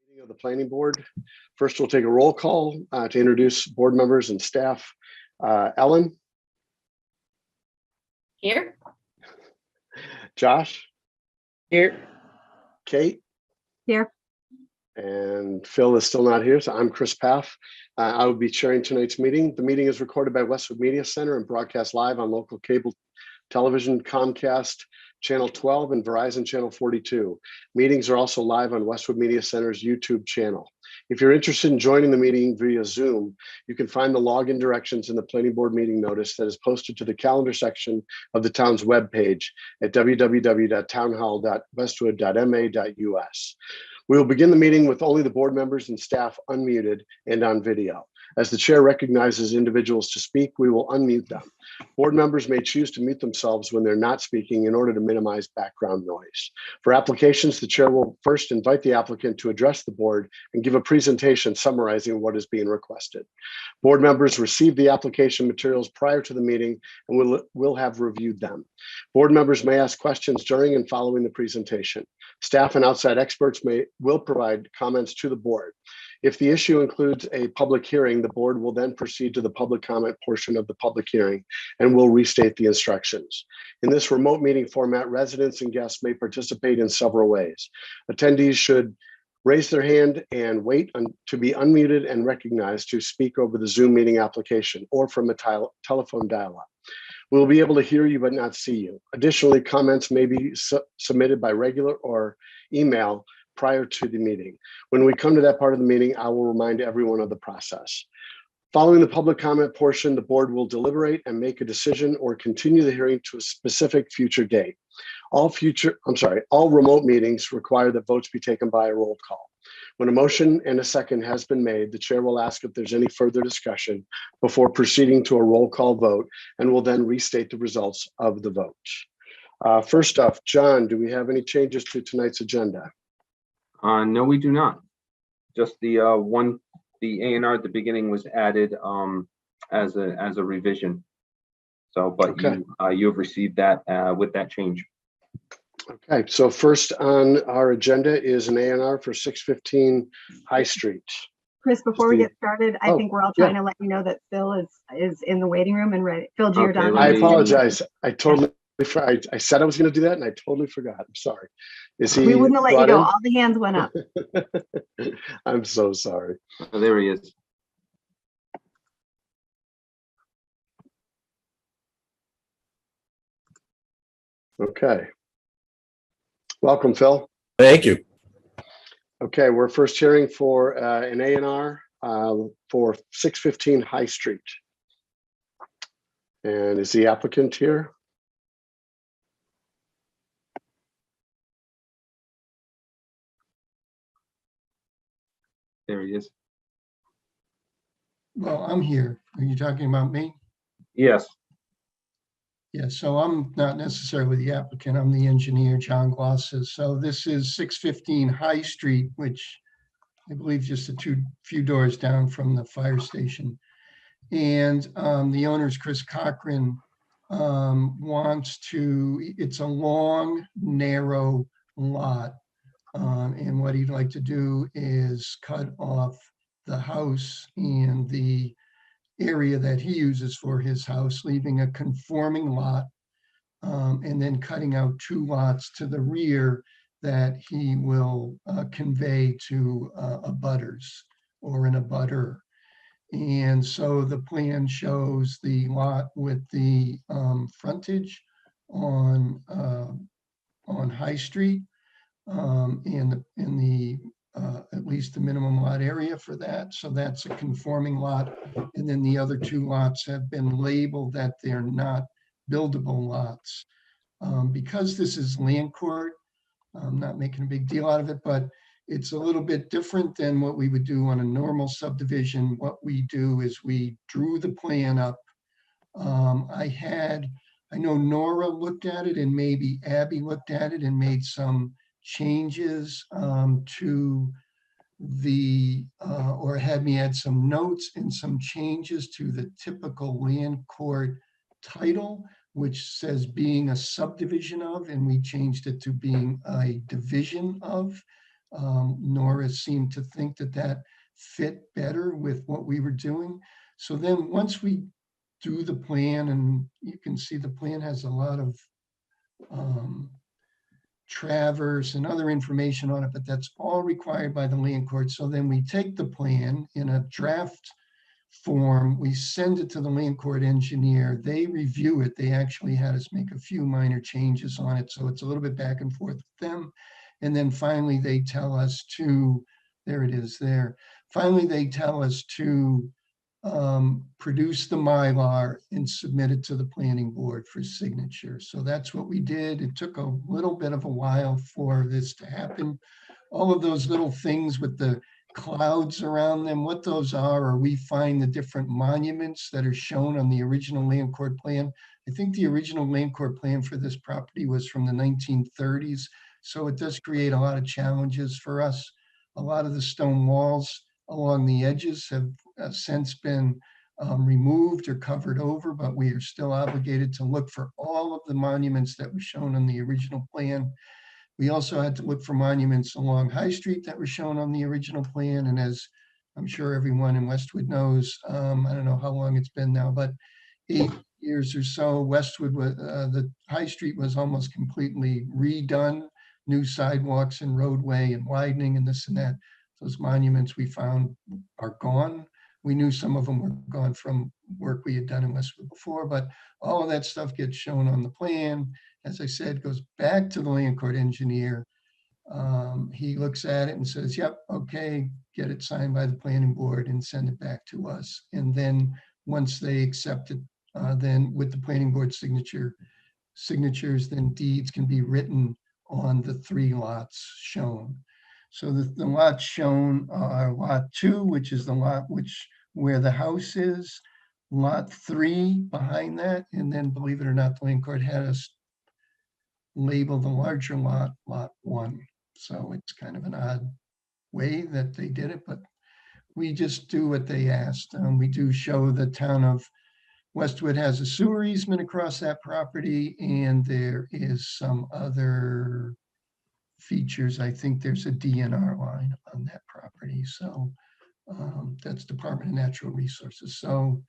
Meeting of the Planning Board. First, we'll take a roll call to introduce board members and staff. Ellen, Here. Josh, Here. Kate, Here. and Phil is still not here, so I'm Chris Paff. I will be chairing tonight's meeting. The meeting is recorded by Westwood Media Center and broadcast live on local cable television, Comcast Channel 12 and Verizon Channel 42. Meetings are also live on Westwood Media Center's YouTube channel. If you're interested in joining the meeting via Zoom, you can find the login directions in the planning board meeting notice that is posted to the calendar section of the town's webpage at www.townhall.westwood.ma.us. We will begin the meeting with only the board members and staff unmuted and on video. As the chair recognizes individuals to speak, we will unmute them. Board members may choose to mute themselves when they're not speaking in order to minimize background noise. For applications, the chair will first invite the applicant to address the board and give a presentation summarizing what is being requested. Board members receive the application materials prior to the meeting and will have reviewed them. Board members may ask questions during and following the presentation. Staff and outside experts will provide comments to the board. If the issue includes a public hearing, the board will then proceed to the public comment portion of the public hearing and will restate the instructions. In this remote meeting format, residents and guests may participate in several ways. Attendees should raise their hand and wait to be unmuted and recognized to speak over the Zoom meeting application or from a telephone dial-up. We'll be able to hear you but not see you. Additionally, comments may be submitted by regular or email prior to the meeting. When we come to that part of the meeting, I will remind everyone of the process. Following the public comment portion, the board will deliberate and make a decision or continue the hearing to a specific future date. All remote meetings require that votes be taken by a roll call. When a motion and a second has been made, the chair will ask if there's any further discussion before proceeding to a roll call vote and will then restate the results of the vote. First off, John, do we have any changes to tonight's agenda? No, we do not. Just the the A&R at the beginning was added as a revision. So, but okay. You have received that with that change. Okay, so first on our agenda is an A&R for 615 High Street. Chris, before we get started, I think we're all trying to let you know that Phil is in the waiting room and ready. Phil Giordano. I apologize. I said I was going to do that and I totally forgot. I'm sorry. Is he? We wouldn't have let you go. All the hands went up. I'm so sorry. Oh, there he is. Okay. Welcome, Phil. Thank you. Okay, we're first hearing for an A&R for 615 High Street. And is the applicant here? There he is. Well, I'm here. Are you talking about me? Yes. Yeah, so I'm not necessarily the applicant. I'm the engineer, John Glosses. So this is 615 High Street, which I believe just a few doors down from the fire station. And the owner is Chris Cochran. It's a long, narrow lot. And what he'd like to do is cut off the house and the area that he uses for his house, leaving a conforming lot, and then cutting out 2 lots to the rear that he will convey to abutters or an abutter. And so the plan shows the lot with the frontage on High Street, in the at least the minimum lot area for that. So that's a conforming lot. And then the other 2 lots have been labeled that they're not buildable lots. Because this is land court, I'm not making a big deal out of it, but it's a little bit different than what we would do on a normal subdivision. What we do is we drew the plan up. I know Nora looked at it and maybe Abby looked at it and made some changes to the or had me add some notes and some changes to the typical land court title, which says being a subdivision of, and we changed it to being a division of. Nora seemed to think that that fit better with what we were doing. So then once we do the plan, and you can see the plan has a lot of traverse and other information on it, but that's all required by the land court. So then we take the plan in a draft form, we send it to the land court engineer, they review it. They actually had us make a few minor changes on it. So it's a little bit back and forth with them. And then finally they tell us to, there it is there. Finally, they tell us to produce the Mylar and submit it to the planning board for signature. So that's what we did. It took a little bit of a while for this to happen. All of those little things with the clouds around them, what those are we find the different monuments that are shown on the original land court plan. I think the original land court plan for this property was from the 1930s. So it does create a lot of challenges for us. A lot of the stone walls along the edges have since been removed or covered over, but we are still obligated to look for all of the monuments that were shown on the original plan. We also had to look for monuments along High Street that were shown on the original plan. And as I'm sure everyone in Westwood knows, I don't know how long it's been now, but 8 years or so, Westwood was, the High Street was almost completely redone, new sidewalks and roadway and widening and this and that. Those monuments we found are gone. We knew some of them were gone from work we had done in Westwood before, but all of that stuff gets shown on the plan. As I said, goes back to the land court engineer. He looks at it and says, yep, okay, get it signed by the planning board and send it back to us. And then once they accept it, then with the planning board signatures, then deeds can be written on the 3 lots shown. So the lots shown are lot 2, which is the lot where the house is, lot 3 behind that, and then believe it or not, the land court had us label the larger lot, lot 1. So it's kind of an odd way that they did it, but we just do what they asked. We do show the town of Westwood has a sewer easement across that property, and there is some other features. I think there's a DNR line on that property. So that's Department of Natural Resources. So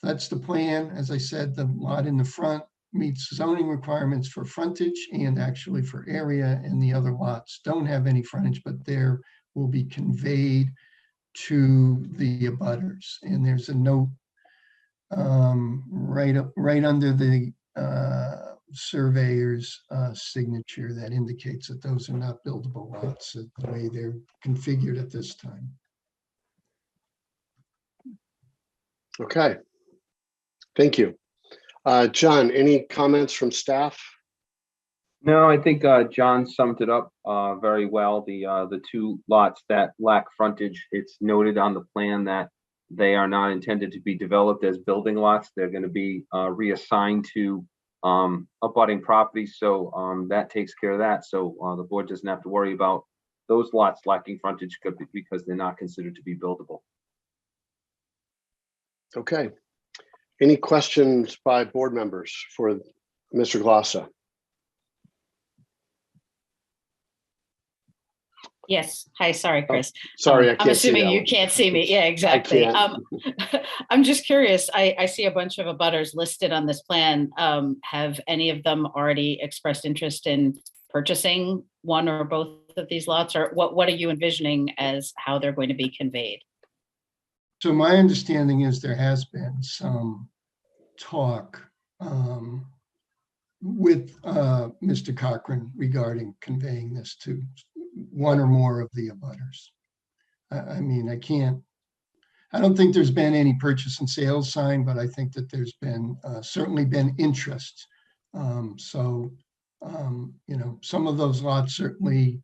that's the plan. As I said, the lot in the front meets zoning requirements for frontage and actually for area, and the other lots don't have any frontage, but there will be conveyed to the abutters. And there's a note right under the surveyor's signature that indicates that those are not buildable lots the way they're configured at this time. Okay, thank you. John, any comments from staff? No, I think John summed it up very well. The 2 lots that lack frontage, it's noted on the plan that they are not intended to be developed as building lots. They're going to be reassigned to abutting properties. So that takes care of that. So the board doesn't have to worry about those lots lacking frontage because they're not considered to be buildable. Okay. Any questions by board members for Mr. Glossa? Yes. Hi, sorry, Chris. Sorry, I can't I'm assuming see you can't see me. Yeah, exactly. I'm just curious. I see a bunch of abutters listed on this plan. Have any of them already expressed interest in purchasing one or both of these lots, or what are you envisioning as how they're going to be conveyed? So my understanding is there has been some talk with Mr. Cochran regarding conveying this to one or more of the abutters. I mean, I don't think there's been any purchase and sales signed, but I think that there's been certainly been interest. So, you know, some of those lots certainly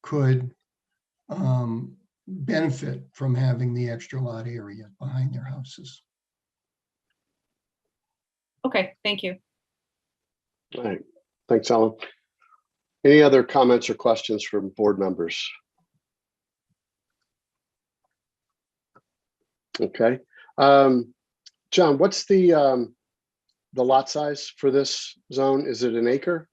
could benefit from having the extra lot area behind their houses. Okay, thank you. All right, thanks, Ellen. Any other comments or questions from board members? Okay, John, what's the lot size for this zone? Is it an acre?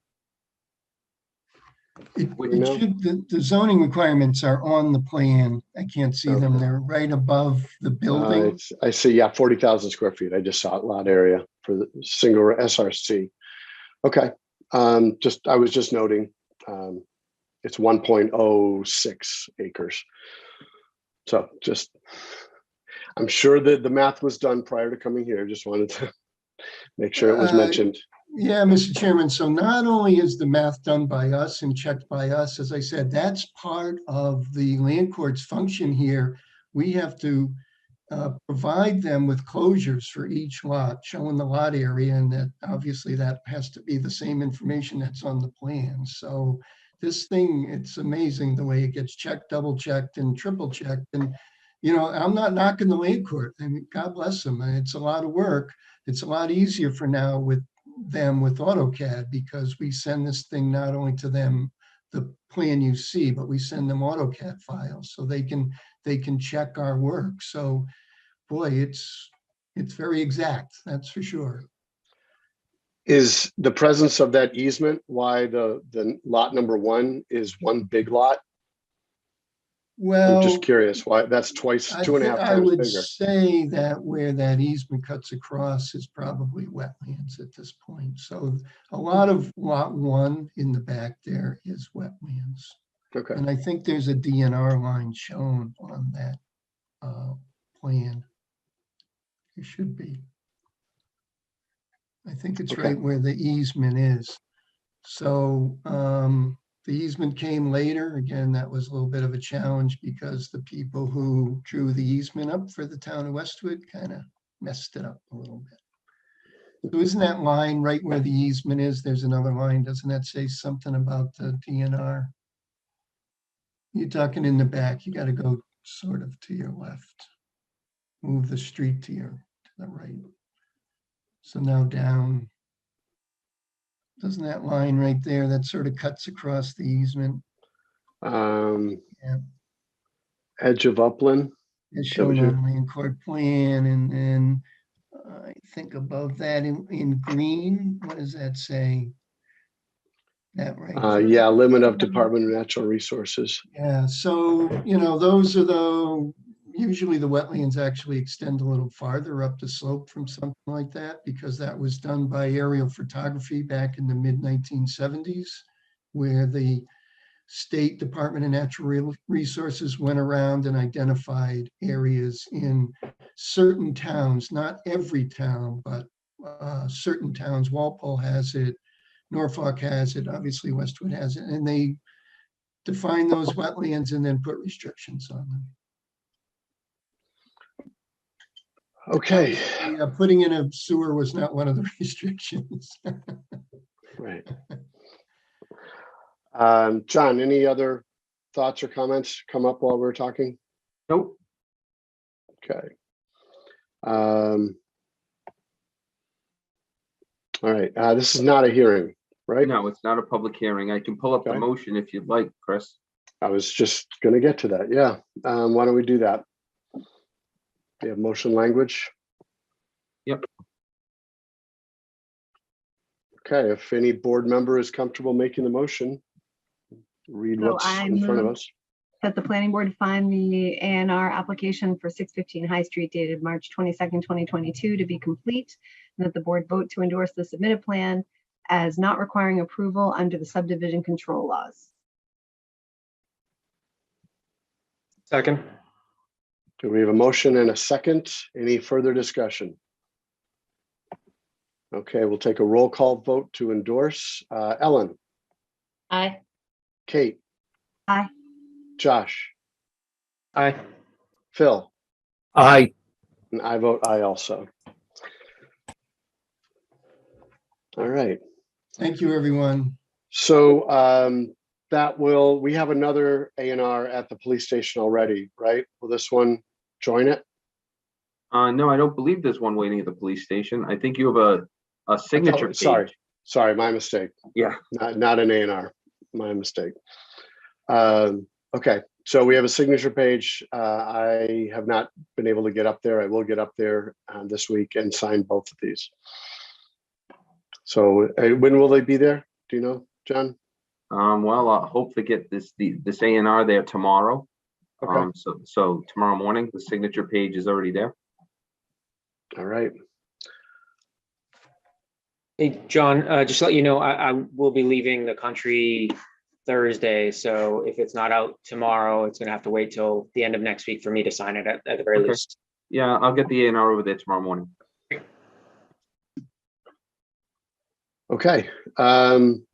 Would It know? should, the zoning requirements are on the plan. I can't see them. Okay. They're right above the building. I see, yeah, 40,000 square feet. I just saw it, lot area for the single SRC. Okay, I was just noting, it's 1.06 acres. So I'm sure that the math was done prior to coming here. Just wanted to make sure it was mentioned. Yeah, Mr. Chairman. So not only is the math done by us and checked by us, as I said, that's part of the land court's function here. We have to provide them with closures for each lot, showing the lot area, and that obviously that has to be the same information that's on the plan. So this thing, it's amazing the way it gets checked, double checked, and triple checked. And I'm not knocking the land court. I mean, God bless them. It's a lot of work. It's a lot easier for now with them with AutoCAD, because we send this thing not only to them the plan you see, but we send them AutoCAD files so they can check our work. So boy, it's very exact, that's for sure. Is the presence of that easement why the lot number 1 is one big lot? Well, I'm just curious why that's twice, 2.5 I times would bigger. say that where that easement cuts across is probably wetlands at this point. So a lot of lot 1 in the back there is wetlands. Okay. And I think there's a DNR line shown on that plan. It should be. I think it's Okay. right where the easement is. So the easement came later. Again, that was a little bit of a challenge because the people who drew the easement up for the town of Westwood kind of messed it up a little bit. So isn't that line right where the easement is? There's another line. Doesn't that say something about the DNR? You're talking in the back. You got to go sort of to your left. Move the street to the right. So now down. Doesn't that line right there that sort of cuts across the easement? Yeah. Edge of upland. It's shown on land court plan, and then I think above that in green, what does that say? That right? Yeah, limit of Department of Natural Resources. Yeah, so, those are usually the wetlands actually extend a little farther up the slope from something like that, because that was done by aerial photography back in the mid-1970s, where the State Department of Natural Resources went around and identified areas in certain towns, not every town, but certain towns. Walpole has it, Norfolk has it, obviously Westwood has it, and they define those wetlands and then put restrictions on them. Okay. Putting in a sewer was not one of the restrictions. Right. John, any other thoughts or comments come up while we're talking? Nope. Okay. All right. This is not a hearing, right? No, it's not a public hearing. I can pull up the Okay. motion if you'd like, Chris. I was just going to get to that. Yeah. Why don't we do that? We have motion language. Yep. Okay. If any board member is comfortable making the motion, read So what's I in front of move us. that the planning board find the A&R application for 615 High Street dated March 22nd, 2022 to be complete, and that the board vote to endorse the submitted plan as not requiring approval under the subdivision control laws. Second. Do we have a motion and a second? Any further discussion? Okay, we'll take a roll call vote to endorse. Ellen, Aye. Kate. Aye. Josh, Aye. Phil, Aye. and I vote aye also. All right. Thank you, everyone. So we have another A&R at the police station already, right? Will this one join it? No, I don't believe there's one waiting at the police station. I think you have a signature page. Sorry, my mistake. Yeah. Not an A&R, my mistake. Okay, so we have a signature page. I have not been able to get up there. I will get up there this week and sign both of these. So when will they be there? Do you know, John? Well, I hope to get this A&R there tomorrow. Okay. So tomorrow morning, the signature page is already there. All right. Hey, John, just to let you know, I will be leaving the country Thursday. So if it's not out tomorrow, it's gonna have to wait till the end of next week for me to sign it at the very Okay. least. Yeah, I'll get the A&R over there tomorrow morning. Okay.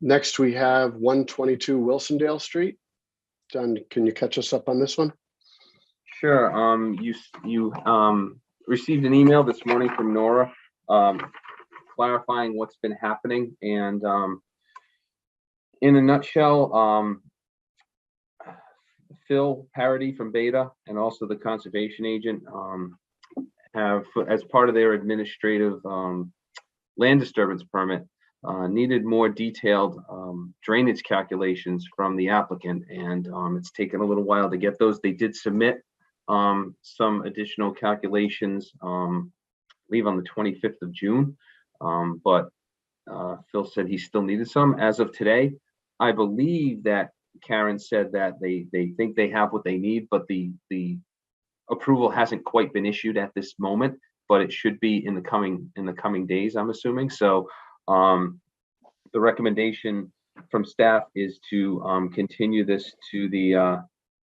Next we have 122 Wilsondale Street. John, can you catch us up on this one? Sure. You received an email this morning from Nora, clarifying what's been happening, and in a nutshell, Phil Parody from Beta and also the conservation agent have, as part of their administrative land disturbance permit, needed more detailed drainage calculations from the applicant, and it's taken a little while to get those. They did submit some additional calculations, I believe on the 25th of June, but Phil said he still needed some. As of today, I believe that Karen said that they think they have what they need, but the approval hasn't quite been issued at this moment, but it should be in the coming days, I'm assuming. So the recommendation from staff is to continue this to the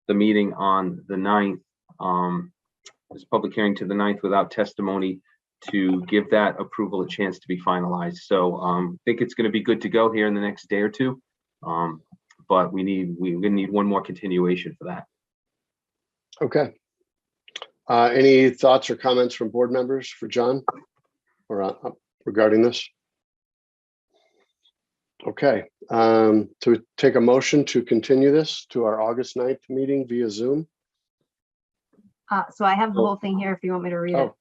meeting on the 9th, this public hearing to the 9th without testimony, to give that approval a chance to be finalized. So I think it's going to be good to go here in the next day or two, but we're going to need one more continuation for that. Okay. Any thoughts or comments from board members for John or regarding this? Okay. To take a motion to continue this to our August 9th meeting via Zoom. So I have the whole thing here if you want me to read it. Oh,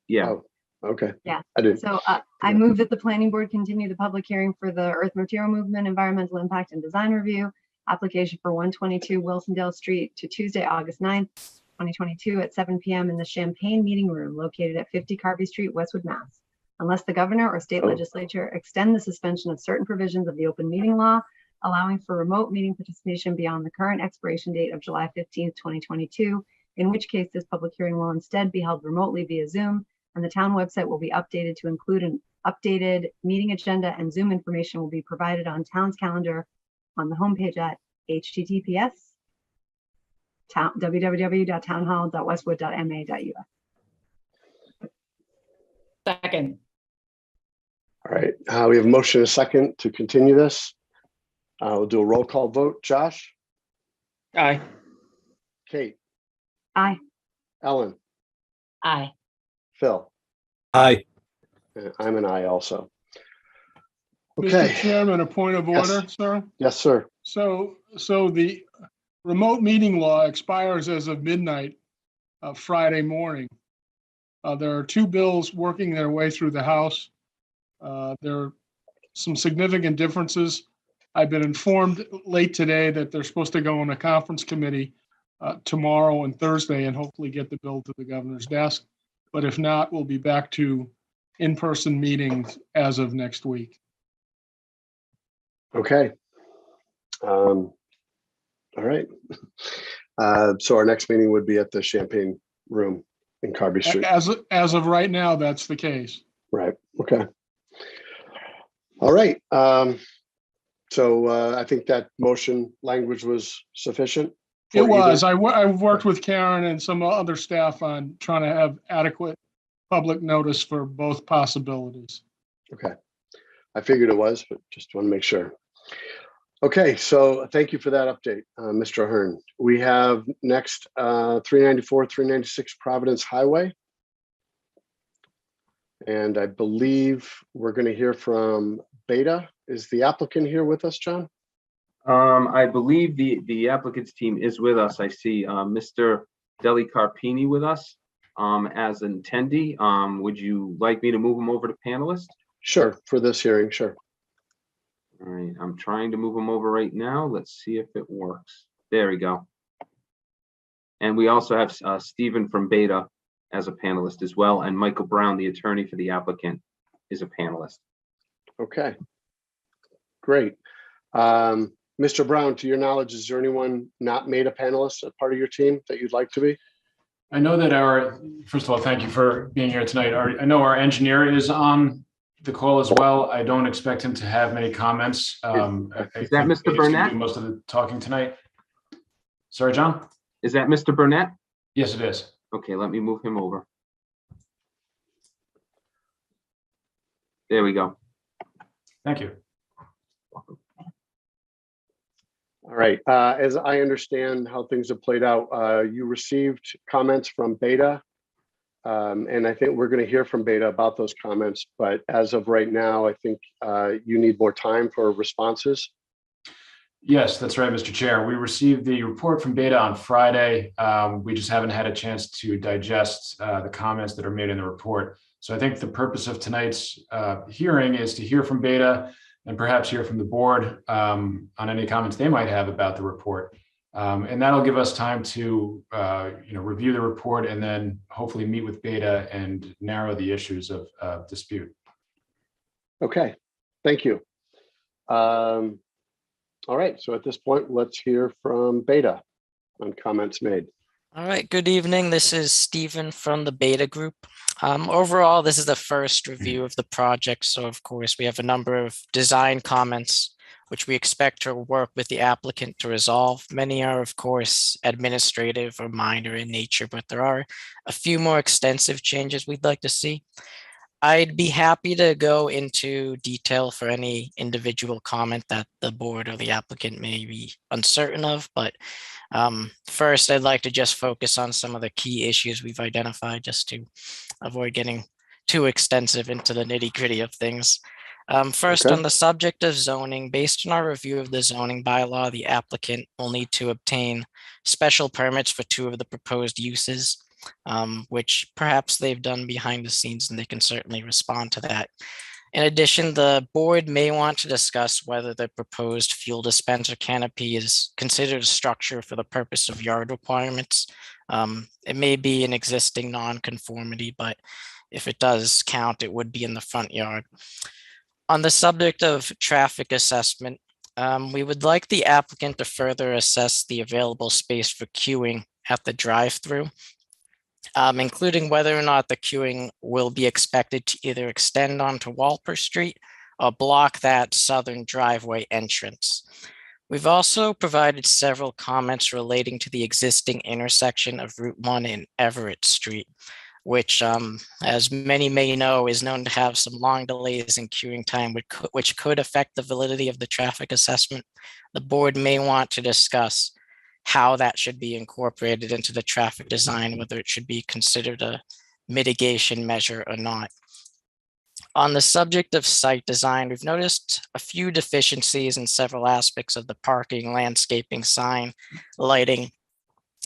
Yeah. oh, okay. Yeah. I did. So I move that the planning board continue the public hearing for the earth material movement, environmental impact and design review application for 122 Wilsondale Street to Tuesday, August 9th, 2022 at 7 p.m. in the Champagne Meeting Room located at 50 Carvey Street, Westwood, Mass. Unless the governor or state legislature extend the suspension of certain provisions of the open meeting law, allowing for remote meeting participation beyond the current expiration date of July 15th, 2022, in which case this public hearing will instead be held remotely via Zoom, and the town website will be updated to include an updated meeting agenda, and Zoom information will be provided on town's calendar on the homepage at https www.townhall.westwood.ma.us. Second. All right. We have a motion and a second to continue this. We'll do a roll call vote. Josh? Aye. Kate? Aye. Ellen? Aye. Phil? Aye. I'm an aye also. Mr. Okay. Chairman, a point of Yes. order, sir. Yes, sir. So the remote meeting law expires as of midnight Friday morning. There are two bills working their way through the House. There are some significant differences. I've been informed late today that they're supposed to go on a conference committee tomorrow and Thursday and hopefully get the bill to the governor's desk. But if not, we'll be back to in-person meetings as of next week. Okay. All right. So our next meeting would be at the Champagne Room in Carvey Street. As of right now, that's the case. Right. Okay. All right. So I think that motion language was sufficient. It for was. either- I've worked with Karen and some other staff on trying to have adequate public notice for both possibilities. Okay. I figured it was, but just want to make sure. Okay, so thank you for that update, Mr. Ahern. We have next 394, 396 Providence Highway. And I believe we're going to hear from Beta. Is the applicant here with us, John? I believe the applicant's team is with us. I see Mr. Deli Carpini with us as an attendee. Would you like me to move him over to panelist? Sure, for this hearing, sure. All right, I'm trying to move him over right now. Let's see if it works. There we go. And we also have Stephen from Beta as a panelist as well, and Michael Brown, the attorney for the applicant, is a panelist. Okay, great. Mr. Brown, to your knowledge, is there anyone not made a panelist, a part of your team that you'd like to be? I know that first of all, thank you for being here tonight. I know our engineer is on the call as well. I don't expect him to have many comments. I Is that think Mr. Dave's gonna Burnett? do most of the talking tonight. Sorry, John? Is that Mr. Burnett? Yes, it is. Okay, let me move him over. There we go. Thank you. All right, as I understand how things have played out, you received comments from Beta. And I think we're going to hear from Beta about those comments, but as of right now, I think you need more time for responses. Yes, that's right, Mr. Chair. We received the report from Beta on Friday. We just haven't had a chance to digest the comments that are made in the report. So I think the purpose of tonight's hearing is to hear from Beta and perhaps hear from the board on any comments they might have about the report. And that'll give us time to review the report and then hopefully meet with Beta and narrow the issues of dispute. Okay, thank you. All right, so at this point, let's hear from Beta on comments made. All right, good evening. This is Stephen from the Beta Group. Overall, this is the first review of the project. So of course, we have a number of design comments, which we expect to work with the applicant to resolve. Many are, of course, administrative or minor in nature, but there are a few more extensive changes we'd like to see. I'd be happy to go into detail for any individual comment that the board or the applicant may be uncertain of, but first, I'd like to just focus on some of the key issues we've identified just to avoid getting too extensive into the nitty-gritty of things. First, Okay. on the subject of zoning, based on our review of the zoning bylaw, the applicant will need to obtain special permits for 2 of the proposed uses, which perhaps they've done behind the scenes, and they can certainly respond to that. In addition, the board may want to discuss whether the proposed fuel dispenser canopy is considered a structure for the purpose of yard requirements. It may be an existing non-conformity, but if it does count, it would be in the front yard. On the subject of traffic assessment, we would like the applicant to further assess the available space for queuing at the drive-through, including whether or not the queuing will be expected to either extend onto Walper Street or block that southern driveway entrance. We've also provided several comments relating to the existing intersection of Route 1 and Everett Street, which, as many may know, is known to have some long delays in queuing time, which could affect the validity of the traffic assessment. The board may want to discuss how that should be incorporated into the traffic design, whether it should be considered a mitigation measure or not. On the subject of site design, we've noticed a few deficiencies in several aspects of the parking, landscaping, sign, lighting,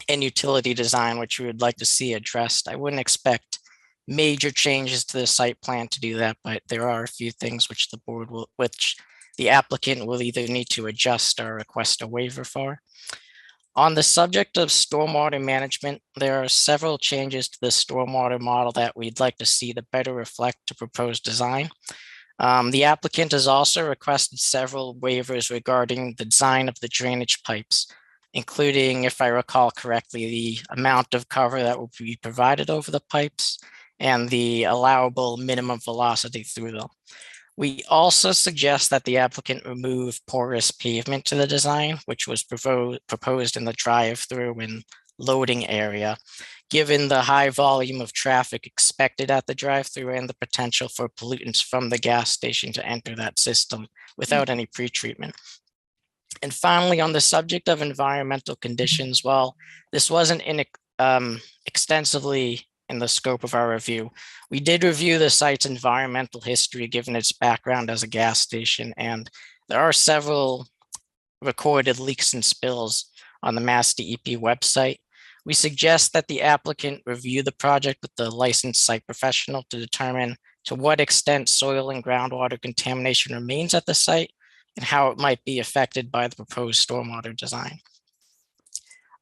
and utility design, which we would like to see addressed. I wouldn't expect major changes to the site plan to do that, but there are a few things which the applicant will either need to adjust or request a waiver for. On the subject of stormwater management, there are several changes to the stormwater model that we'd like to see to better reflect the proposed design. The applicant has also requested several waivers regarding the design of the drainage pipes, including, if I recall correctly, the amount of cover that will be provided over the pipes and the allowable minimum velocity through them. We also suggest that the applicant remove porous pavement to the design, which was proposed in the drive-through and loading area, given the high volume of traffic expected at the drive-through and the potential for pollutants from the gas station to enter that system without any pretreatment. And finally, on the subject of environmental conditions, well, this wasn't extensively in the scope of our review. We did review the site's environmental history given its background as a gas station, and there are several recorded leaks and spills on the Mass DEP website. We suggest that the applicant review the project with the licensed site professional to determine to what extent soil and groundwater contamination remains at the site and how it might be affected by the proposed stormwater design.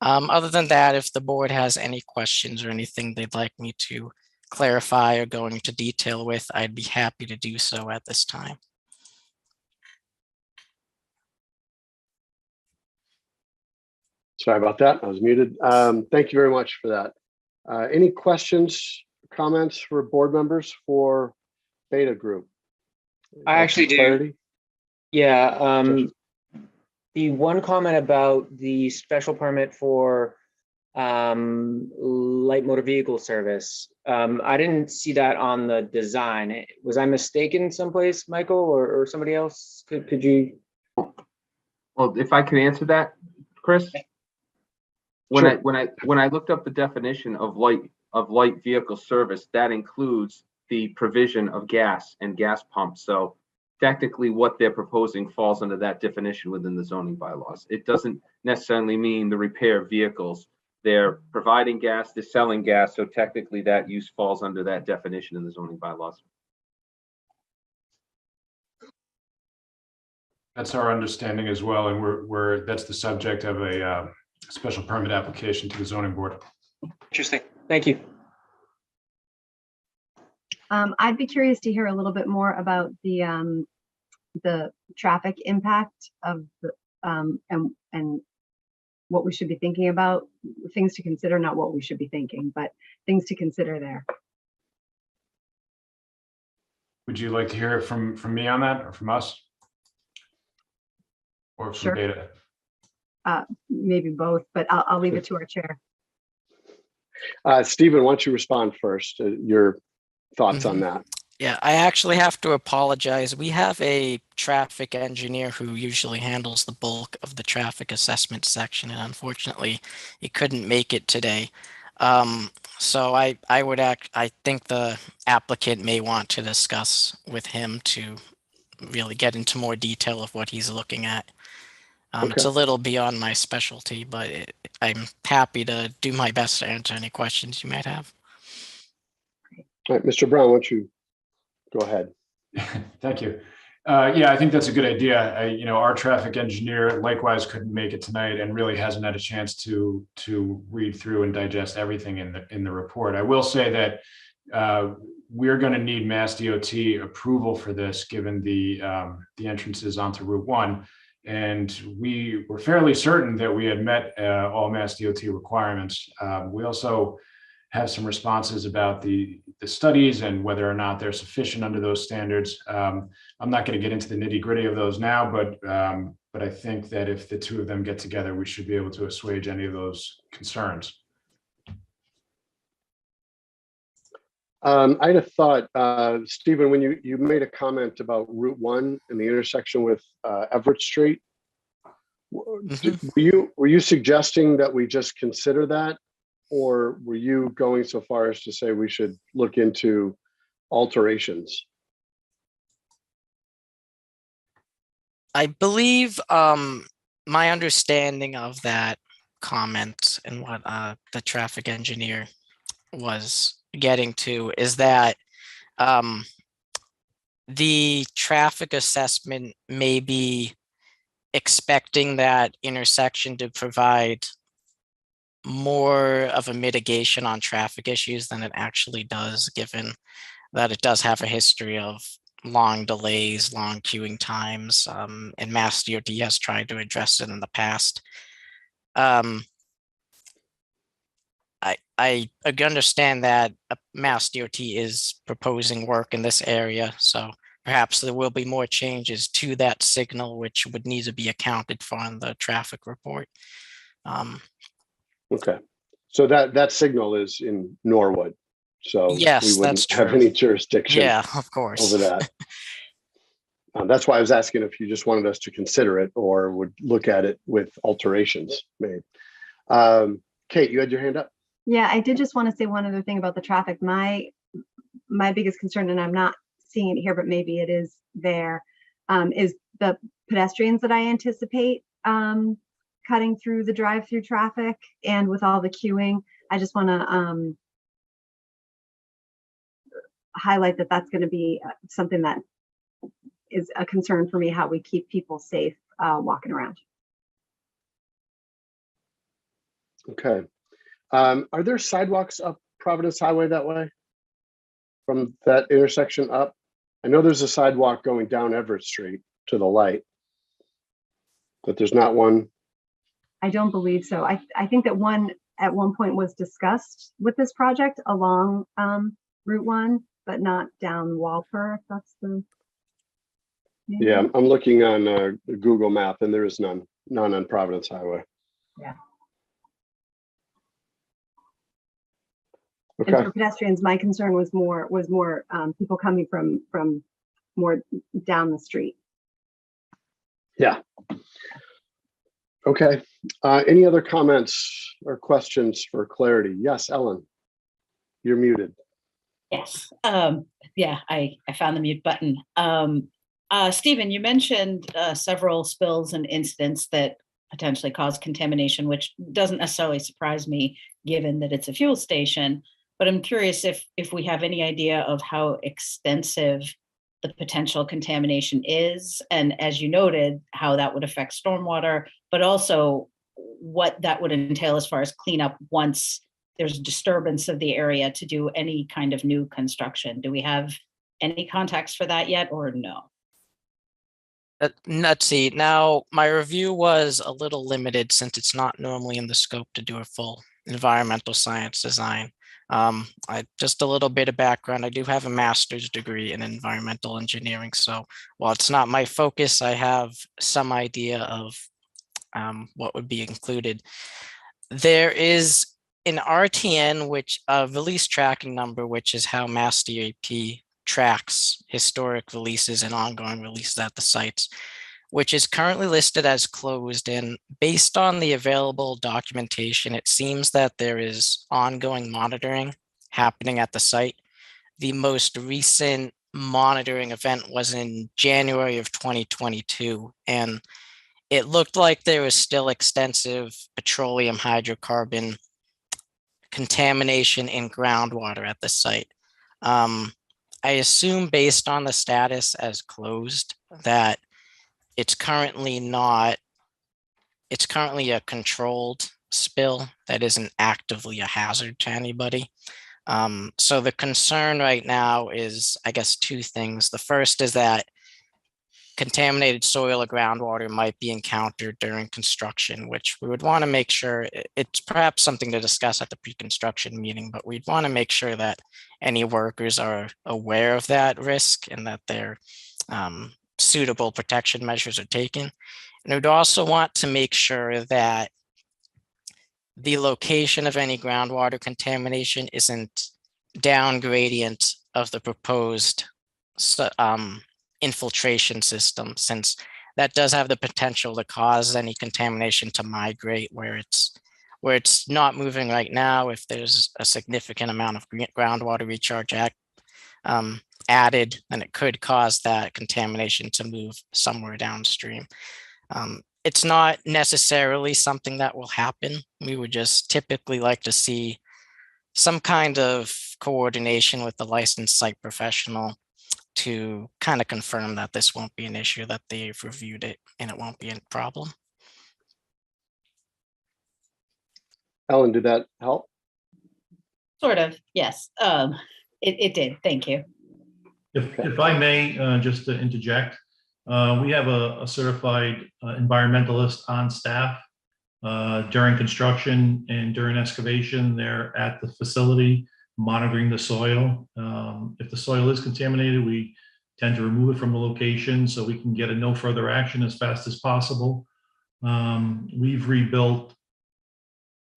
Other than that, if the board has any questions or anything they'd like me to clarify or go into detail with, I'd be happy to do so at this time. Sorry about that. I was muted. Thank you very much for that. Any questions, comments for board members for Beta Group? I actually do. Clarity? Yeah, the one comment about the special permit for light motor vehicle service, I didn't see that on the design. Was I mistaken someplace, Michael, or somebody else? Could you? Well, if I could answer that, Chris? When Sure. when I looked up the definition of light vehicle service, that includes the provision of gas and gas pumps. So technically what they're proposing falls under that definition within the zoning bylaws. It doesn't necessarily mean the repair of vehicles. They're providing gas, they're selling gas. So technically that use falls under that definition in the zoning bylaws. That's our understanding as well, and that's the subject of a special permit application to the zoning board. Interesting. Thank you. I'd be curious to hear a little bit more about the traffic impact of the, and what we should be thinking about, things to consider, not what we should be thinking, but things to consider there. Would you like to hear it from me on that, or from us? Or from Sure. Beta? Maybe both, but I'll leave it to our chair. Stephen, why don't you respond first? Your thoughts on that? Yeah, I actually have to apologize. We have a traffic engineer who usually handles the bulk of the traffic assessment section, and unfortunately, he couldn't make it today. So I think the applicant may want to discuss with him to really get into more detail of what he's looking at. It's a little beyond my specialty, but I'm happy to do my best to answer any questions you might have. All right, Mr. Brown, why don't you go ahead? Thank you. Yeah, I think that's a good idea. Our traffic engineer likewise couldn't make it tonight and really hasn't had a chance to read through and digest everything in the report. I will say that we're going to need Mass DOT approval for this, given the entrances onto Route 1. And we were fairly certain that we had met all Mass DOT requirements. We also have some responses about the studies and whether or not they're sufficient under those standards. I'm not going to get into the nitty gritty of those now, but I think that if the two of them get together, we should be able to assuage any of those concerns. I'd have thought, Stephen, when you made a comment about Route 1 and the intersection with Everett Street, were you suggesting that we just consider that? Or were you going so far as to say we should look into alterations? I believe my understanding of that comment and what the traffic engineer was getting to is that the traffic assessment may be expecting that intersection to provide more of a mitigation on traffic issues than it actually does, given that it does have a history of long delays, long queuing times, and Mass DOT has tried to address it in the past. I understand that Mass DOT is proposing work in this area, so perhaps there will be more changes to that signal, which would need to be accounted for in the traffic report. Okay, so that signal is in Norwood, so yes, we wouldn't that's have true. any jurisdiction. Yeah, of course. Over that. That's why I was asking if you just wanted us to consider it or would look at it with alterations made. Kate, you had your hand up. Yeah, I did just want to say one other thing about the traffic. My biggest concern, and I'm not seeing it here, but maybe it is there, is the pedestrians that I anticipate cutting through the drive-through traffic, and with all the queuing, I just want to highlight that that's going to be something that is a concern for me, how we keep people safe walking around. Okay. Are there sidewalks up Providence Highway that way? From that intersection up? I know there's a sidewalk going down Everett Street to the light, but there's not one I don't believe so. I think that one at one point was discussed with this project along Route 1, but not down Walper, if that's the. Yeah, I'm looking on Google Map and there is none on Providence Highway. Yeah. Okay. And for pedestrians, my concern was more people coming from more down the street. Yeah. Okay. Any other comments or questions for clarity? Yes, Ellen, you're muted. Yes. Yeah, I found the mute button. Stephen, you mentioned several spills and incidents that potentially cause contamination, which doesn't necessarily surprise me, given that it's a fuel station. But I'm curious if we have any idea of how extensive the potential contamination is, and as you noted, how that would affect stormwater, but also what that would entail as far as cleanup once there's disturbance of the area to do any kind of new construction. Do we have any context for that yet, or no? Let's see. Now, my review was a little limited since it's not normally in the scope to do a full environmental science design. Just a little bit of background. I do have a master's degree in environmental engineering. So while it's not my focus, I have some idea of what would be included. There is an RTN, which release tracking number, which is how Mass DEP tracks historic releases and ongoing releases at the sites, which is currently listed as closed. And based on the available documentation, it seems that there is ongoing monitoring happening at the site. The most recent monitoring event was in January of 2022, and it looked like there was still extensive petroleum hydrocarbon contamination in groundwater at the site. I assume based on the status as closed that it's currently a controlled spill that isn't actively a hazard to anybody. So the concern right now is, I guess, two things. The first is that contaminated soil or groundwater might be encountered during construction, which we would want to make sure it's perhaps something to discuss at the pre-construction meeting, but we'd want to make sure that any workers are aware of that risk and that their suitable protection measures are taken. And we'd also want to make sure that the location of any groundwater contamination isn't down gradient of the proposed infiltration system, since that does have the potential to cause any contamination to migrate where it's not moving right now. If there's a significant amount of groundwater recharge added, then it could cause that contamination to move somewhere downstream. It's not necessarily something that will happen. We would just typically like to see some kind of coordination with the licensed site professional to kind of confirm that this won't be an issue, that they've reviewed it and it won't be a problem. Ellen, did that help? Sort of, yes. It did. Thank you. If I may, just to interject, we have a certified environmentalist on staff during construction and during excavation. They're at the facility monitoring the soil. If the soil is contaminated, we tend to remove it from the location so we can get a no further action as fast as possible. We've rebuilt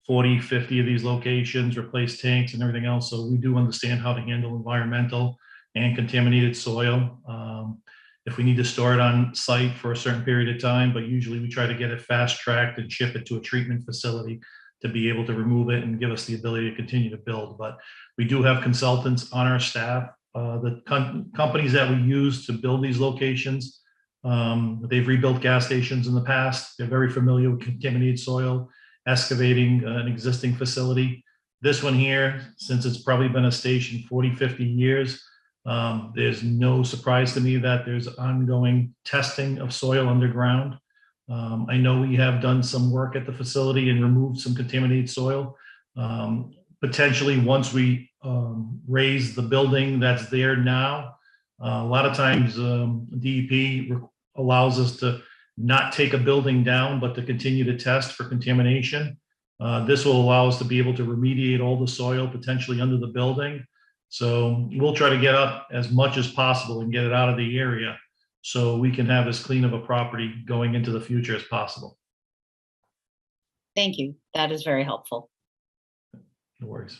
40, 50 of these locations, replaced tanks and everything else. So we do understand how to handle environmental and contaminated soil. If we need to store it on site for a certain period of time, but usually we try to get it fast tracked and ship it to a treatment facility to be able to remove it and give us the ability to continue to build. But we do have consultants on our staff. The companies that we use to build these locations, they've rebuilt gas stations in the past. They're very familiar with contaminated soil, excavating an existing facility. This one here, since it's probably been a station 40, 50 years, there's no surprise to me that there's ongoing testing of soil underground. I know we have done some work at the facility and removed some contaminated soil. Potentially, once we raise the building that's there now, a lot of times DEP allows us to not take a building down, but to continue to test for contamination. This will allow us to be able to remediate all the soil potentially under the building. So we'll try to get up as much as possible and get it out of the area so we can have as clean of a property going into the future as possible. Thank you. That is very helpful. No worries.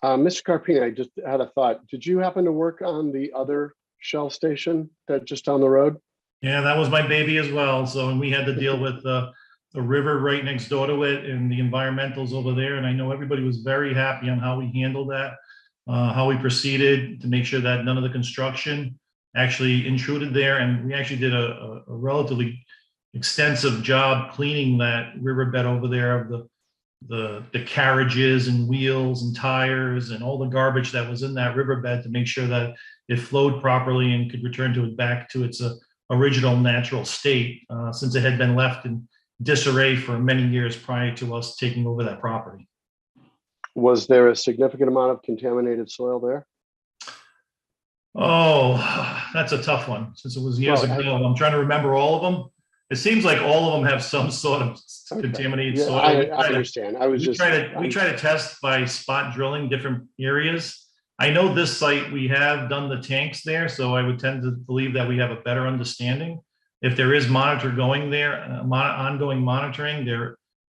Mr. Carpini, I just had a thought. Did you happen to work on the other Shell station that just down the road? Yeah, that was my baby as well. So, and we had to deal with the river right next door to it and the environmentals over there. And I know everybody was very happy on how we handled that, how we proceeded to make sure that none of the construction actually intruded there. And we actually did a relatively extensive job cleaning that riverbed over there of the carriages and wheels and tires and all the garbage that was in that riverbed to make sure that it flowed properly and could return to it back to its original natural state, since it had been left in disarray for many years prior to us taking over that property. Was there a significant amount of contaminated soil there? Oh, that's a tough one. Since it was years ago, I'm trying to remember all of them. It seems like all of them have some sort of contaminated soil. I understand. We try to test by spot drilling different areas. I know this site, we have done the tanks there, so I would tend to believe that we have a better understanding. If there is ongoing monitoring,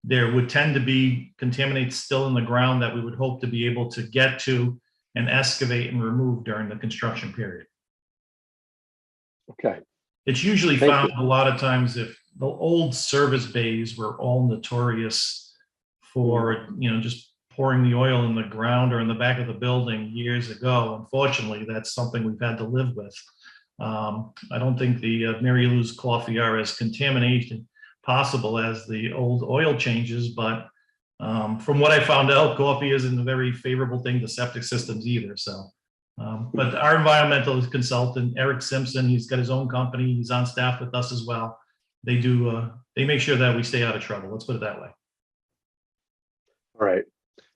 there would tend to be contaminates still in the ground that we would hope to be able to get to and excavate and remove during the construction period. Okay. It's usually found a lot of times if the old service bays were all notorious for, just pouring the oil in the ground or in the back of the building years ago. Unfortunately, that's something we've had to live with. I don't think the Mary Lou's coffee are as contamination possible as the old oil changes, but from what I found out, coffee isn't a very favorable thing to septic systems either. So, but our environmental consultant, Eric Simpson, he's got his own company. He's on staff with us as well. They make sure that we stay out of trouble. Let's put it that way. All right.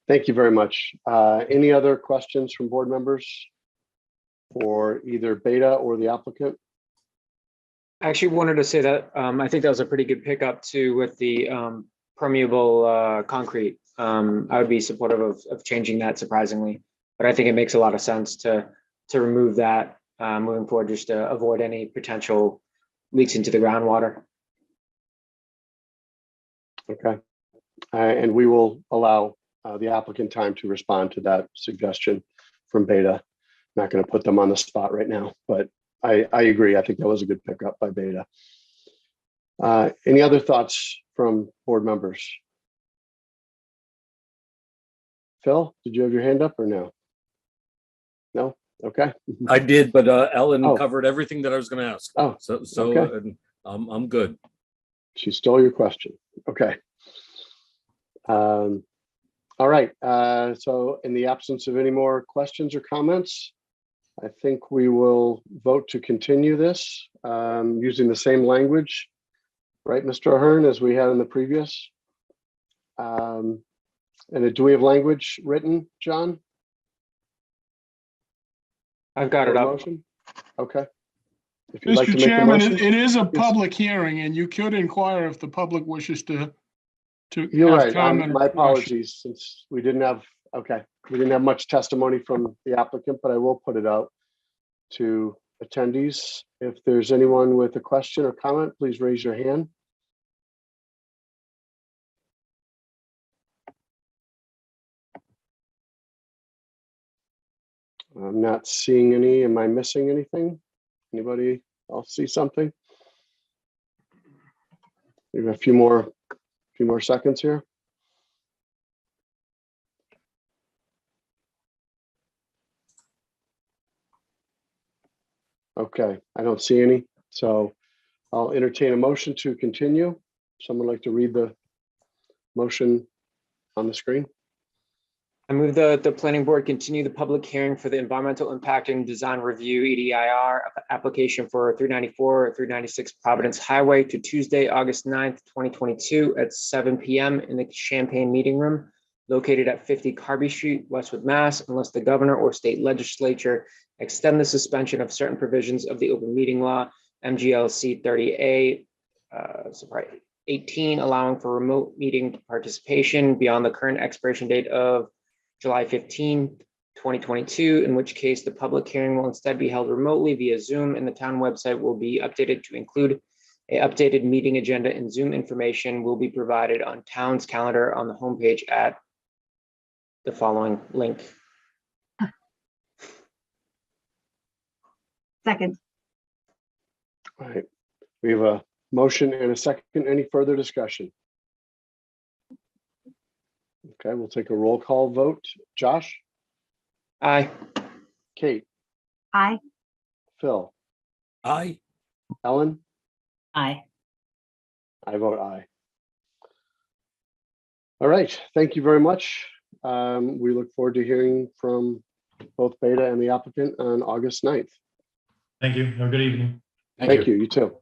Thank you very much. Any other questions from board members for either Beta or the applicant? I actually wanted to say that I think that was a pretty good pickup too with the permeable concrete. I would be supportive of changing that surprisingly, but I think it makes a lot of sense to remove that moving forward just to avoid any potential leaks into the groundwater. Okay. And we will allow the applicant time to respond to that suggestion from Beta. I'm not going to put them on the spot right now, but I agree. I think that was a good pickup by Beta. Any other thoughts from board members? Phil, did you have your hand up or no? No? Okay. I did, but Ellen covered everything that I was going to ask. Oh, so okay. I'm good. She stole your question. Okay. All right. So in the absence of any more questions or comments, I think we will vote to continue this using the same language, right, Mr. Ahern, as we had in the previous. And do we have language written, John? I've got it up. Motion? Okay. If you'd like to Mr. make a Chairman, motion. it is a Yes. public hearing, and you could inquire if the public wishes to You're have right. comment or My question. apologies, since we didn't have much testimony from the applicant, but I will put it out to attendees. If there's anyone with a question or comment, please raise your hand. I'm not seeing any. Am I missing anything? Anybody else see something? We have a few more seconds here. Okay, I don't see any, so I'll entertain a motion to continue. Someone like to read the motion on the screen? I move the planning board continue the public hearing for the environmental impact and design review EDIR application for 394 or 396 Providence Highway to Tuesday, August 9th, 2022 at 7 p.m. in the Champaign Meeting Room located at 50 Carby Street, Westwood, Mass, unless the governor or state legislature extend the suspension of certain provisions of the open meeting law, MGLC 30A sorry, 18, allowing for remote meeting participation beyond the current expiration date of July 15, 2022, in which case the public hearing will instead be held remotely via Zoom, and the town website will be updated to include an updated meeting agenda, and Zoom information will be provided on town's calendar on the homepage at the following link. Second. All right, we have a motion and a second. Any further discussion? Okay, we'll take a roll call vote. Josh? Aye. Kate? Aye. Phil? Aye. Ellen? Aye. I vote aye. All right, thank you very much. We look forward to hearing from both Beta and the applicant on August 9th. Thank you. Have a good evening. Thank you, you too.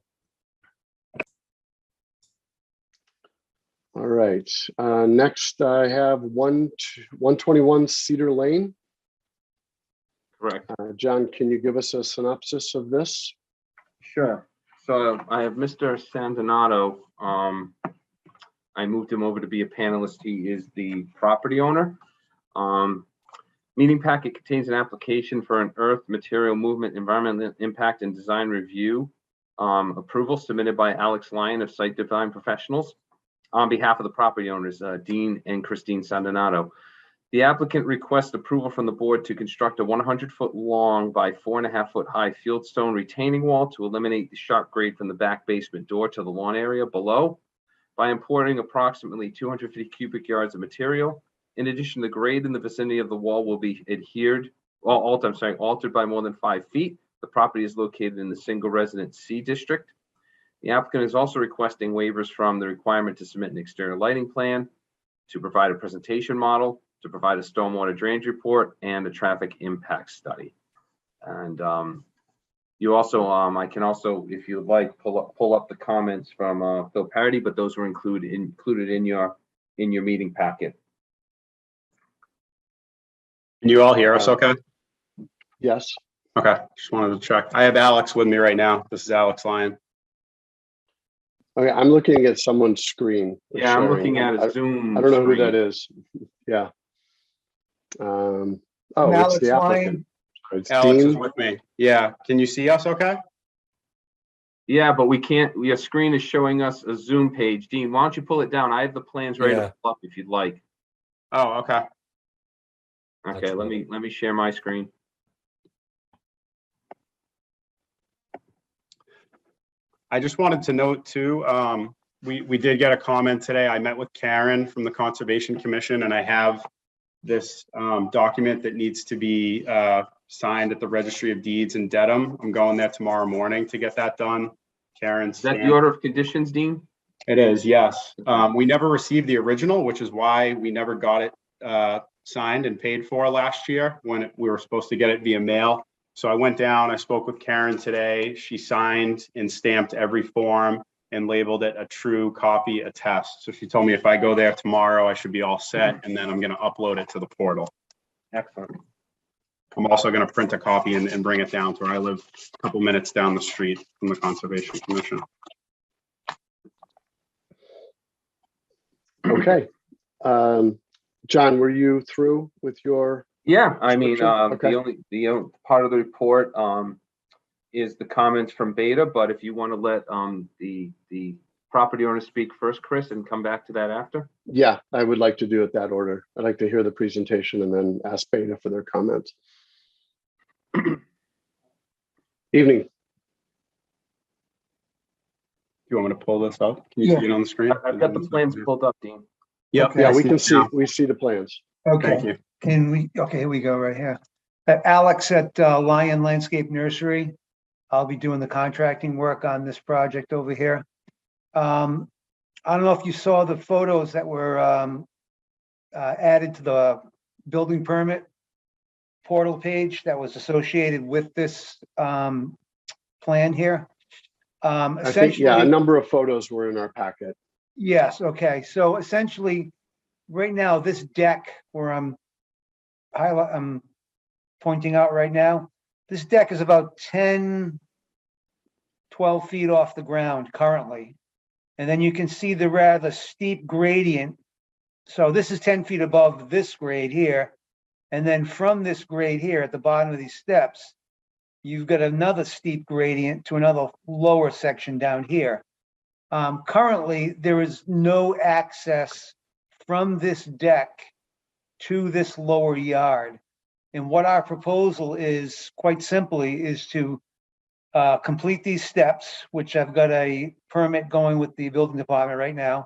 All right, next I have 121 Cedar Lane. Correct. John, can you give us a synopsis of this? Sure. So I have Mr. Sandinato. I moved him over to be a panelist. He is the property owner. Meeting packet contains an application for an earth material movement, environmental impact and design review approval submitted by Alex Lyon of Site Design Professionals on behalf of the property owners, Dean and Christine Sandinato. The applicant requests approval from the board to construct a 100-foot long by 4.5-foot high fieldstone retaining wall to eliminate the sharp grade from the back basement door to the lawn area below by importing approximately 250 cubic yards of material. In addition, the grade in the vicinity of the wall will be altered by more than 5 feet. The property is located in the single residence C district. The applicant is also requesting waivers from the requirement to submit an exterior lighting plan, to provide a presentation model, to provide a stormwater drainage report, and a traffic impact study. And you also, I can also, if you'd like, pull up the comments from Phil Parody, but those were included in your meeting packet. Can you all hear us okay? Yes. Okay, just wanted to check. I have Alex with me right now. This is Alex Lyon. Okay, I'm looking at someone's screen. Yeah, I'm looking at a Zoom. I don't know who screen. that is. Yeah. Oh, Alex it's the applicant. Lyon. It's Alex Dean. is with me. Yeah, can you see us okay? Yeah, but we can't. Your screen is showing us a Zoom page. Dean, why don't you pull it down? I have the plans ready to pull up if you'd like. Oh, okay. Okay, let me share my screen. I just wanted to note too, we did get a comment today. I met with Karen from the Conservation Commission, and I have this document that needs to be signed at the Registry of Deeds in Dedham. I'm going there tomorrow morning to get that done. Karen's. Is that the order of conditions, Dean? It is, yes. We never received the original, which is why we never got it signed and paid for last year when we were supposed to get it via mail. So I went down, I spoke with Karen today. She signed and stamped every form and labeled it a true copy attest. So she told me if I go there tomorrow, I should be all set, and then I'm going to upload it to the portal. Excellent. I'm also going to print a copy and bring it down to where I live, a couple minutes down the street from the Conservation Commission. Okay. John, were you through with your? Yeah, I mean, Okay. the only part of the report is the comments from Beta, but if you want to let the property owner speak first, Chris, and come back to that after. Yeah, I would like to do it that order. I'd like to hear the presentation and then ask Beta for their comments. Evening. You want me to pull this up? Can you see it on the screen? I've got the plans pulled up, Dean. Yep. Okay. Yeah, I we see can it see, now. we see the plans. Thank Okay, you. can we, okay, here we go, right here. Alex at Lion Landscape Nursery. I'll be doing the contracting work on this project over here. I don't know if you saw the photos that were added to the building permit portal page that was associated with this plan here. I think, yeah, a Essentially, number of photos were in our packet. yes, okay, so essentially, right now, this deck where I'm pointing out right now, this deck is about 10, 12 feet off the ground currently. And then you can see the rather steep gradient. So this is 10 feet above this grade here. And then from this grade here at the bottom of these steps, you've got another steep gradient to another lower section down here. Currently, there is no access from this deck to this lower yard. And what our proposal is, quite simply, is to complete these steps, which I've got a permit going with the building department right now.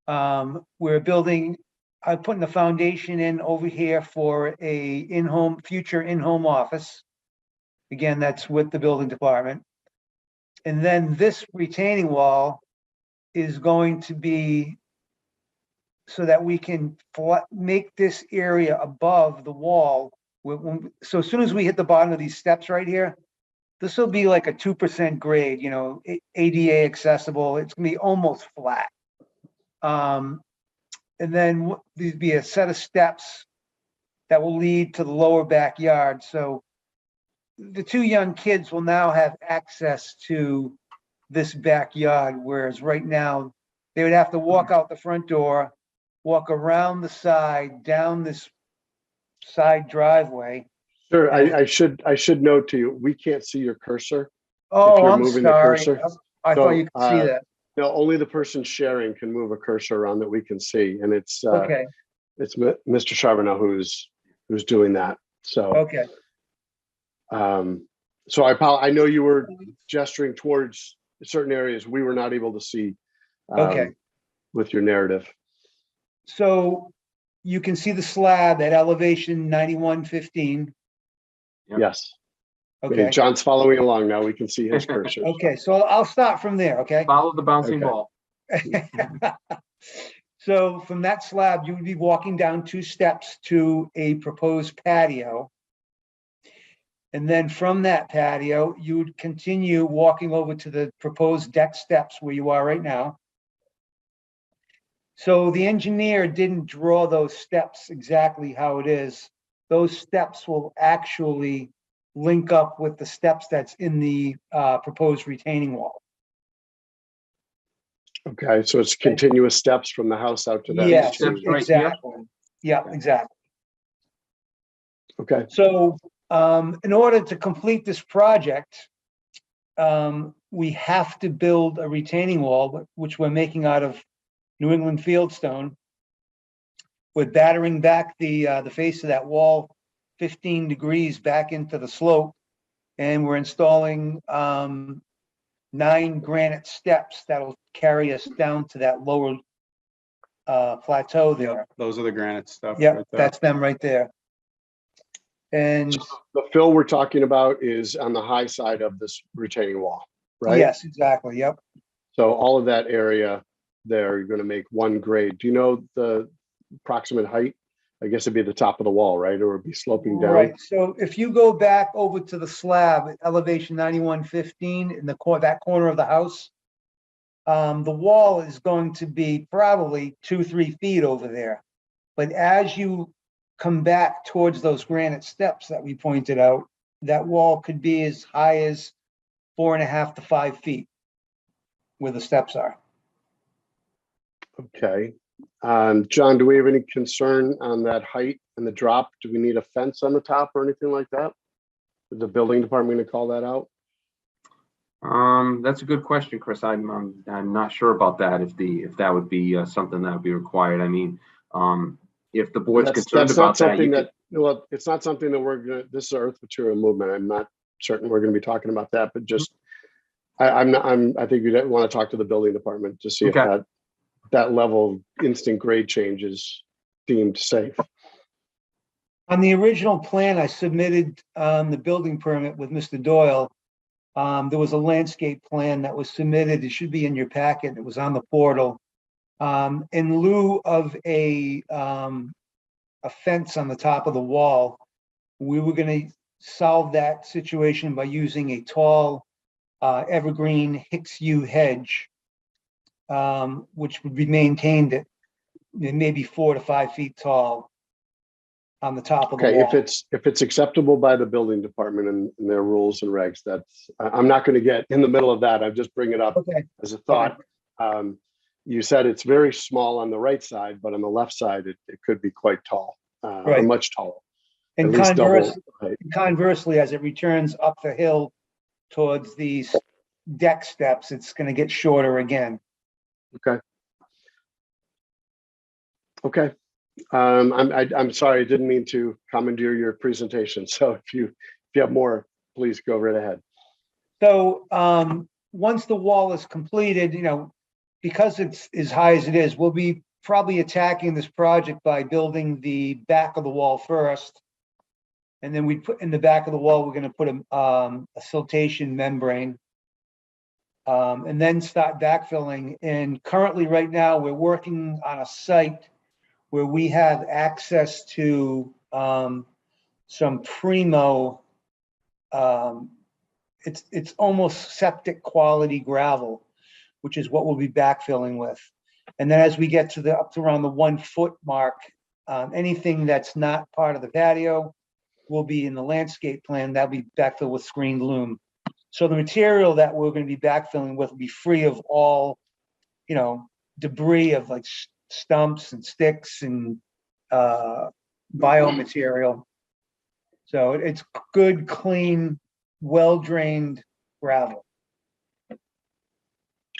I'm putting the foundation in over here for a future in-home office. Again, that's with the building department. And then this retaining wall is going to be so that we can make this area above the wall. So as soon as we hit the bottom of these steps right here, this will be like a 2% grade, ADA accessible. It's gonna be almost flat. And then there'd be a set of steps that will lead to the lower backyard. So the two young kids will now have access to this backyard, whereas right now they would have to walk out the front door, walk around the side, down this side driveway. Sure, I should note to you, we can't see your cursor. Oh, you're I'm moving the sorry. cursor. I thought you could see that. No, only the person sharing can move a cursor around that we can see, and it's Okay, it's Mr. Charbonneau who's doing that. So okay. So I know you were gesturing towards certain areas we were not able to see Okay. with your narrative. So you can see the slab at elevation 9115. Yep. Yes. Okay, And John's following along now. We can see his cursor. okay, so I'll start from there, okay? Follow the bouncing Okay. ball. So from that slab, you would be walking down 2 steps to a proposed patio. And then from that patio, you would continue walking over to the proposed deck steps where you are right now. So the engineer didn't draw those steps exactly how it is. Those steps will actually link up with the steps that's in the proposed retaining wall. Okay, so it's continuous steps from the house out to that. Yes, steps right here. exactly. Yeah, exactly. Okay, So in order to complete this project, we have to build a retaining wall, which we're making out of New England fieldstone. We're battering back the face of that wall 15 degrees back into the slope, and we're installing 9 granite steps that'll carry us down to that lower plateau there. Those are the granite stuff. Yeah, right there. that's them right there. And the fill we're talking about is on the high side of this retaining wall, right? yes, exactly. Yep. So all of that area there, you're going to make one grade. Do you know the approximate height? I guess it'd be the top of the wall, right? Or it'd be sloping down. Right. So if you go back over to the slab at elevation 9115 in that corner of the house, the wall is going to be probably 2-3 feet over there. But as you come back towards those granite steps that we pointed out, that wall could be as high as 4.5 to 5 feet where the steps are. Okay. John, do we have any concern on that height and the drop? Do we need a fence on the top or anything like that? Is the building department going to call that out? That's a good question, Chris. I'm not sure about that. If that would be something that would be required. I mean, if the board's concerned about that, well, it's not something that we're going to. This is earth material movement. I'm not certain we're going to be talking about that, but just I think you want to talk to the building department to see if that level of instant grade change is deemed safe. On the original plan, I submitted the building permit with Mr. Doyle. There was a landscape plan that was submitted. It should be in your packet. It was on the portal. In lieu of a fence on the top of the wall, we were going to solve that situation by using a tall evergreen Hicks yew hedge, which would be maintained at maybe 4 to 5 feet tall on the top of the wall. If it's acceptable by the building department and their rules and regs, I'm not going to get in the middle of that. I just bring it up as a thought. You said it's very small on the right side, but on the left side, it could be quite tall, or Right. much taller. And At least double height. conversely, as it returns up the hill towards these deck steps, it's going to get shorter again. Okay. Okay. I'm sorry, I didn't mean to commandeer your presentation. So if you have more, please go right ahead. So once the wall is completed, because it's as high as it is, we'll be probably attacking this project by building the back of the wall first. And then we put in the back of the wall, we're going to put a siltation membrane. And then start backfilling. And currently right now, we're working on a site where we have access to some primo, it's almost septic quality gravel, which is what we'll be backfilling with. And then as we get to up to around the 1 foot mark, anything that's not part of the patio will be in the landscape plan. That'll be backfilled with screened loam. So the material that we're going to be backfilling with will be free of all, debris of like stumps and sticks and biomaterial. So it's good, clean, well-drained gravel.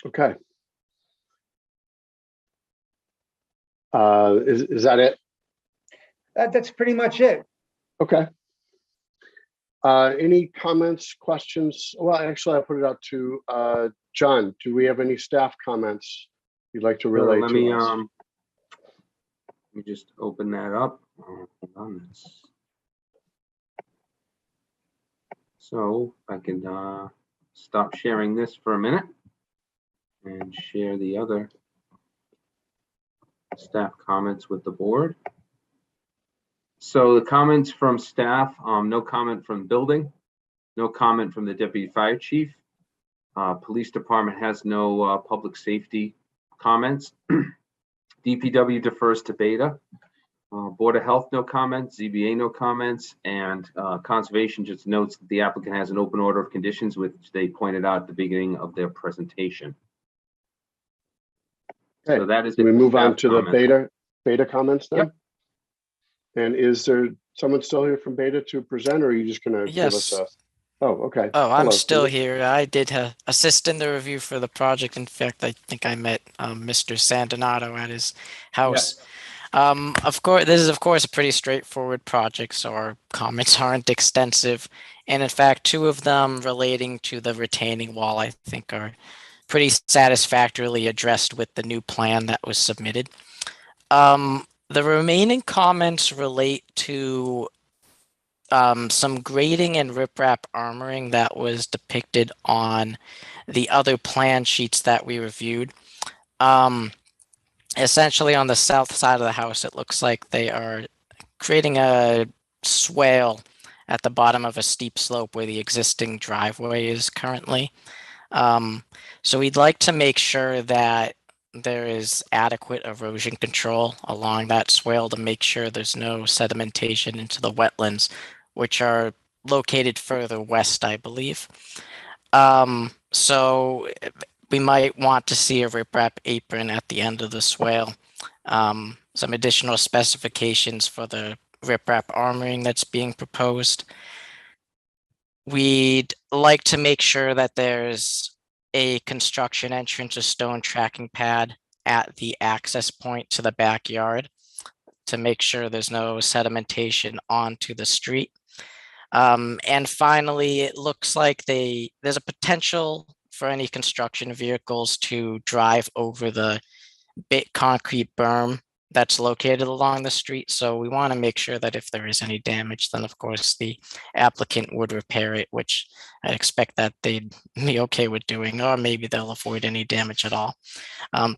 Okay. Is that it? That's pretty much it. Okay. Any comments, questions? Well, actually, I'll put it out to John. Do we have any staff comments you'd like to relay to us? Let me just open that up. Hold on this. So I can stop sharing this for a minute and share the other staff comments with the board. So the comments from staff, no comment from building, no comment from the deputy fire chief. Police department has no public safety comments. DPW defers to Beta. Board of Health, no comments. ZBA, no comments. And Conservation just notes that the applicant has an open order of conditions, which they pointed out at the beginning of their presentation. Okay. So that is. Can we move on to comment. the Beta comments then? Yep. And is there someone still here from Beta to present, or are you just going to give us a? Oh, okay. Oh, I'm Hello, still Steve. here. I did assist in the review for the project. In fact, I think I met Mr. Santanato at his house. Of course, this is of course a pretty straightforward project, so our comments aren't extensive. And in fact, 2 of them relating to the retaining wall, I think are pretty satisfactorily addressed with the new plan that was submitted. The remaining comments relate to some grading and riprap armoring that was depicted on the other plan sheets that we reviewed. Essentially on the south side of the house, it looks like they are creating a swale at the bottom of a steep slope where the existing driveway is currently. So we'd like to make sure that there is adequate erosion control along that swale to make sure there's no sedimentation into the wetlands, which are located further west, I believe. So we might want to see a riprap apron at the end of the swale. Some additional specifications for the riprap armoring that's being proposed. We'd like to make sure that there's a construction entrance, a stone tracking pad at the access point to the backyard to make sure there's no sedimentation onto the street. And finally, it looks like there's a potential for any construction vehicles to drive over the bit concrete berm that's located along the street. So we want to make sure that if there is any damage, then of course the applicant would repair it, which I expect that they'd be okay with doing, or maybe they'll avoid any damage at all.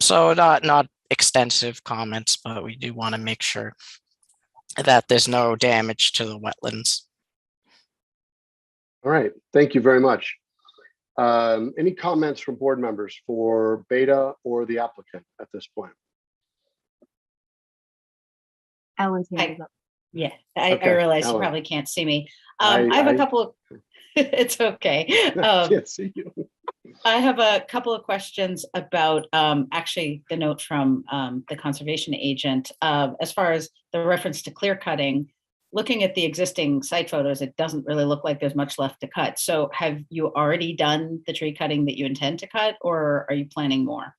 So not extensive comments, but we do want to make sure that there's no damage to the wetlands. All right, thank you very much. Any comments from board members for Beta or the applicant at this point? Ellen's hand is up. Yeah, I Okay, realize you Ellen. probably can't see me. I have a couple of, it's okay. I can't see you. I have a couple of questions about actually the note from the conservation agent. As far as the reference to clear cutting, looking at the existing site photos, it doesn't really look like there's much left to cut. So have you already done the tree cutting that you intend to cut, or are you planning more?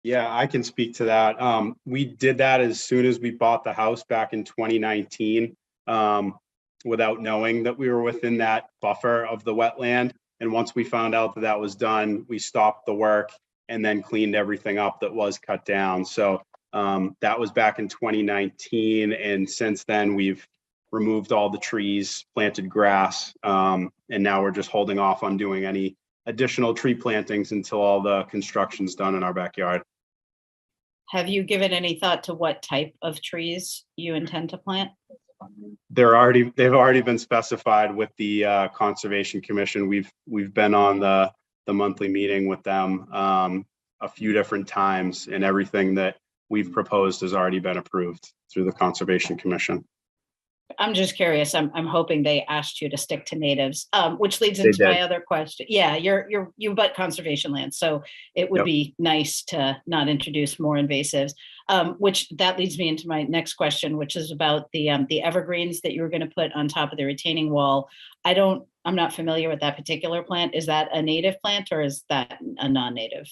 Yeah, I can speak to that. We did that as soon as we bought the house back in 2019, without knowing that we were within that buffer of the wetland. And once we found out that that was done, we stopped the work and then cleaned everything up that was cut down. So that was back in 2019. And since then, we've removed all the trees, planted grass, and now we're just holding off on doing any additional tree plantings until all the construction's done in our backyard. Have you given any thought to what type of trees you intend to plant? They've already been specified with the Conservation Commission. We've been on the monthly meeting with them a few different times, and everything that we've proposed has already been approved through the Conservation Commission. I'm just curious. I'm hoping they asked you to stick to natives, which leads They into my did. other question. Yeah, you butt conservation land, so it would Yep. be nice to not introduce more invasives. Which that leads me into my next question, which is about the evergreens that you were going to put on top of the retaining wall. I'm not familiar with that particular plant. Is that a native plant or is that a non-native?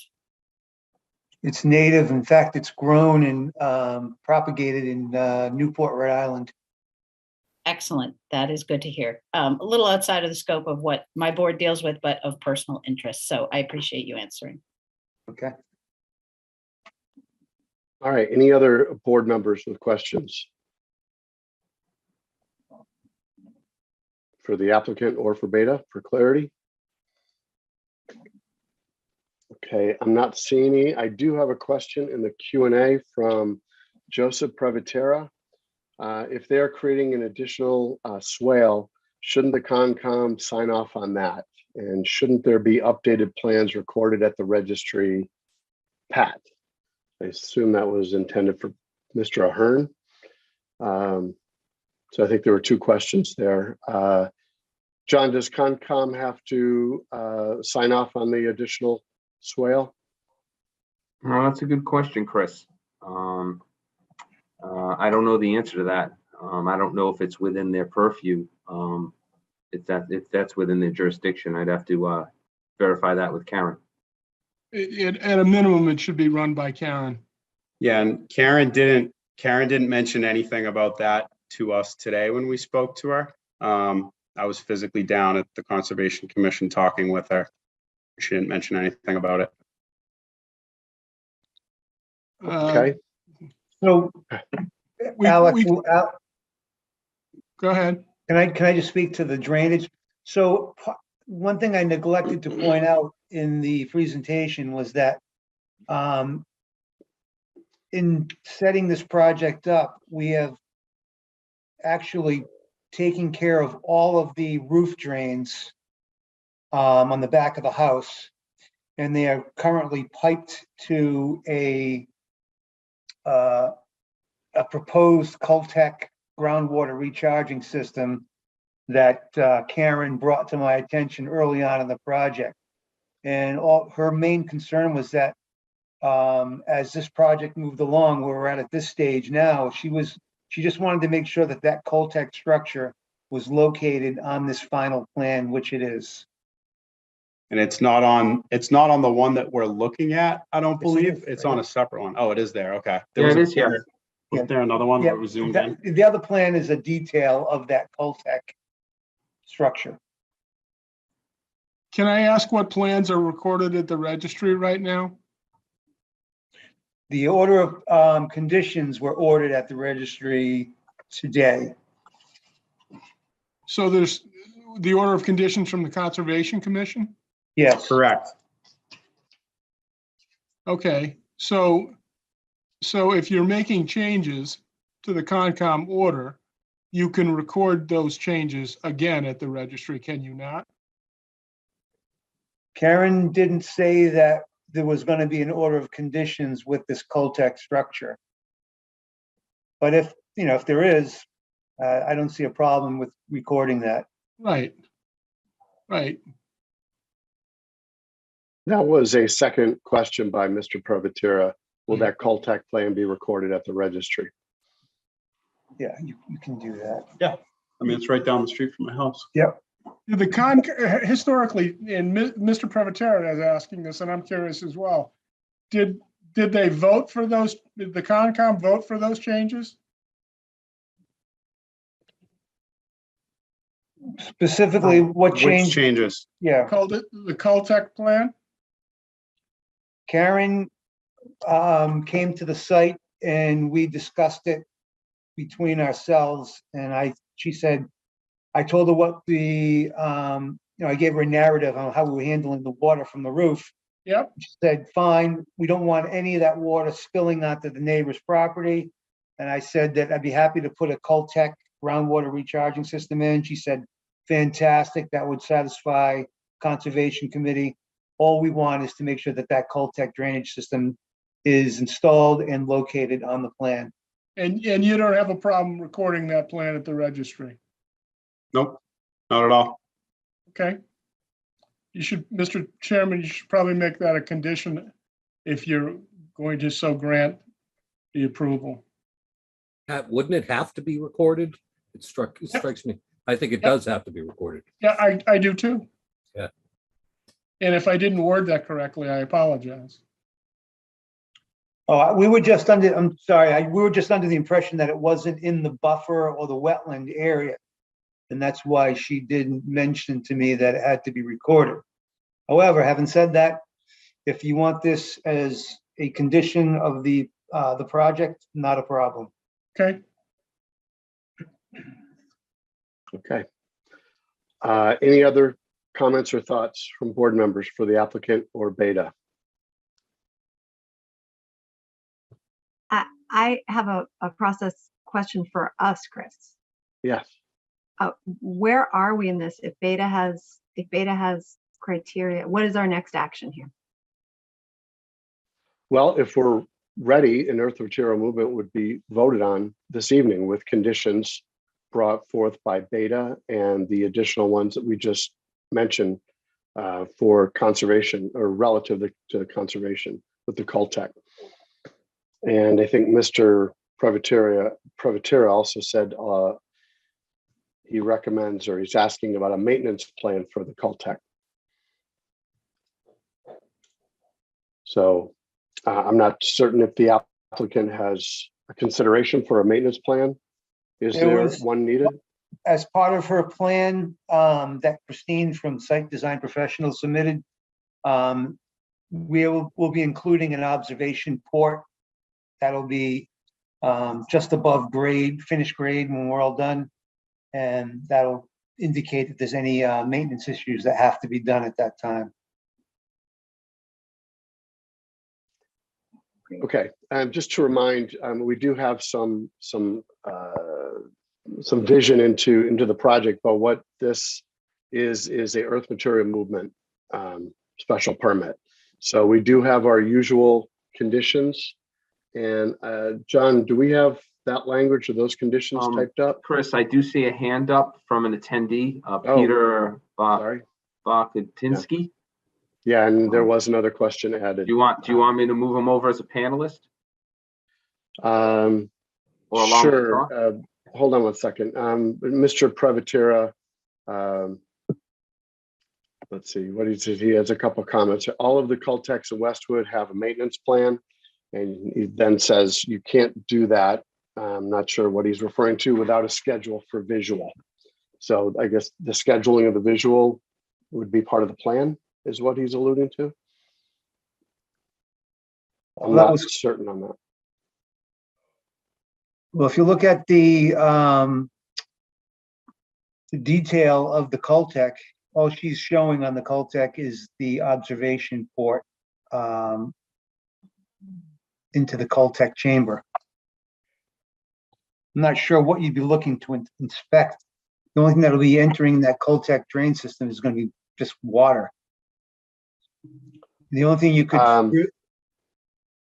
It's native. In fact, it's grown and propagated in Newport, Rhode Island. Excellent. That is good to hear. A little outside of the scope of what my board deals with, but of personal interest. So I appreciate you answering. Okay. All right, any other board members with questions? For the applicant or for Beta, for clarity? Okay, I'm not seeing any. I do have a question in the Q&A from Joseph Previtera. If they're creating an additional swale, shouldn't the Concom sign off on that? And shouldn't there be updated plans recorded at the registry? Pat, I assume that was intended for Mr. Ahern. So I think there were two questions there. John, does Concom have to sign off on the additional swale? No, that's a good question, Chris. I don't know the answer to that. I don't know if it's within their purview. If that's within their jurisdiction, I'd have to verify that with Karen. At a minimum, it should be run by Karen. Yeah, and Karen didn't mention anything about that to us today when we spoke to her. I was physically down at the Conservation Commission talking with her. She didn't mention anything about it. Okay. So, We- Alec, we- Go ahead. can I just speak to the drainage? So one thing I neglected to point out in the presentation was that in setting this project up, we have actually taken care of all of the roof drains on the back of the house. And they are currently piped to a proposed Cultec groundwater recharging system that Karen brought to my attention early on in the project. And her main concern was that as this project moved along, where we're at this stage now, she just wanted to make sure that that Cultec structure was located on this final plan, which it is. And it's not on the one that we're looking at, I don't Yes, it believe. is. It's on a separate one. Oh, it is there. Okay. Yeah, it is, yeah. Was there another one Yeah, that was zoomed in? the other plan is a detail of that Cultec structure. Can I ask what plans are recorded at the registry right now? The order of conditions were ordered at the registry today. So there's the order of conditions from the Conservation Commission? Yes. Correct. Okay, so if you're making changes to the Concom order, you can record those changes again at the registry, can you not? Karen didn't say that there was going to be an order of conditions with this Cultec structure. But if there is, I don't see a problem with recording that. Right. That was a second question by Mr. Provatera. Will that Caltech plan be recorded at the registry? Yeah, you can do that. I mean, it's right down the street from my house. Yep. Historically, and Mr. Privatera is asking this, and I'm curious as well. Did they vote for those, did the Concom vote for those changes? Specifically, what Which changed? changes? Yeah, Called it the Caltech plan? Karen came to the site and we discussed it between ourselves. And she said, I told her what I gave her a narrative on how we were handling the water from the roof. Yep. She said, fine, we don't want any of that water spilling onto the neighbor's property. And I said that I'd be happy to put a Caltech groundwater recharging system in. She said, fantastic, that would satisfy Conservation Committee. All we want is to make sure that that Caltech drainage system is installed and located on the plan. And you don't have a problem recording that plan at the registry? Nope, not at all. Okay. You should, Mr. Chairman, you should probably make that a condition if you're going to so grant the approval. Wouldn't it have to be recorded? It strikes me. I think it does have to be recorded. Yeah, I do too. Yeah. And if I didn't word that correctly, I apologize. Oh, we were just under, I'm sorry, we were just under the impression that it wasn't in the buffer or the wetland area. And that's why she didn't mention to me that it had to be recorded. However, having said that, if you want this as a condition of the project, not a problem. Okay. Okay. Any other comments or thoughts from board members for the applicant or Beta? I have a process question for us, Chris. Yes. Where are we in this? If Beta has criteria, what is our next action here? Well, if we're ready, an earth material movement would be voted on this evening with conditions brought forth by Beta and the additional ones that we just mentioned for conservation or relative to conservation with the Caltech. And I think Mr. Privatera also said he recommends, or he's asking about a maintenance plan for the Caltech. So I'm not certain if the applicant has a consideration for a maintenance plan. Is there one needed? As part of her plan that Christine from Site Design Professionals submitted, we'll be including an observation port that'll be just above grade, finished grade when we're all done. And that'll indicate if there's any maintenance issues that have to be done at that time. Okay, just to remind, we do have some vision into the project, but what this is a earth material movement special permit. So we do have our usual conditions. And John, do we have that language or those conditions typed up? Chris, I do see a hand up from an attendee, Peter Bakatinsky. Yeah, and there was another question added. Do you want me to move him over as a panelist? Sure. Hold on one second. Mr. Privatera, let's see what he said. He has a couple of comments. All of the Caltechs in Westwood have a maintenance plan, and he then says you can't do that. I'm not sure what he's referring to without a schedule for visual. So I guess the scheduling of the visual would be part of the plan, is what he's alluding to. I'm not certain on that. Well, if you look at the detail of the Caltech, all she's showing on the Caltech is the observation port into the Caltech chamber. I'm not sure what you'd be looking to inspect. The only thing that'll be entering that Caltech drain system is going to be just water. The only thing you could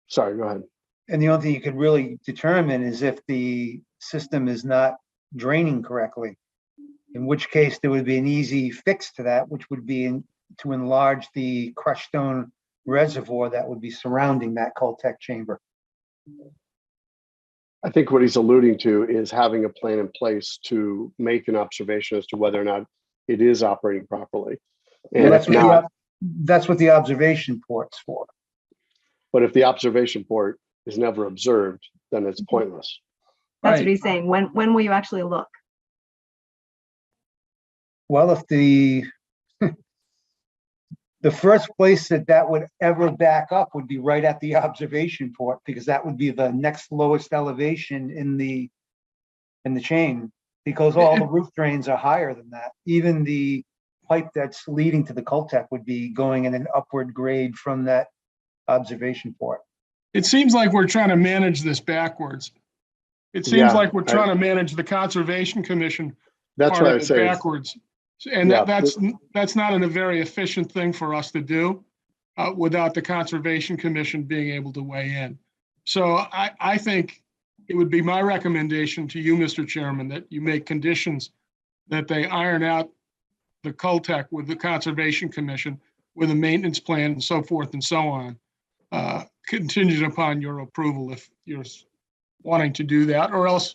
sorry, go ahead. And the only thing you could really determine is if the system is not draining correctly, in which case there would be an easy fix to that, which would be to enlarge the crushed stone reservoir that would be surrounding that Coltech chamber. I think what he's alluding to is having a plan in place to make an observation as to whether or not it is operating properly. And Well, if not, that's what the observation port's for. but if the observation port is never observed, then it's pointless. That's Right. what he's saying. When will you actually look? Well, if the first place that would ever back up would be right at the observation port, because that would be the next lowest elevation in the chain, because all the roof drains are higher than that. Even the pipe that's leading to the Coltech would be going in an upward grade from that observation port. It seems like we're trying to manage this backwards. It seems Yeah, like we're trying to manage the Conservation Commission That's part what I of it say. backwards. And Yeah, that's not a very efficient thing for us to do without the Conservation Commission being able to weigh in. So I think it would be my recommendation to you, Mr. Chairman, that you make conditions that they iron out the Coltech with the Conservation Commission with a maintenance plan and so forth and so on, contingent upon your approval if you're wanting to do that, or else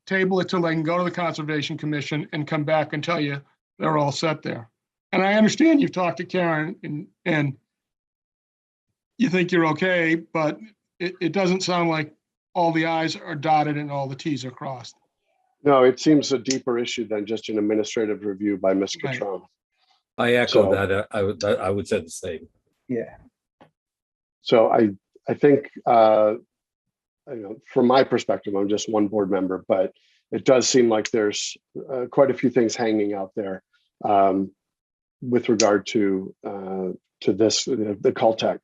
table it till they can go to the Conservation Commission and come back and tell you they're all set there. And I understand you've talked to Karen and you think you're okay, but it doesn't sound like all the i's are dotted and all the t's are crossed. No, it seems a deeper issue than just an administrative review by Ms. Right. Catron. I echo So- that. I would say the same. Yeah. So I think, from my perspective, I'm just one board member, but it does seem like there's quite a few things hanging out there with regard to this, the Coltech.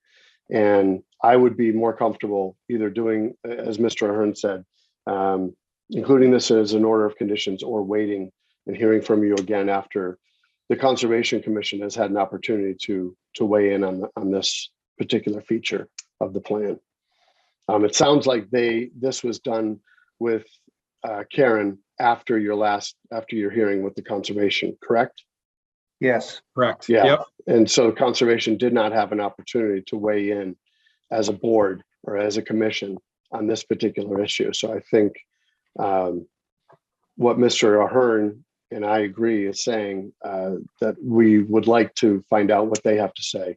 And I would be more comfortable either doing, as Mr. Ahern said, including this as an order of conditions, or waiting and hearing from you again after the Conservation Commission has had an opportunity to weigh in on this particular feature of the plan. It sounds like this was done with Karen after your hearing with the conservation, correct? Yes. Correct. Yeah. Yep. And so conservation did not have an opportunity to weigh in as a board or as a commission on this particular issue. So I think what Mr. Ahern and I agree is saying that we would like to find out what they have to say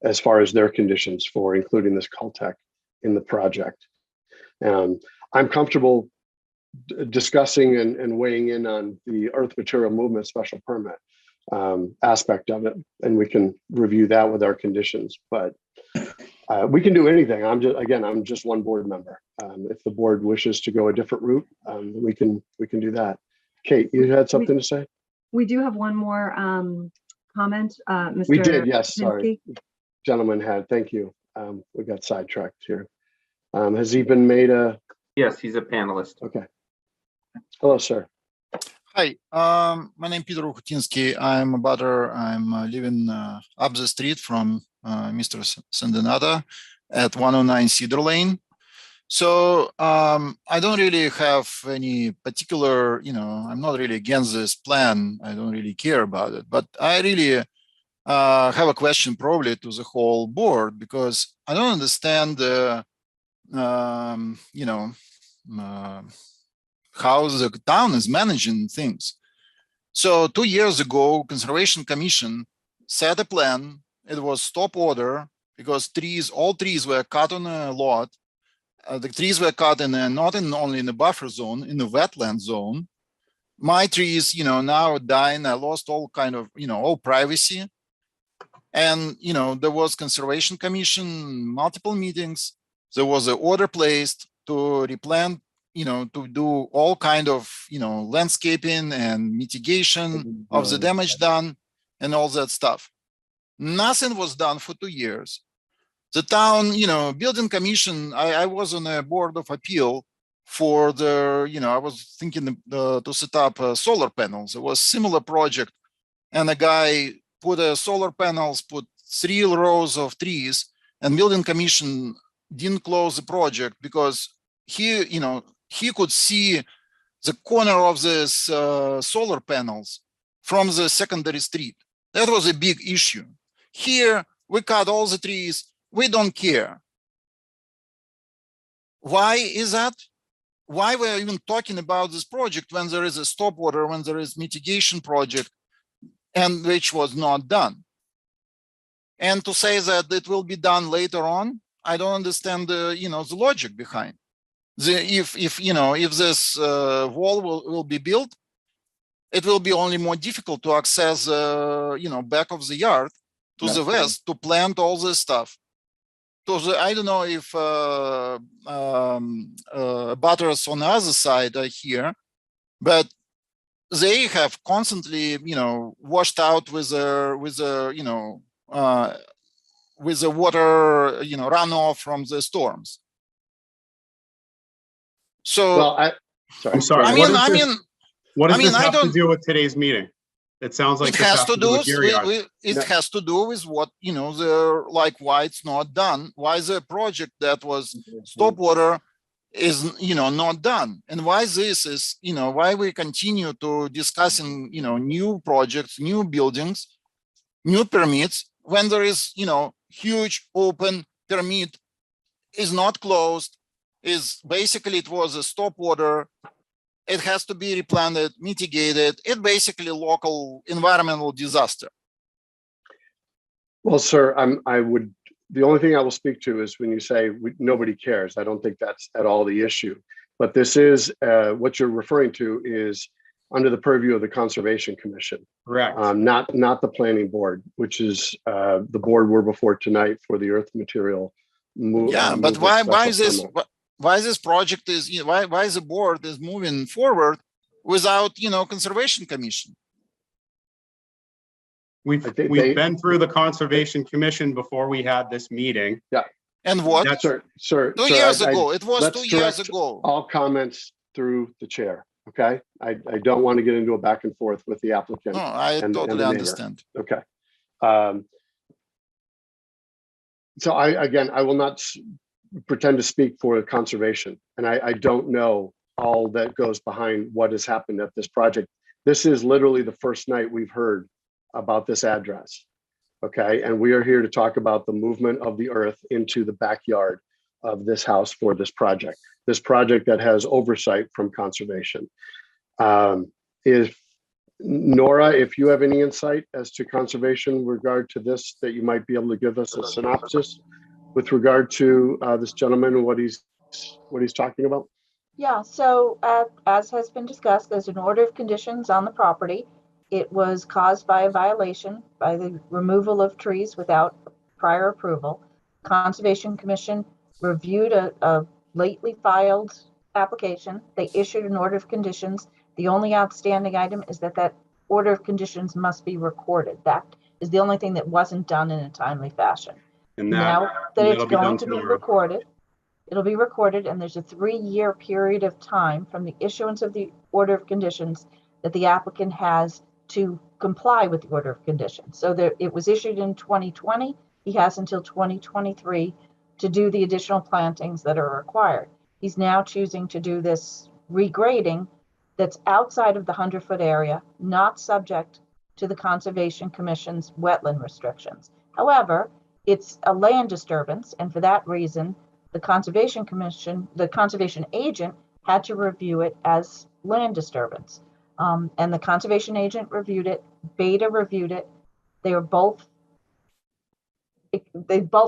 as far as their conditions for including this Coltech in the project. I'm comfortable discussing and weighing in on the earth material movement special permit aspect of it, and we can review that with our conditions, but we can do anything. I'm just one board member. If the board wishes to go a different route, we can do that. Kate, you had something to say? We do have one more comment. Mr. We did, yes, Krasinski. sorry. Gentleman had, thank you. We got sidetracked here. Has he been made a, Yes, he's a panelist. okay. Hello, sir. Hi, my name is Peter Ukutinsky. I'm a butter. I'm living up the street from Mr. Sandenata at 109 Cedar Lane. So I don't really have any particular, I'm not really against this plan. I don't really care about it, but I really have a question probably to the whole board, because I don't understand how the town is managing things. So 2 years ago, Conservation Commission set a plan. It was stop order because all trees were cut on a lot. The trees were cut not only in the buffer zone, in the wetland zone. My trees, now dying. I lost all kind of, all privacy. And, there was Conservation Commission, multiple meetings. There was an order placed to replant, to do all kind of, landscaping and mitigation of the damage done and all that stuff. Nothing was done for 2 years. The town, building commission, I was on a board of appeal for the, I was thinking to set up solar panels. It was similar project. And a guy put solar panels, put 3 rows of trees, and building commission didn't close the project because he could see the corner of this solar panels from the secondary street. That was a big issue. Here, we cut all the trees. We don't care. Why is that? Why we're even talking about this project when there is a stop order, when there is mitigation project, and which was not done? And to say that it will be done later on, I don't understand the, the logic behind. If this wall will be built, it will be only more difficult to access, back of the yard to the west to plant all this stuff. So I don't know if butters on the other side are here, but they have constantly, washed out with the water, runoff from the storms. So, Well, I'm sorry. I mean, what does this I have to don't- do with today's meeting? It sounds like it this has to do with your yard. has to do with what why it's not done, why the project that was stop water is not done, and why this is why we continue to discussing new projects, new buildings, new permits when there is huge open permit is not closed, is basically it was a stop order. It has to be replanted, mitigated. It's basically local environmental disaster. Well, sir, the only thing I will speak to is when you say nobody cares. I don't think that's at all the issue. But this is, what you're referring to is under the purview of the Conservation Commission. Correct. Not the Planning Board, which is the board we're before tonight for the earth material. But why is this? Why this project is why the board is moving forward without Conservation Commission? We've been through the Conservation Commission before we had this meeting. Yeah. And what? Sir, 2 years ago. It was let's 2 years direct ago. All comments through the chair. Okay. I don't want to get into a back and forth with the applicant. No, I totally the neighbor. understand. Okay. So I will not pretend to speak for conservation, and I don't know all that goes behind what has happened at this project. This is literally the first night we've heard about this address. Okay, and we are here to talk about the movement of the earth into the backyard of this house for this project that has oversight from conservation. If Nora, if you have any insight as to conservation in regard to this, that you might be able to give us a synopsis with regard to this gentleman and what he's talking about? Yeah, so as has been discussed, there's an order of conditions on the property. It was caused by a violation by the removal of trees without prior approval. Conservation Commission reviewed a lately filed application. They issued an order of conditions. The only outstanding item is that order of conditions must be recorded. That is the only thing that wasn't done in a timely fashion. And now that it's going to be tomorrow. recorded, it'll be recorded, and there's a 3-year period of time from the issuance of the order of conditions that the applicant has to comply with the order of conditions. So it was issued in 2020. He has until 2023 to do the additional plantings that are required. He's now choosing to do this regrading that's outside of the 100-foot area, not subject to the Conservation Commission's wetland restrictions. However, it's a land disturbance, and for that reason, the Conservation Commission, the conservation agent, had to review it as land disturbance. And the conservation agent reviewed it, Beta reviewed it. They both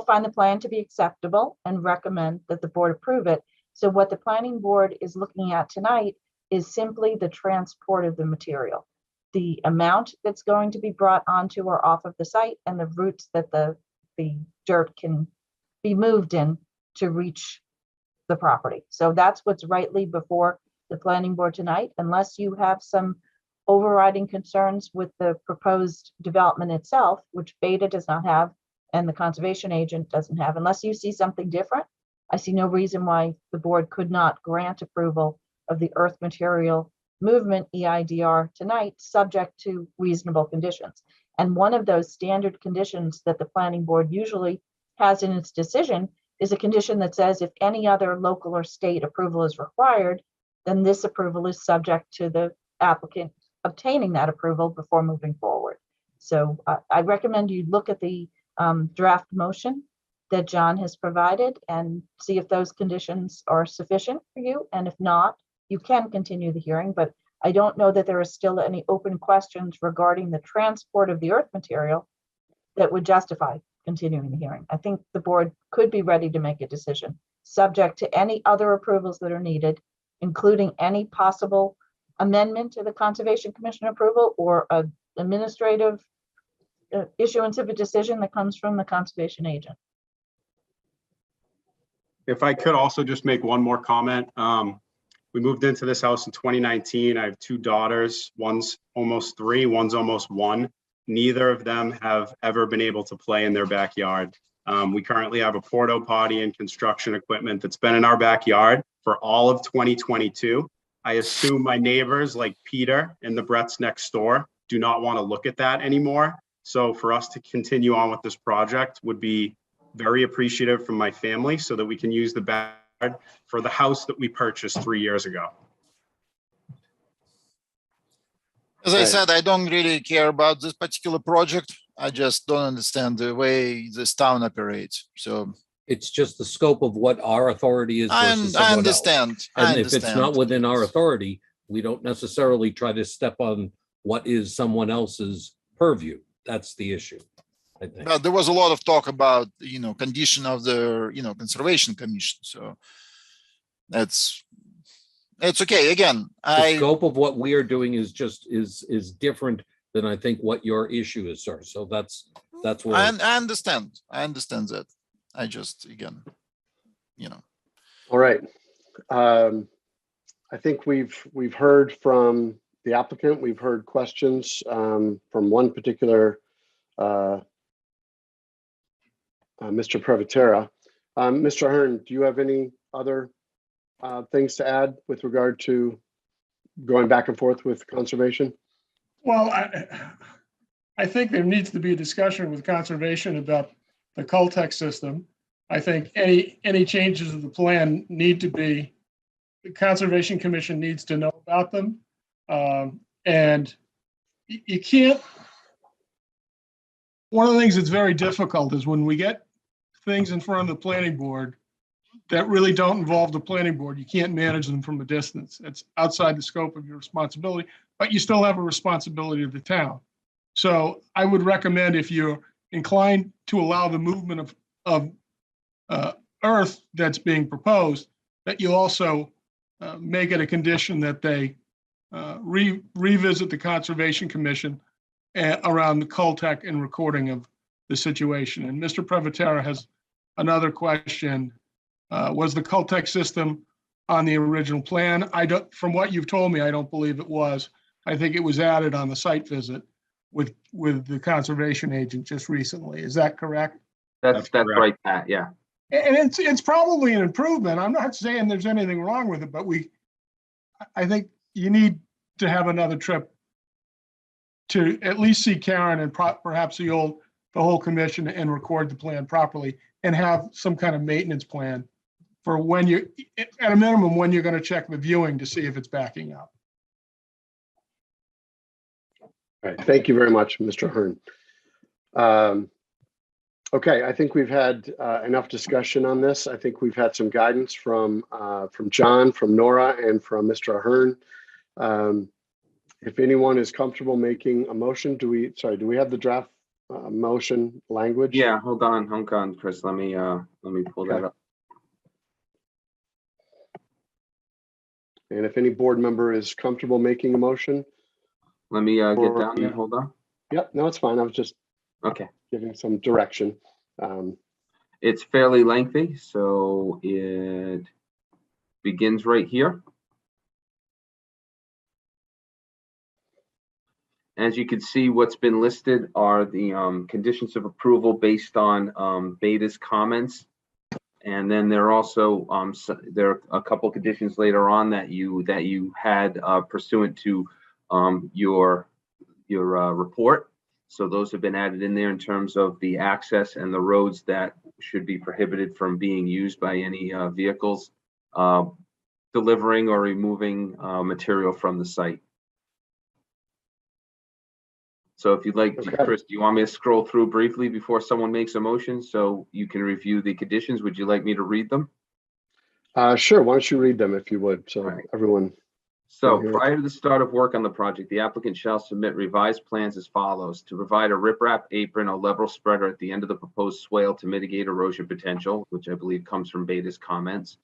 find the plan to be acceptable and recommend that the board approve it. So what the planning board is looking at tonight is simply the transport of the material, the amount that's going to be brought onto or off of the site, and the routes that the dirt can be moved in to reach the property. So that's what's rightly before the planning board tonight, unless you have some overriding concerns with the proposed development itself, which Beta does not have and the conservation agent doesn't have. Unless you see something different, I see no reason why the board could not grant approval of the earth material movement EIDR tonight, subject to reasonable conditions. And one of those standard conditions that the planning board usually has in its decision is a condition that says if any other local or state approval is required, then this approval is subject to the applicant obtaining that approval before moving forward. So I recommend you look at the draft motion that John has provided and see if those conditions are sufficient for you. And if not, you can continue the hearing, but I don't know that there are still any open questions regarding the transport of the earth material that would justify continuing the hearing. I think the board could be ready to make a decision, subject to any other approvals that are needed, including any possible amendment to the Conservation Commission approval or an administrative issuance of a decision that comes from the conservation agent. If I could also just make one more comment. We moved into this house in 2019. I have two daughters. One's almost 3, one's almost 1. Neither of them have ever been able to play in their backyard. We currently have a porta potty and construction equipment that's been in our backyard for all of 2022. I assume my neighbors like Peter and the Bretts next door do not want to look at that anymore. So for us to continue on with this project would be very appreciative from my family so that we can use the backyard for the house that we purchased 3 years ago. As I said, I don't really care about this particular project. I just don't understand the way this town operates. So It's just the scope of what our authority is versus I someone else. understand. And if it's not within our authority, we don't necessarily try to step on what is someone else's purview. That's the issue, I think. But there was a lot of talk about, condition of the, Conservation Commission. So it's okay. Again, The scope of what we are doing is just is different than I think what your issue is, sir. So that's what I understand. I understand that. I just, again, All right. I think we've heard from the applicant. We've heard questions from one particular Mr. Privatera. Mr. Ahern, do you have any other things to add with regard to going back and forth with conservation? Well, I think there needs to be a discussion with conservation about the Cultec system. I think any changes to the plan need to be, the Conservation Commission needs to know about them. And you can't, one of the things that's very difficult is when we get things in front of the planning board that really don't involve the planning board, you can't manage them from a distance. It's outside the scope of your responsibility, but you still have a responsibility to the town. So I would recommend, if you're inclined to allow the movement of earth that's being proposed, that you also make it a condition that they revisit the Conservation Commission around the Cultec and recording of the situation. And Mr. Privatera has another question. Was the Cultec system on the original plan? From what you've told me, I don't believe it was. I think it was added on the site visit with the conservation agent just recently. Is that correct? That's right, Pat. Yeah. And it's probably an improvement. I'm not saying there's anything wrong with it, but I think you need to have another trip to at least see Karen and perhaps the whole commission and record the plan properly and have some kind of maintenance plan for when you, at a minimum, when you're going to check the viewing to see if it's backing up. All right. Thank you very much, Mr. Ahern. Okay, I think we've had enough discussion on this. I think we've had some guidance from John, from Nora, and from Mr. Ahern. If anyone is comfortable making a motion, do we have the draft motion language? Yeah, hold on, Chris. Let me pull that up. And if any board member is comfortable making a motion. Let me get down there. Hold on. Yep, no, it's fine. I was just giving some direction. It's fairly lengthy, so it begins right here. As you can see, what's been listed are the conditions of approval based on Beta's comments. And then there are also there are a couple conditions later on that you had pursuant to your report. So those have been added in there in terms of the access and the roads that should be prohibited from being used by any vehicles delivering or removing material from the site. So if you'd like, Okay. Chris, do you want me to scroll through briefly before someone makes a motion so you can review the conditions? Would you like me to read them? Sure, why don't you read them if you would, so Right. everyone. So Okay. prior to the start of work on the project, the applicant shall submit revised plans as follows: to provide a riprap apron or level spreader at the end of the proposed swale to mitigate erosion potential, which I believe comes from Beta's comments.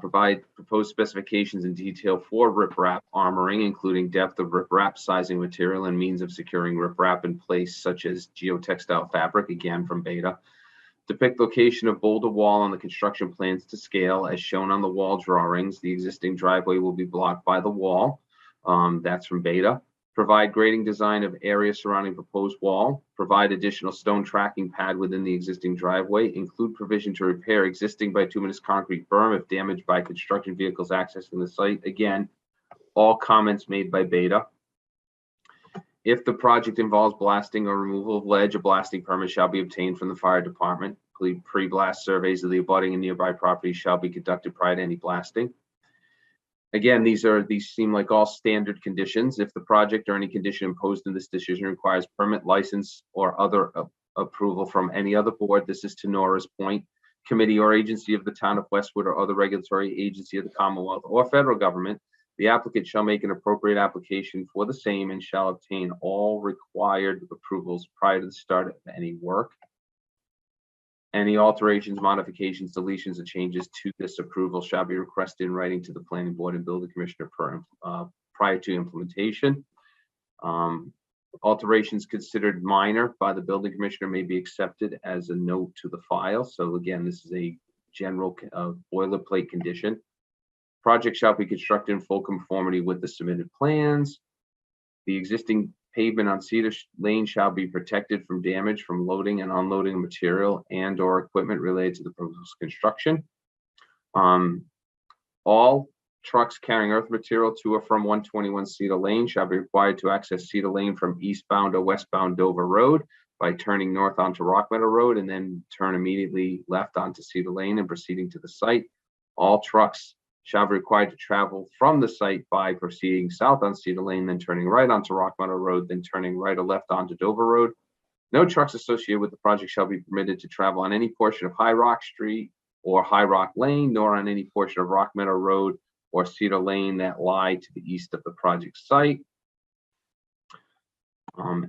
Provide proposed specifications in detail for riprap armoring, including depth of riprap, sizing material, and means of securing riprap in place, such as geotextile fabric, again from Beta. Depict location of boulder wall on the construction plans to scale as shown on the wall drawings. The existing driveway will be blocked by the wall. That's from Beta. Provide grading design of area surrounding proposed wall. Provide additional stone tracking pad within the existing driveway. Include provision to repair existing bituminous concrete berm if damaged by construction vehicles accessing the site. Again, all comments made by Beta. If the project involves blasting or removal of ledge, a blasting permit shall be obtained from the fire department. Pre-blast surveys of the abutting and nearby properties shall be conducted prior to any blasting. Again, these seem like all standard conditions. If the project or any condition imposed in this decision requires permit, license, or other approval from any other board, this is to Nora's point, committee or agency of the town of Westwood or other regulatory agency of the Commonwealth or federal government, the applicant shall make an appropriate application for the same and shall obtain all required approvals prior to the start of any work. Any alterations, modifications, deletions, or changes to this approval shall be requested in writing to the planning board and building commissioner prior to implementation. Alterations considered minor by the building commissioner may be accepted as a note to the file. So again, this is a general boilerplate condition. Project shall be constructed in full conformity with the submitted plans. The existing pavement on Cedar Lane shall be protected from damage from loading and unloading of material and or equipment related to the proposed construction. All trucks carrying earth material to or from 121 Cedar Lane shall be required to access Cedar Lane from eastbound or westbound Dover Road by turning north onto Rock Meadow Road and then turn immediately left onto Cedar Lane and proceeding to the site. All trucks shall be required to travel from the site by proceeding south on Cedar Lane, then turning right onto Rock Meadow Road, then turning right or left onto Dover Road. No trucks associated with the project shall be permitted to travel on any portion of High Rock Street or High Rock Lane, nor on any portion of Rock Meadow Road or Cedar Lane that lie to the east of the project site.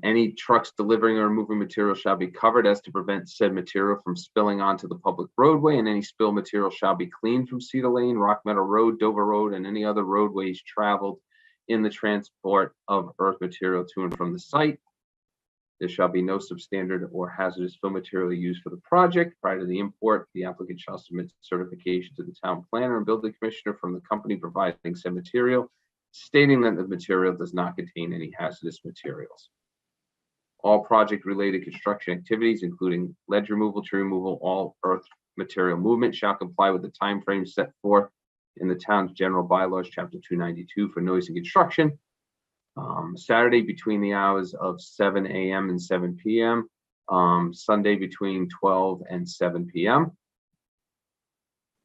Any trucks delivering or removing material shall be covered as to prevent said material from spilling onto the public roadway, and any spill material shall be cleaned from Cedar Lane, Rock Meadow Road, Dover Road, and any other roadways traveled in the transport of earth material to and from the site. There shall be no substandard or hazardous fill material used for the project. Prior to the import, the applicant shall submit certification to the town planner and building commissioner from the company providing said material, stating that the material does not contain any hazardous materials. All project-related construction activities, including ledge removal, tree removal, all earth material movement shall comply with the timeframe set forth in the town's general bylaws, chapter 292 for noise and construction. Saturday between the hours of 7 a.m. and 7 p.m. Sunday between 12 and 7 p.m.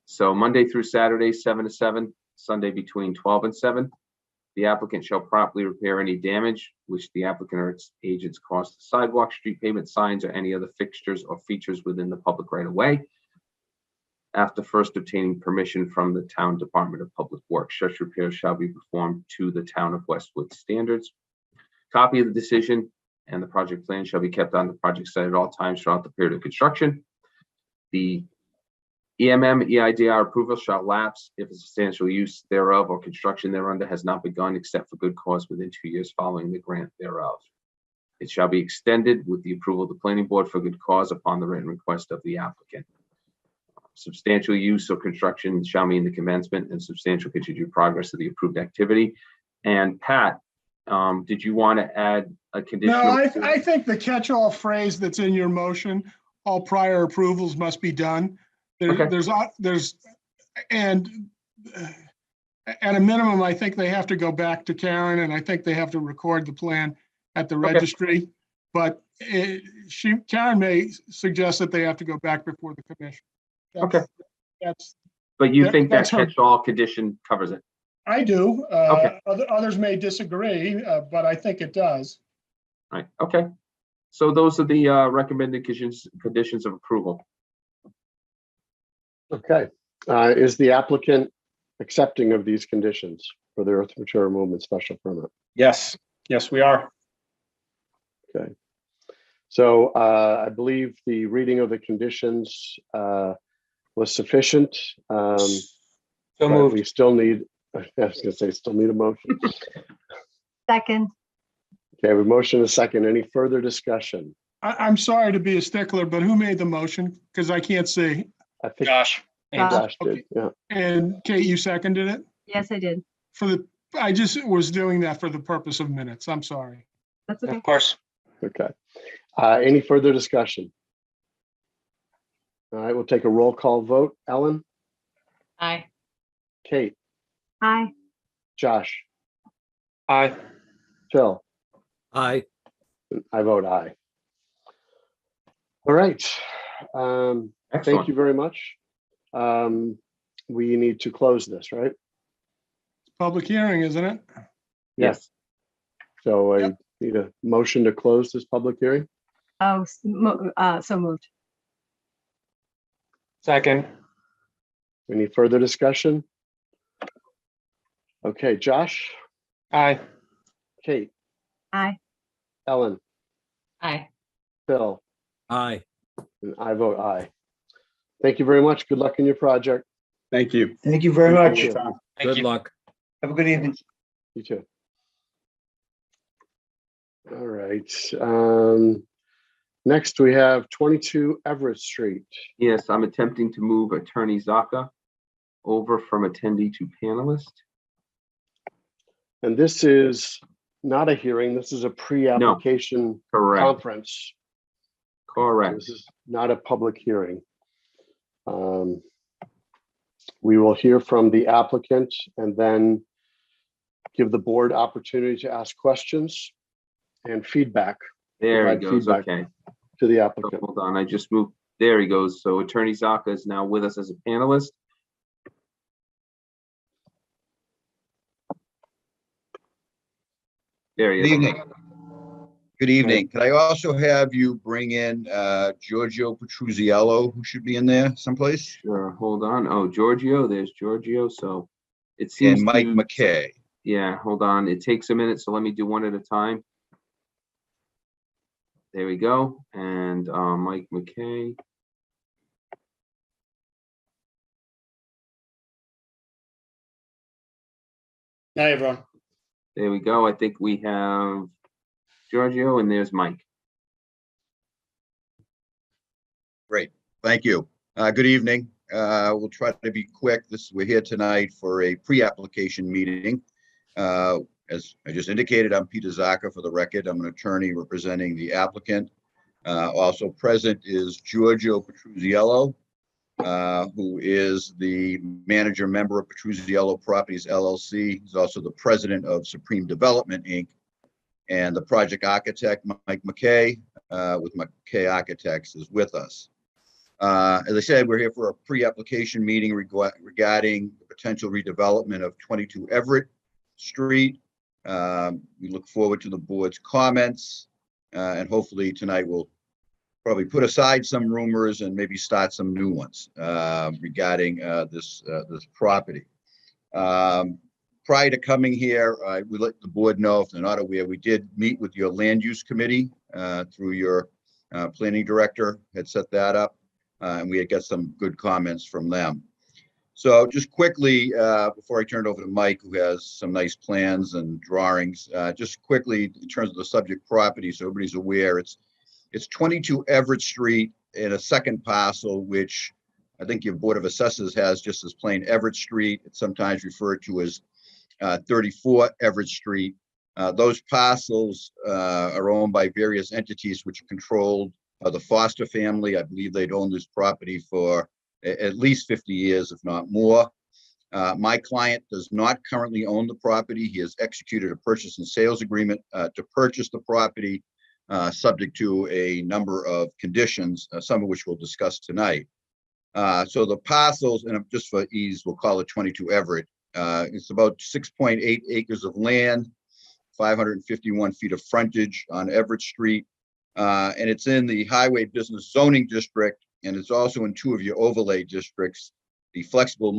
So Monday through Saturday, 7 to 7, Sunday between 12 and 7. The applicant shall promptly repair any damage which the applicant or its agents cause to sidewalk, street pavement signs, or any other fixtures or features within the public right of way. After first obtaining permission from the Town Department of Public Works, such repairs shall be performed to the Town of Westwood standards. Copy of the decision and the project plan shall be kept on the project site at all times throughout the period of construction. The EMM EIDR approval shall lapse if a substantial use thereof or construction thereunder has not begun except for good cause within 2 years following the grant thereof. It shall be extended with the approval of the planning board for good cause upon the written request of the applicant. Substantial use or construction shall mean the commencement and substantial continued progress of the approved activity. And Pat, did you want to add a condition? No, I think the catch-all phrase that's in your motion, all prior approvals must be done. There's and at a minimum, I think they have to go back to Karen, and I think they have to record the plan at the registry. But Karen may suggest that they have to go back before the commission. But you think that catch-all condition covers it? I do. Others may disagree, but I think it does. Right, okay. So those are the recommended conditions of approval. Okay. Is the applicant accepting of these conditions for the earth material movement special permit? Yes, yes, we are. Okay. So I believe the reading of the conditions was sufficient. So But moved. we still need, I was gonna say, still need a motion. Second, Okay, we motion a second. Any further discussion? I'm sorry to be a stickler, but who made the motion? Because I can't see. I think Josh. Josh did, yeah. And Kate, you seconded it? yes, I did. I just was doing that for the purpose of minutes. I'm sorry. That's okay. Of course. Okay. Any further discussion? All right, we'll take a roll call vote. Ellen, Aye. Kate, Aye. Josh, Aye. Phil, Aye. I vote aye. All right. Thank Excellent. you very much. We need to close this, right? Public hearing, isn't it? Yes. So I need a motion to close this public hearing. Oh, so moved. Second. Any further discussion? Okay, Josh, Aye. Kate, Aye. Ellen, Aye. Phil, Aye. and I vote aye. Thank you very much. Good luck in your project. Thank you. Thank you very much. you. Thank Good you. luck. Have a good evening. You too. All right. Next, we have 22 Everett Street. Yes, I'm attempting to move Attorney Zaka over from attendee to panelist. And this is not a hearing. This is a pre-application Correct, conference. correct. This is not a public hearing. We will hear from the applicant and then give the board opportunity to ask questions and feedback There he provide goes, feedback. okay. to the So applicant. hold on, I just moved, there he goes. So Attorney Zaka is now with us as a panelist. There he Good is. evening. Good evening. Could I also have you bring in Giorgio Petruzziello, who should be in there someplace? Sure, hold on. Oh, Giorgio, there's Giorgio. So it seems And Mike to- McKay. Yeah, hold on. It takes a minute, so let me do one at a time. There we go. And Mike McKay. Hi, everyone. There we go. I think we have Giorgio and there's Mike. Great. Thank you. Good evening. We'll try to be quick. We're here tonight for a pre-application meeting. As I just indicated, I'm Peter Zaka for the record. I'm an attorney representing the applicant. Also present is Giorgio Petruzziello, who is the manager member of Petruzziello Properties LLC. He's also the president of Supreme Development, Inc. And the project architect, Mike McKay, with McKay Architects, is with us. As I said, we're here for a pre-application meeting regarding the potential redevelopment of 22 Everett Street. We look forward to the board's comments, and hopefully tonight we'll probably put aside some rumors and maybe start some new ones regarding this property. Prior to coming here, I would let the board know, if they're not aware, we did meet with your land use committee through your planning director, had set that up, and we had got some good comments from them. So just quickly, before I turn it over to Mike, who has some nice plans and drawings, just quickly in terms of the subject property, so everybody's aware, it's 22 Everett Street in a second parcel, which I think your Board of Assessors has just as plain Everett Street. It's sometimes referred to as 34 Everett Street. Those parcels are owned by various entities which are controlled by the Foster family. I believe they'd owned this property for at least 50 years, if not more. My client does not currently own the property. He has executed a purchase and sales agreement to purchase the property, subject to a number of conditions, some of which we'll discuss tonight. So the parcels, and just for ease, we'll call it 22 Everett. It's about 6.8 acres of land. 551 feet of frontage on Everett Street. And it's in the Highway Business Zoning District, and it's also in 2 of your overlay districts, the Flexible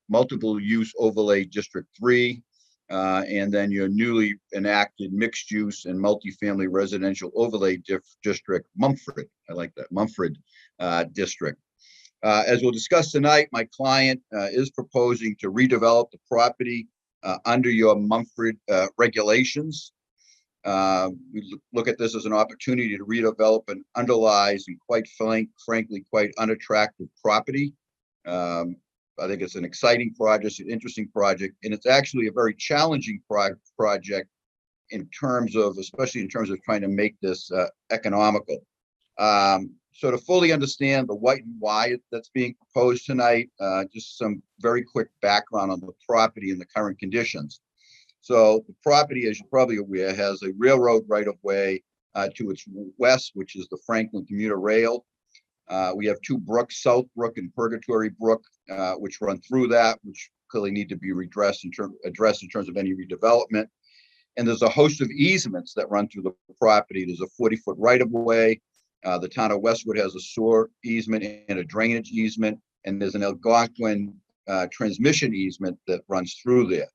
Multiple Use Overlay District 3, and then your newly enacted Mixed Use and Multifamily Residential Overlay District, Mumford. I like that, Mumford District. As we'll discuss tonight, my client is proposing to redevelop the property under your Mumford regulations. We look at this as an opportunity to redevelop an underlies and quite frankly, quite unattractive property. I think it's an exciting project, an interesting project, and it's actually a very challenging project in terms of, especially in terms of trying to make this economical. So to fully understand the what and why that's being proposed tonight, just some very quick background on the property and the current conditions. So the property, as you're probably aware, has a railroad right-of-way to its west, which is the Franklin Commuter Rail. We have 2 brooks, South Brook and Purgatory Brook, which run through that, which clearly need to be addressed in terms of any redevelopment. And there's a host of easements that run through the property. There's a 40-foot right-of-way. The town of Westwood has a sewer easement and a drainage easement, and there's an Algonquin transmission easement that runs through there.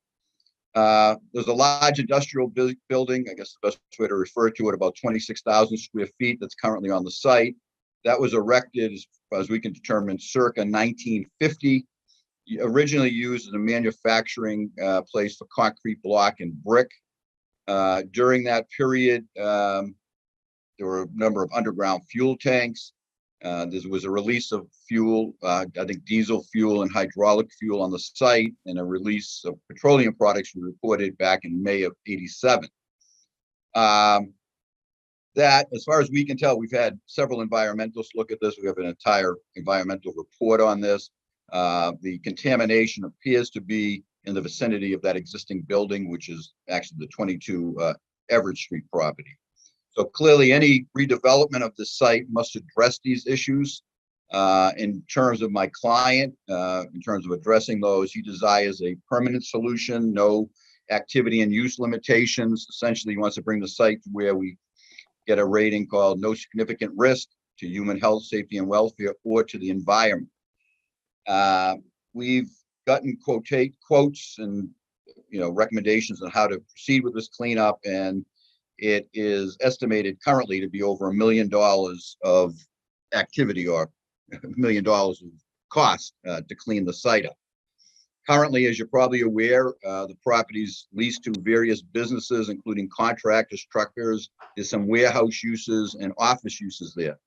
There's a large industrial building, I guess the best way to refer to it, about 26,000 square feet that's currently on the site. That was erected, as we can determine, circa 1950, originally used as a manufacturing place for concrete block and brick. During that period, there were a number of underground fuel tanks. There was a release of fuel, I think diesel fuel and hydraulic fuel on the site, and a release of petroleum products was reported back in May of '87. That, as far as we can tell, we've had several environmentalists look at this. We have an entire environmental report on this. The contamination appears to be in the vicinity of that existing building, which is actually the 22 Everett Street property. So clearly, any redevelopment of the site must address these issues. In terms of my client, in terms of addressing those, he desires a permanent solution, no activity and use limitations. Essentially, he wants to bring the site to where we get a rating called no significant risk to human health, safety, and welfare, or to the environment. We've gotten quotes and recommendations on how to proceed with this cleanup, and it is estimated currently to be over $1 million of activity, or $1 million of cost to clean the site up. Currently, as you're probably aware, the property's leased to various businesses, including contractors, truckers. There's some warehouse uses and office uses there.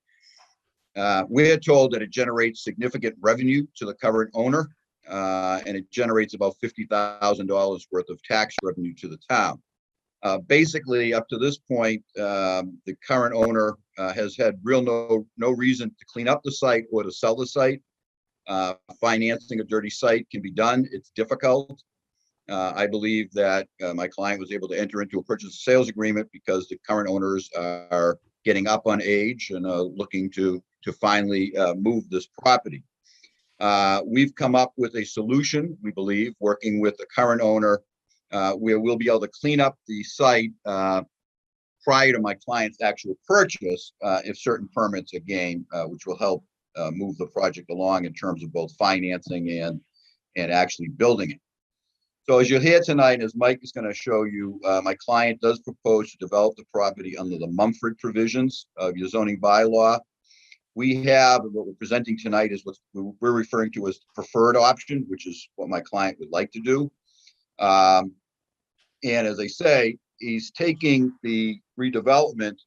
We're told that it generates significant revenue to the current owner, and it generates about $50,000 worth of tax revenue to the town. Basically, up to this point, the current owner has had no reason to clean up the site or to sell the site. Financing a dirty site can be done. It's difficult. I believe that my client was able to enter into a purchase and sales agreement because the current owners are getting up on age and looking to finally move this property. We've come up with a solution, we believe, working with the current owner, where we'll be able to clean up the site prior to my client's actual purchase if certain permits are gained, which will help move the project along in terms of both financing and actually building it. So as you'll hear tonight, as Mike is going to show you, my client does propose to develop the property under the Mumford provisions of your zoning bylaw. We have, what we're presenting tonight is what we're referring to as the preferred option, which is what my client would like to do. And as I say, he's taking the redevelopment,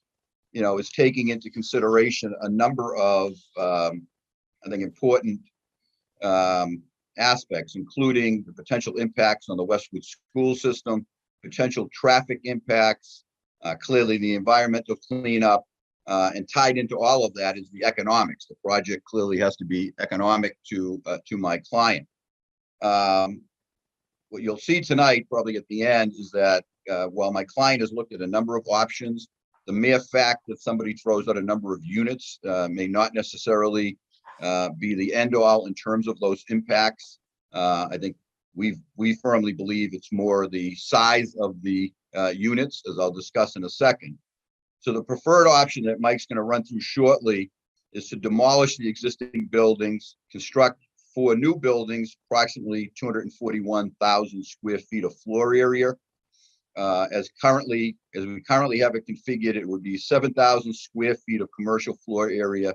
is taking into consideration a number of, I think, important aspects, including the potential impacts on the Westwood school system, potential traffic impacts, clearly the environmental cleanup, and tied into all of that is the economics. The project clearly has to be economic to my client. What you'll see tonight, probably at the end, is that while my client has looked at a number of options, the mere fact that somebody throws out a number of units may not necessarily be the end all in terms of those impacts. I think we firmly believe it's more the size of the units, as I'll discuss in a second. So the preferred option that Mike's going to run through shortly is to demolish the existing buildings, construct 4 new buildings, approximately 241,000 square feet of floor area. As we currently have it configured, it would be 7,000 square feet of commercial floor area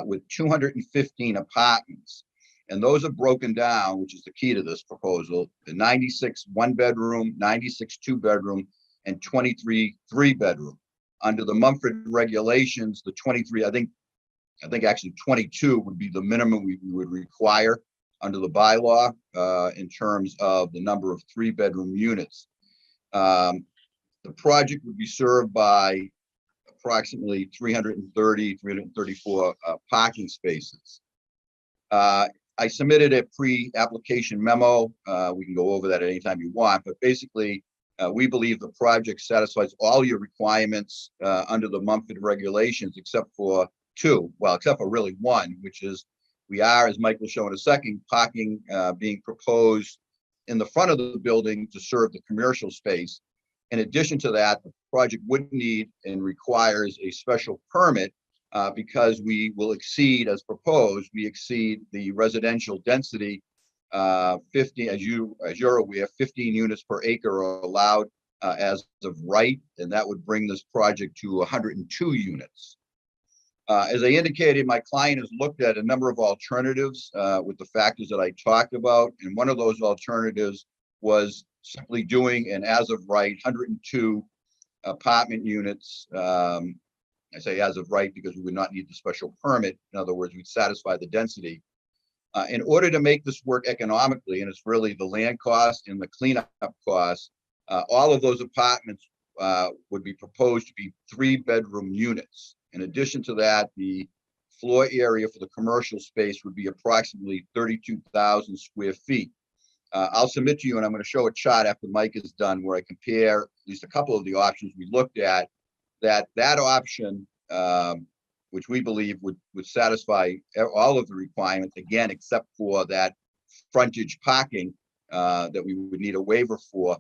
with 215 apartments. And those are broken down, which is the key to this proposal, the 96 1-bedroom, 96 2-bedroom, and 23 3-bedroom. Under the Mumford regulations, the 23, I think actually 22 would be the minimum we would require under the bylaw in terms of the number of 3-bedroom units. The project would be served by approximately 334 parking spaces. I submitted a pre-application memo. We can go over that at any time you want, but basically, we believe the project satisfies all your requirements under the Mumford regulations, except for 2, well, except for really 1, which is we are, as Mike will show in a second, parking being proposed in the front of the building to serve the commercial space. In addition to that, the project would need and requires a special permit because we will exceed, as proposed, we exceed the residential density 50, as you're aware, 15 units per acre are allowed as of right, and that would bring this project to 102 units. As I indicated, my client has looked at a number of alternatives with the factors that I talked about, and one of those alternatives was simply doing an as of right 102 apartment units. I say as of right because we would not need the special permit. In other words, we'd satisfy the density. In order to make this work economically, and it's really the land cost and the cleanup cost, all of those apartments would be proposed to be 3-bedroom units. In addition to that, the floor area for the commercial space would be approximately 32,000 square feet. I'll submit to you, and I'm going to show a chart after Mike is done, where I compare at least a couple of the options we looked at. That option, which we believe would satisfy all of the requirements, again, except for that frontage parking that we would need a waiver for,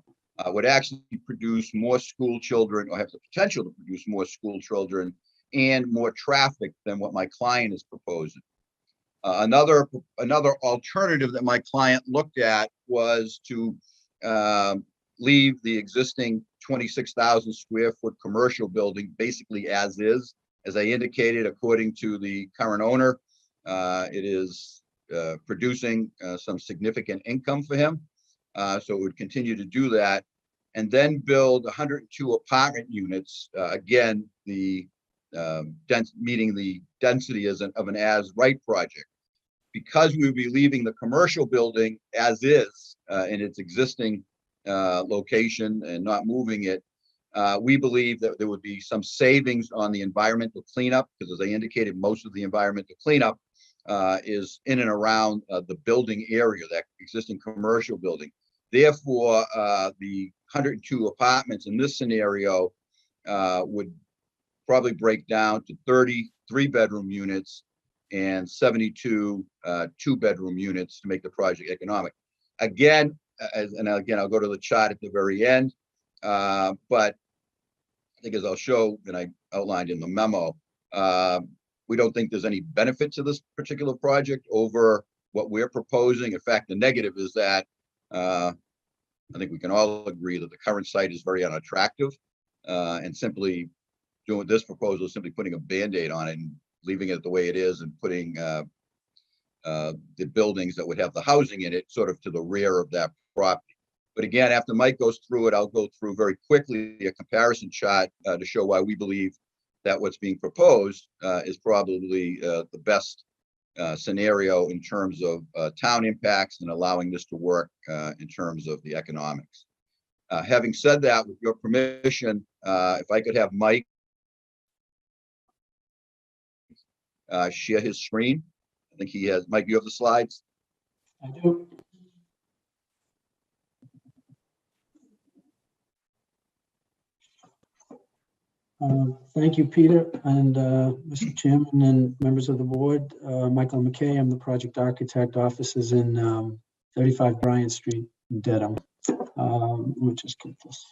would actually produce more school children, or have the potential to produce more school children and more traffic than what my client is proposing. Another alternative that my client looked at was to leave the existing 26,000 square foot commercial building basically as is. As I indicated, according to the current owner, it is producing some significant income for him. So it would continue to do that, and then build 102 apartment units. Again, the meeting the density of an as-right project. Because we would be leaving the commercial building as is in its existing location and not moving it, we believe that there would be some savings on the environmental cleanup, because as I indicated, most of the environmental cleanup is in and around the building area, that existing commercial building. Therefore, the 102 apartments in this scenario would probably break down to 30 3-bedroom units and 72 2-bedroom units to make the project economic. Again, I'll go to the chart at the very end, but I think, as I'll show and I outlined in the memo, we don't think there's any benefit to this particular project over what we're proposing. In fact, the negative is that I think we can all agree that the current site is very unattractive, and simply doing this proposal is simply putting a Band-Aid on it and leaving it the way it is, and putting the buildings that would have the housing in it sort of to the rear of that property. But again, after Mike goes through it, I'll go through very quickly a comparison chart to show why we believe that what's being proposed is probably the best scenario in terms of town impacts and allowing this to work in terms of the economics. Having said that, with your permission, if I could have Mike share his screen. I think he has. Mike, you have the slides? I do. Thank you, Peter, and Mr. Chairman and members of the board. Michael McKay, I'm the project architect. Office is in 35 Bryant Street, Dedham. Let me just get this.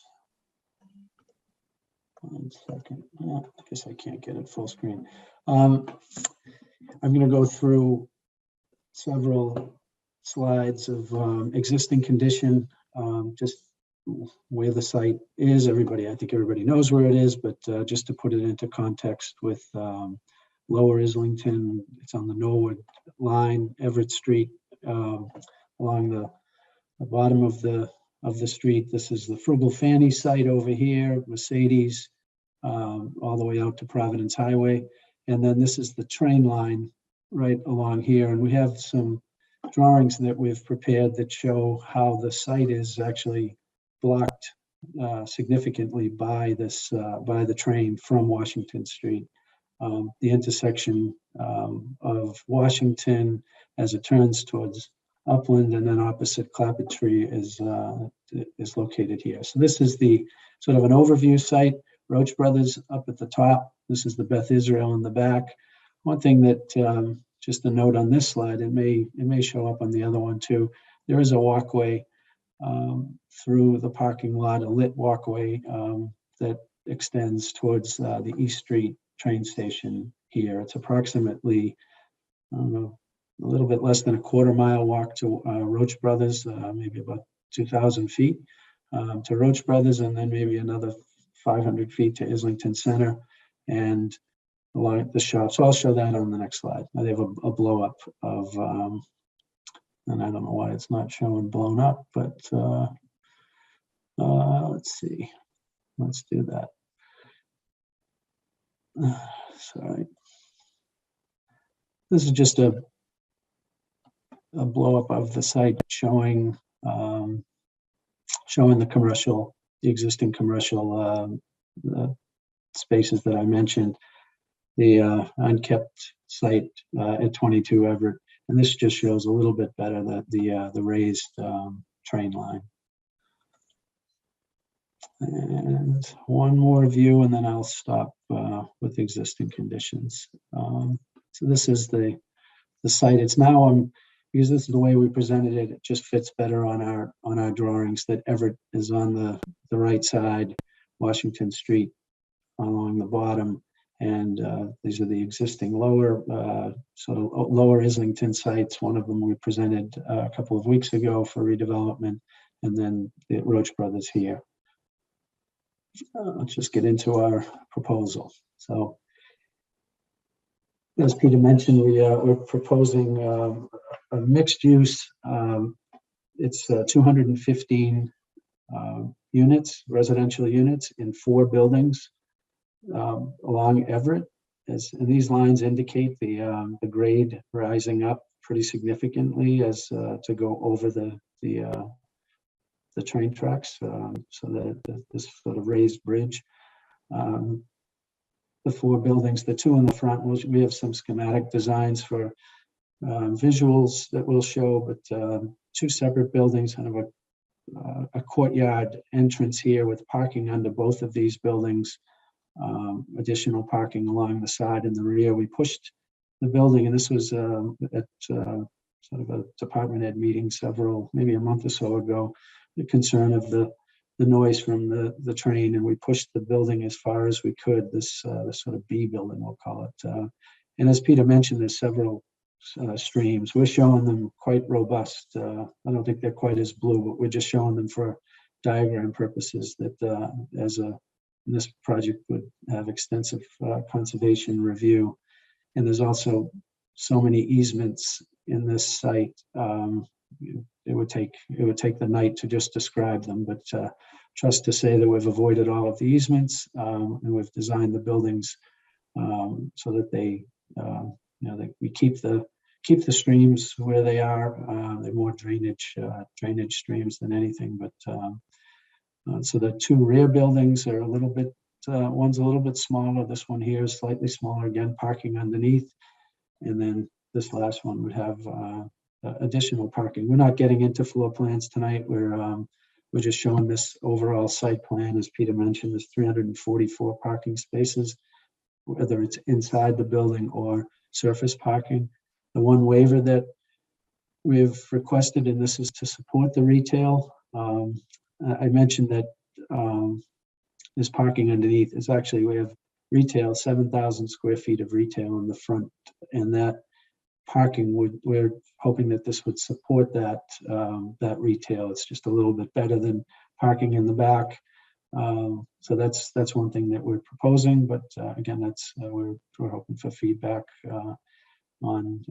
1 second. I guess I can't get it full screen. I'm going to go through several slides of existing condition, just where the site is. I think everybody knows where it is, but just to put it into context with Lower Islington, it's on the Norwood line, Everett Street, along the bottom of the street. This is the Frugal Fanny site over here, Mercedes, all the way out to Providence Highway. And then this is the train line right along here. And we have some drawings that we've prepared that show how the site is actually blocked significantly by the train from Washington Street. The intersection of Washington as it turns towards Upland and then opposite Clappertree is located here. So this is the sort of an overview site. Roach Brothers up at the top. This is the Beth Israel in the back. One thing that just a note on this slide, it may show up on the other one too. There is a walkway through the parking lot, a lit walkway that extends towards the East Street train station here. It's approximately, I don't know, a little bit less than a quarter-mile walk to Roach Brothers, maybe about 2,000 feet to Roach Brothers, and then maybe another 500 feet to Islington Center and along the shop. So I'll show that on the next slide. They have a blow up of, and I don't know why it's not showing blown up, but let's see. Let's do that. Sorry. This is just a blow up of the site showing the existing commercial spaces that I mentioned, the unkept site at 22 Everett, and this just shows a little bit better that the raised train line. And one more view, and then I'll stop with existing conditions. So this is the site. It's now because this is the way we presented it. It just fits better on our drawings. That Everett is on the right side, Washington Street along the bottom, and these are the existing lower Islington sites. One of them we presented a couple of weeks ago for redevelopment, and then the Roach Brothers here. Let's just get into our proposal. So, as Peter mentioned, we're proposing a mixed use. It's 215 units, residential units in 4 buildings along Everett. And these lines indicate the grade rising up pretty significantly as to go over the train tracks, so that this sort of raised bridge. The 4 buildings, the 2 in the front, we have some schematic designs for visuals that we'll show, but 2 separate buildings, kind of a courtyard entrance here with parking under both of these buildings, additional parking along the side and the rear. We pushed the building, and this was at sort of a department head meeting maybe a month or so ago, the concern of the noise from the train, and we pushed the building as far as we could, this sort of B building, we'll call it. And as Peter mentioned, there's several streams. We're showing them quite robust. I don't think they're quite as blue, but we're just showing them for diagram purposes that this project would have extensive conservation review. And there's also so many easements in this site. It would take the night to just describe them, but trust to say that we've avoided all of the easements, and we've designed the buildings so that we keep the streams where they are. They're more drainage streams than anything. But so the 2 rear buildings are a little bit. One's a little bit smaller. This one here is slightly smaller. Again, parking underneath, and then this last one would have additional parking. We're not getting into floor plans tonight. We're just showing this overall site plan. As Peter mentioned, there's 344 parking spaces, whether it's inside the building or surface parking. The one waiver that we've requested, and this is to support the retail. I mentioned that there's parking underneath. It's actually, we have retail, 7,000 square feet of retail in the front, and that parking we're hoping that this would support that, that retail. It's just a little bit better than parking in the back. So that's one thing that we're proposing, but again, that's we're hoping for feedback on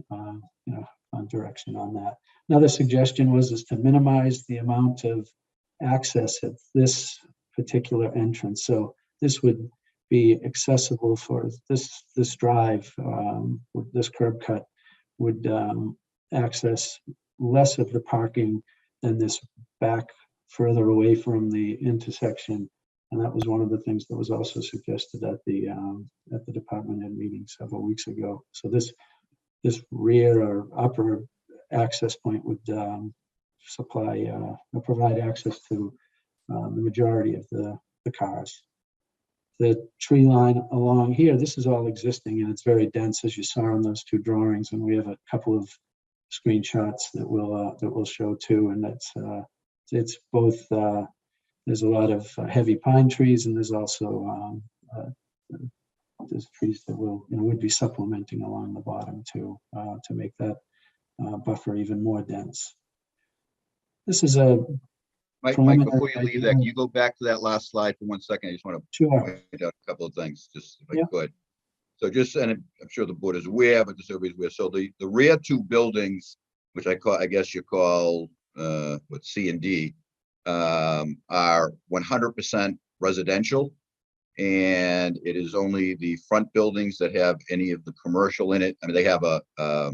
on direction on that. Another suggestion is to minimize the amount of access at this particular entrance. So this would be accessible for this drive, with this curb cut would access less of the parking than this back further away from the intersection. And that was one of the things that was also suggested at the department head meeting several weeks ago. So this rear or upper access point would provide access to the majority of the cars. The tree line along here, this is all existing and it's very dense, as you saw on those two drawings. And we have a couple of screenshots that we'll show too. And that's it's both. There's a lot of heavy pine trees, and there's also there's trees that would be supplementing along the bottom too, to make that buffer even more dense. This is a Mike, before you leave that, can you go back to that last slide for 1 second? I just want to point out a couple of things, just if I could. So just, and I'm sure the board is aware, but just so everybody's aware. So the rear two buildings, which I guess you call what C and D, are 100% residential, and it is only the front buildings that have any of the commercial in it. I mean, they have a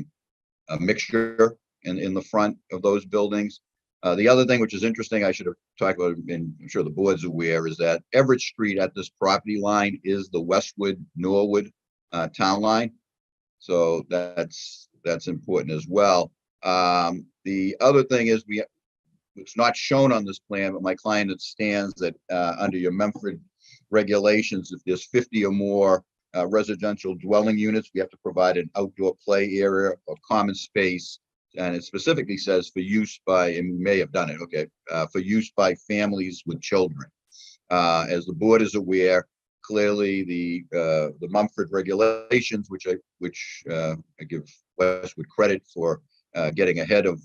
mixture in the front of those buildings. The other thing which is interesting, I should have talked about, and I'm sure the board's aware, is that Everett Street at this property line is the Westwood Norwood town line. So that's important as well. The other thing is it's not shown on this plan, but my client understands that under your Memphis regulations, if there's 50 or more residential dwelling units, we have to provide an outdoor play area or common space. And it specifically says for use by, and we may have done it, okay, for use by families with children. As the board is aware, clearly the Mumford regulations, which I give Westwood credit for getting ahead of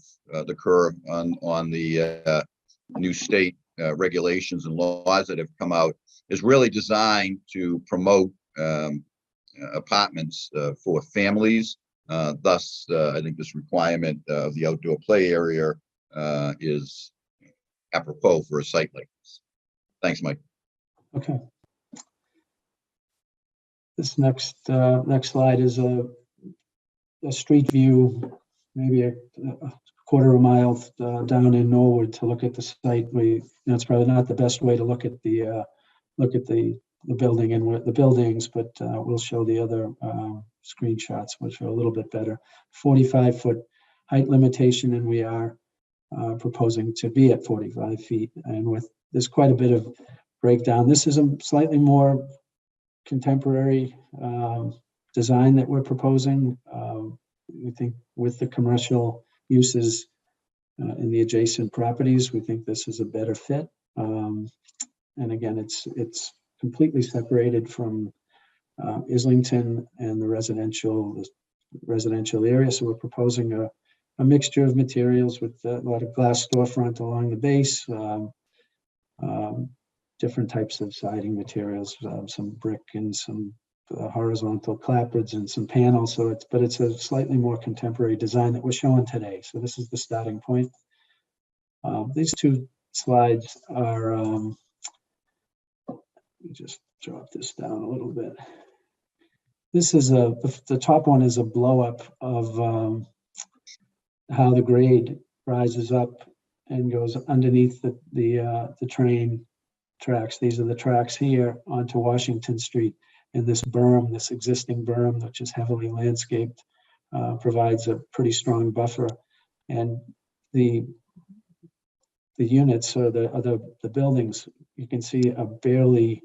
the curve on the new state regulations and laws that have come out, is really designed to promote apartments for families. Thus, I think this requirement of the outdoor play area is apropos for a site like this. Thanks, Mike. Okay. This next slide is a street view, maybe a quarter of a mile down in Norwood to look at the site. It's probably not the best way to look at the building and the buildings, but we'll show the other screenshots, which are a little bit better. 45-foot height limitation, and we are proposing to be at 45 feet. And there's quite a bit of breakdown. This is a slightly more contemporary design that we're proposing. We think with the commercial uses in the adjacent properties, we think this is a better fit. And again, it's completely separated from Islington and the residential area. So we're proposing a mixture of materials with a lot of glass storefront along the base, different types of siding materials, some brick and some horizontal clapboards and some panels. So it's a slightly more contemporary design that we're showing today. So this is the starting point. These two slides are, let me just drop this down a little bit. This is the top one is a blow up of how the grade rises up and goes underneath the train tracks. These are the tracks here onto Washington Street. And this berm, this existing berm, which is heavily landscaped, provides a pretty strong buffer. And the units or the buildings, you can see are barely,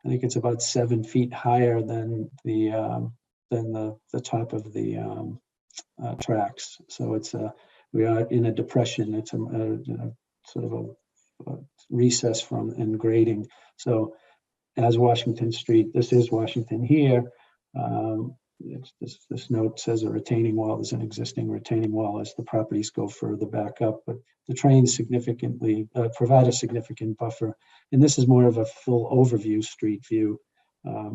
I think it's about 7 feet higher than the top of the tracks. So we are in a depression. It's a sort of a recess from and grading. So as Washington Street. This is Washington here. This note says a retaining wall is an existing retaining wall as the properties go further back up, but the trains significantly provide a significant buffer. And this is more of a full overview street view.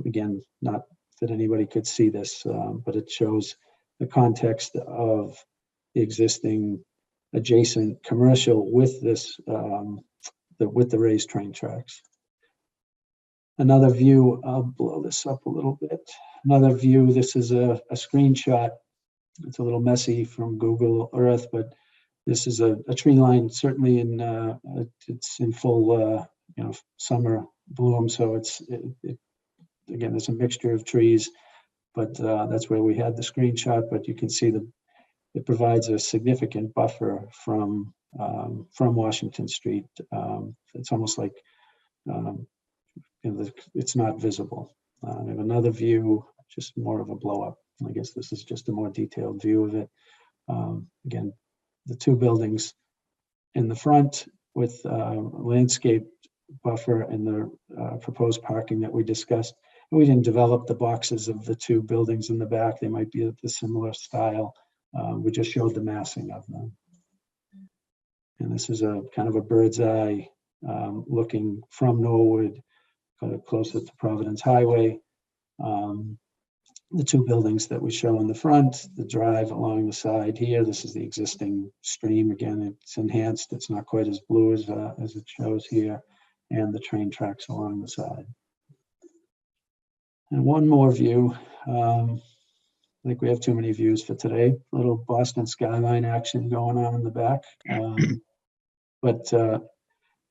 Again, not that anybody could see this, but it shows the context of the existing adjacent commercial with this, with the raised train tracks. Another view, I'll blow this up a little bit. Another view, this is a screenshot. It's a little messy from Google Earth, but this is a tree line, certainly it's in full summer bloom. So again, there's a mixture of trees, but that's where we had the screenshot. But you can see it provides a significant buffer from Washington Street. It's almost like it's not visible. We have another view, just more of a blow up. I guess this is just a more detailed view of it. Again, the two buildings in the front with landscape buffer and the proposed parking that we discussed. We didn't develop the boxes of the two buildings in the back. They might be of the similar style. We just showed the massing of them. And this is a kind of a bird's eye looking from Norwood, kind of closer to Providence Highway. The two buildings that we show in the front, the drive along the side here. This is the existing stream. Again, it's enhanced. It's not quite as blue as it shows here, and the train tracks along the side. And one more view. I think we have too many views for today. A little Boston skyline action going on in the back. But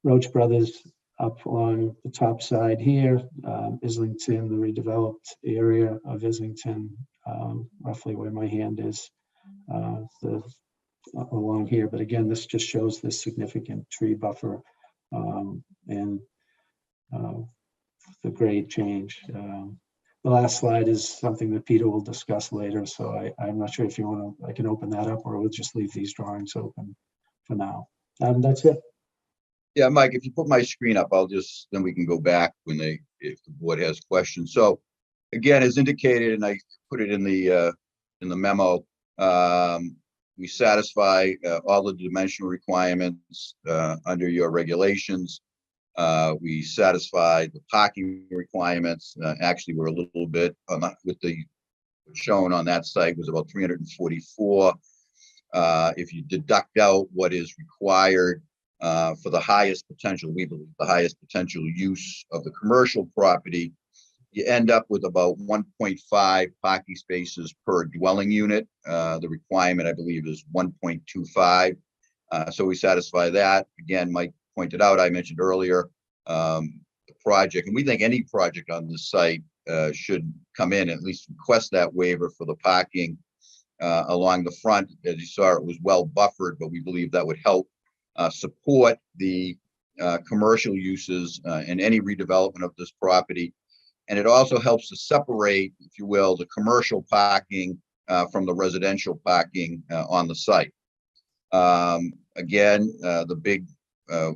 Roach Brothers up along the top side here, Islington, the redeveloped area of Islington, roughly where my hand is, along here. But again, this just shows this significant tree buffer and the grade change. The last slide is something that Peter will discuss later, so I'm not sure if you want to, I can open that up, or we'll just leave these drawings open for now. That's it. Yeah, Mike, if you put my screen up, then we can go back if the board has questions. So again, as indicated, and I put it in the memo, we satisfy all the dimensional requirements under your regulations. We satisfy the parking requirements. Actually, we're a little bit with the shown on that site was about 344. If you deduct out what is required for the highest potential, we believe the highest potential use of the commercial property, you end up with about 1.5 parking spaces per dwelling unit. The requirement, I believe, is 1.25. So we satisfy that. Again, Mike pointed out, I mentioned earlier, the project, and we think any project on this site should come in, at least request that waiver for the parking along the front. As you saw, it was well buffered, but we believe that would help support the commercial uses and any redevelopment of this property. And it also helps to separate, if you will, the commercial parking from the residential parking on the site. Again, the big, I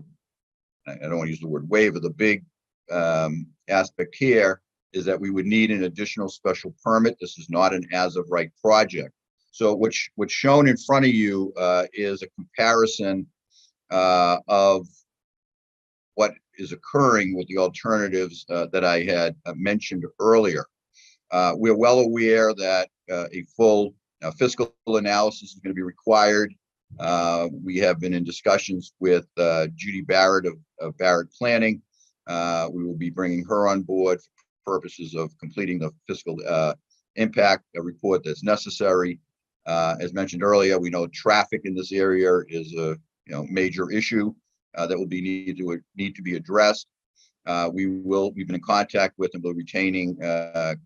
don't want to use the word waiver, the big aspect here is that we would need an additional special permit. This is not an as-of-right project. So what's shown in front of you is a comparison of what is occurring with the alternatives that I had mentioned earlier. We're well aware that a full fiscal analysis is going to be required. We have been in discussions with Judy Barrett of Barrett Planning. We will be bringing her on board for purposes of completing the fiscal impact report that's necessary. As mentioned earlier, we know traffic in this area is a major issue that will need to be addressed. We've been in contact with and we're retaining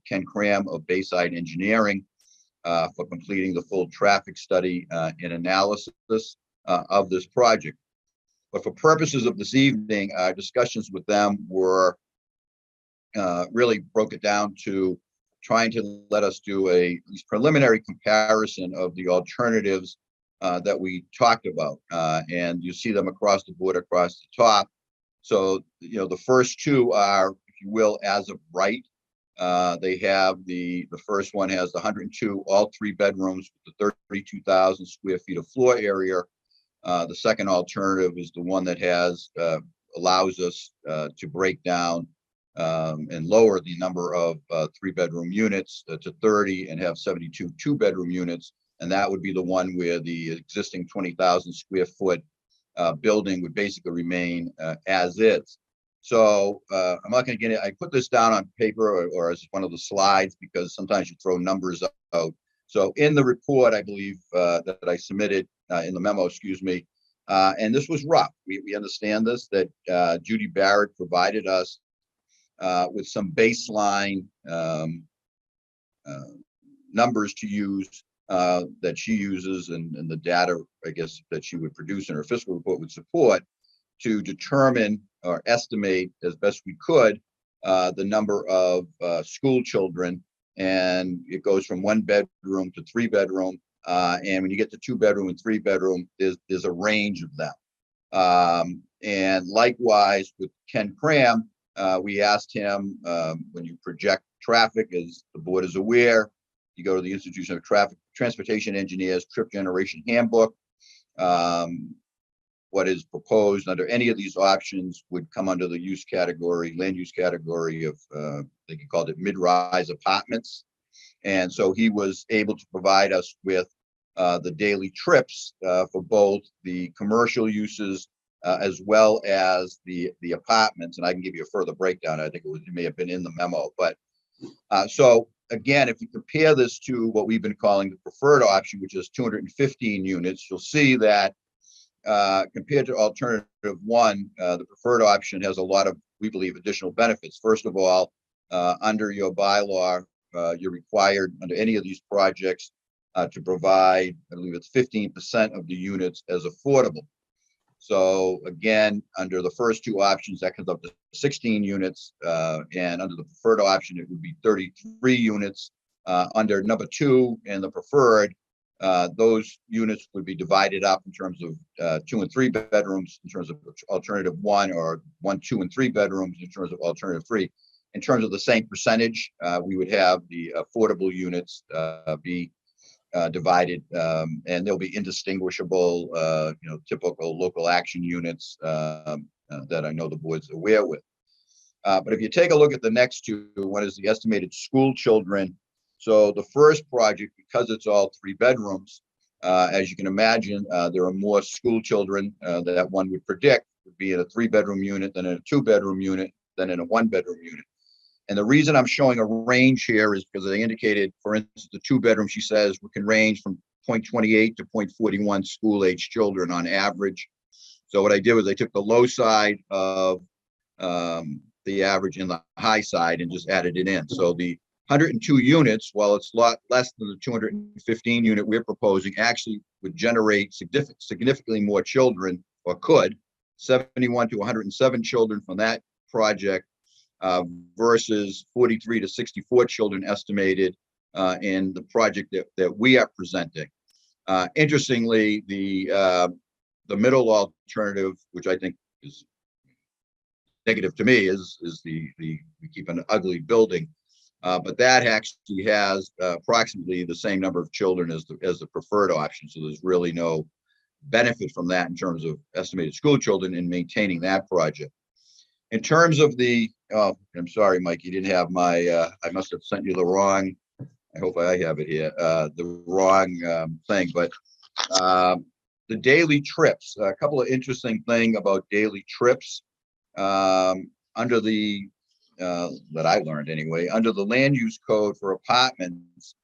Ken Cram of Bayside Engineering for completing the full traffic study and analysis of this project. But for purposes of this evening, our discussions with them were really broke it down to trying to let us do at least preliminary comparison of the alternatives that we talked about. And you see them across the board, across the top. So, the first two are, if you will, as of right. They have the first one has the 102, all 3 bedrooms with the 32,000 square feet of floor area. The second alternative is the one that has allows us to break down and lower the number of 3-bedroom units to 30 and have 72 2-bedroom units. And that would be the one where the existing 20,000 square foot building would basically remain as is. So I'm not going to get it. I put this down on paper or as one of the slides because sometimes you throw numbers out. So in the report, I believe that I submitted in the memo, excuse me, and this was rough. We understand this, that Judy Barrett provided us with some baseline numbers to use that she uses and the data, I guess, that she would produce in her fiscal report would support to determine or estimate as best we could the number of school children. And it goes from 1 bedroom to 3 bedroom. And when you get to 2 bedroom and 3 bedroom, there's a range of them. And likewise with Ken Cram, we asked him, when you project traffic, as the board is aware, you go to the Institution of Transportation Engineers Trip Generation Handbook. What is proposed under any of these options would come under the use category, land use category of, I think he called it mid-rise apartments. And so he was able to provide us with the daily trips for both the commercial uses as well as the apartments. And I can give you a further breakdown. I think it may have been in the memo. But so again, if you compare this to what we've been calling the preferred option, which is 215 units, you'll see that compared to alternative 1, the preferred option has a lot of, we believe, additional benefits. First of all, under your bylaw, you're required under any of these projects to provide, I believe it's 15% of the units as affordable. So again, under the first 2 options, that comes up to 16 units. And under the preferred option, it would be 33 units. Under number 2 and the preferred, those units would be divided up in terms of 2 and 3 bedrooms, in terms of alternative 1, or 1, 2, and 3 bedrooms in terms of alternative 3. In terms of the same percentage, we would have the affordable units be divided, and they'll be indistinguishable, typical local action units that I know the board's aware with. But if you take a look at the next 2, one is the estimated school children. So the first project, because it's all 3 bedrooms, as you can imagine, there are more school children that one would predict would be in a 3-bedroom unit than in a 2-bedroom unit than in a 1-bedroom unit. And the reason I'm showing a range here is because they indicated, for instance, the 2-bedroom, she says, we can range from 0.28 to 0.41 school-age children on average. So what I did was I took the low side of the average and the high side and just added it in. So the 102 units, while it's a lot less than the 215 unit we're proposing, actually would generate significantly more children, or could, 71 to 107 children from that project, versus 43 to 64 children estimated in the project that we are presenting. Interestingly, the middle alternative, which I think is negative to me, is the we keep an ugly building, but that actually has approximately the same number of children as the preferred option. So there's really no benefit from that in terms of estimated school children in maintaining that project. In terms of the, I'm sorry, Mike, you didn't have my, I must have sent you the wrong, I hope I have it here, the wrong thing, but the daily trips, a couple of interesting things about daily trips under the, that I learned anyway, under the land use code for apartments,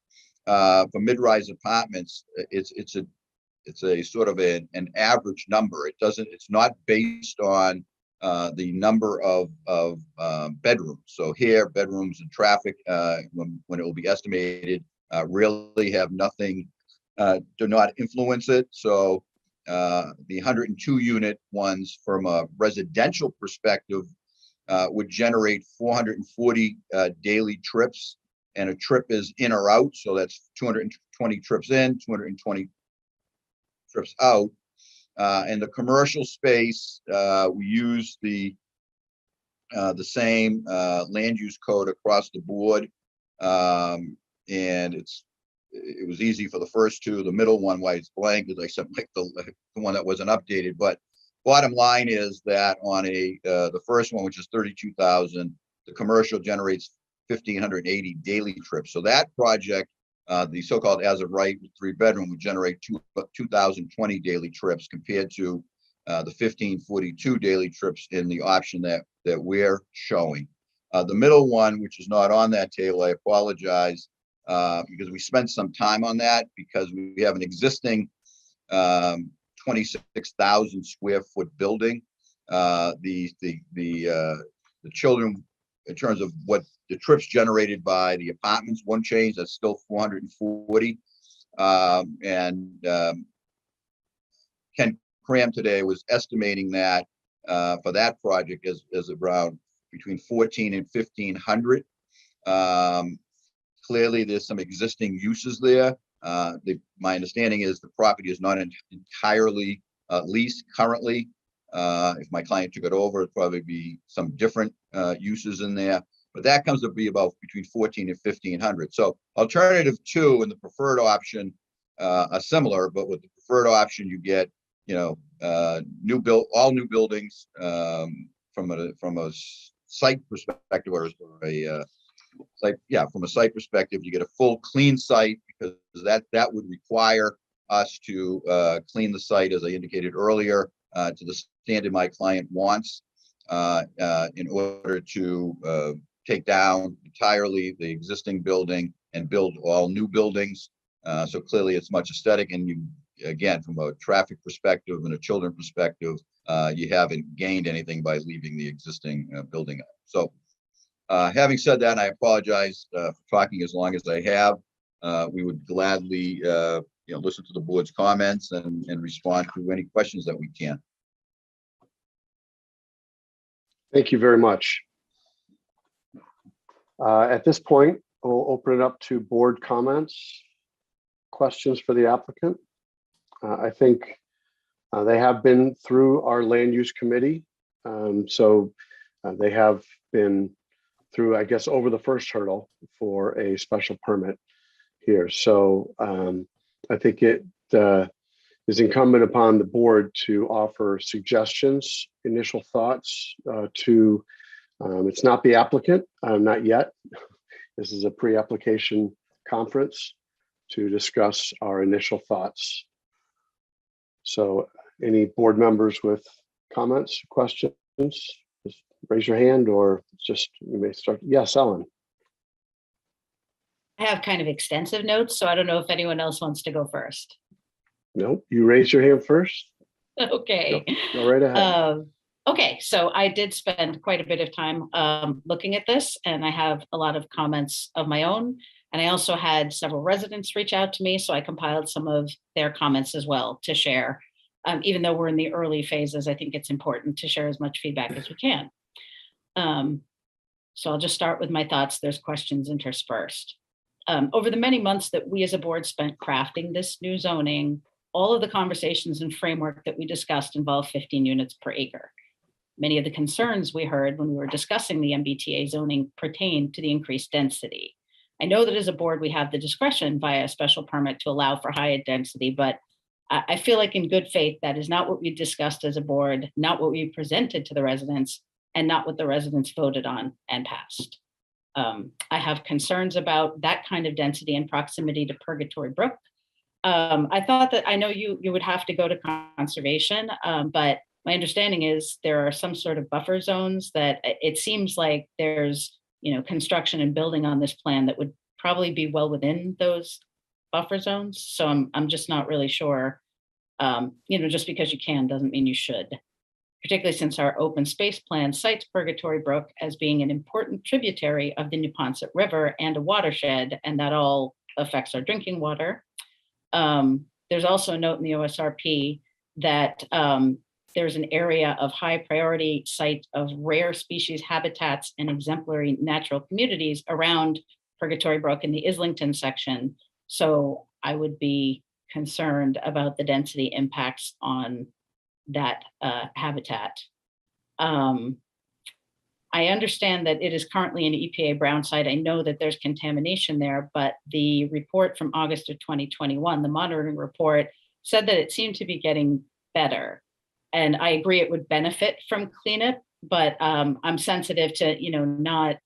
for mid-rise apartments, it's a sort of an average number. It's not based on the number of bedrooms. So here, bedrooms and traffic, when it will be estimated, really have nothing, do not influence it. So the 102 unit ones from a residential perspective would generate 440 daily trips, and a trip is in or out. So that's 220 trips in, 220 trips out. In the commercial space, we use the the same land use code across the board. And it was easy for the first two. The middle one, why it's blank, is I sent like the one that wasn't updated. But bottom line is that on the first one, which is 32,000, the commercial generates 1,580 daily trips. So that project, the so-called as of right 3-bedroom, would generate 2,020 daily trips compared to the 1,542 daily trips in the option that we're showing. The middle one, which is not on that table, I apologize, because we spent some time on that because we have an existing 26,000 square foot building. The children, in terms of what the trips generated by the apartments, one change, that's still 440. Ken Cram today was estimating that for that project is around between 1,400 and 1,500. Clearly, there's some existing uses there. My understanding is the property is not entirely leased currently. If my client took it over, it'd probably be some different uses in there. But that comes to be about between 1,400 and 1,500. So alternative 2 and the preferred option are similar, but with the preferred option, you get all new buildings from a site perspective, or a from a site perspective, you get a full clean site, because that would require us to clean the site, as I indicated earlier, to the standard my client wants, in order to take down entirely the existing building and build all new buildings. So clearly it's much aesthetic, and you, again, from a traffic perspective and a children perspective, you haven't gained anything by leaving the existing building. So having said that, I apologize for talking as long as I have. We would gladly listen to the board's comments and respond to any questions that we can. Thank you very much. At this point, we'll open it up to board comments, questions for the applicant. I think they have been through our land use committee. So they have been through, I guess, over the first hurdle for a special permit here. So I think it is incumbent upon the board to offer suggestions, initial thoughts to, it's not the applicant, not yet. This is a pre-application conference to discuss our initial thoughts. So any board members with comments, questions, just raise your hand, or just, you may start. Yes, Ellen. I have kind of extensive notes, so I don't know if anyone else wants to go first. No, you raise your hand first. Okay. Go right ahead. Okay, so I did spend quite a bit of time looking at this, and I have a lot of comments of my own. And I also had several residents reach out to me, so I compiled some of their comments as well to share. Even though we're in the early phases, I think it's important to share as much feedback as we can. So I'll just start with my thoughts. There's questions interspersed. Over the many months that we as a board spent crafting this new zoning, all of the conversations and framework that we discussed involved 15 units per acre. Many of the concerns we heard when we were discussing the MBTA zoning pertain to the increased density. I know that as a board, we have the discretion via a special permit to allow for higher density, but I feel like in good faith, that is not what we discussed as a board, not what we presented to the residents, and not what the residents voted on and passed. I have concerns about that kind of density and proximity to Purgatory Brook. I thought that, I know you would have to go to conservation, but my understanding is there are some sort of buffer zones that it seems like there's, construction and building on this plan that would probably be well within those buffer zones. So I'm just not really sure, just because you can doesn't mean you should, particularly since our open space plan cites Purgatory Brook as being an important tributary of the Neponset River and a watershed, and that all affects our drinking water. There's also a note in the OSRP that there's an area of high priority site of rare species habitats and exemplary natural communities around Purgatory Brook in the Islington section. So I would be concerned about the density impacts on that habitat. I understand that it is currently an EPA brown site. I know that there's contamination there, but the report from August of 2021, the monitoring report, said that it seemed to be getting better. And I agree it would benefit from cleanup, but I'm sensitive to, not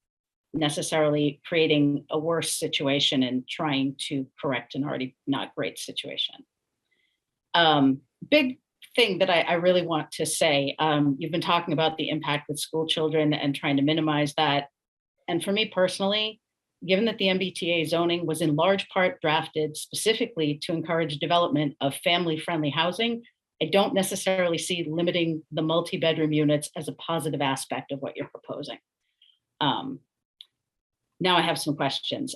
necessarily creating a worse situation and trying to correct an already not great situation. Big thing that I really want to say, you've been talking about the impact with school children and trying to minimize that. And for me personally, given that the MBTA zoning was in large part drafted specifically to encourage development of family-friendly housing, I don't necessarily see limiting the multi-bedroom units as a positive aspect of what you're proposing. Now I have some questions.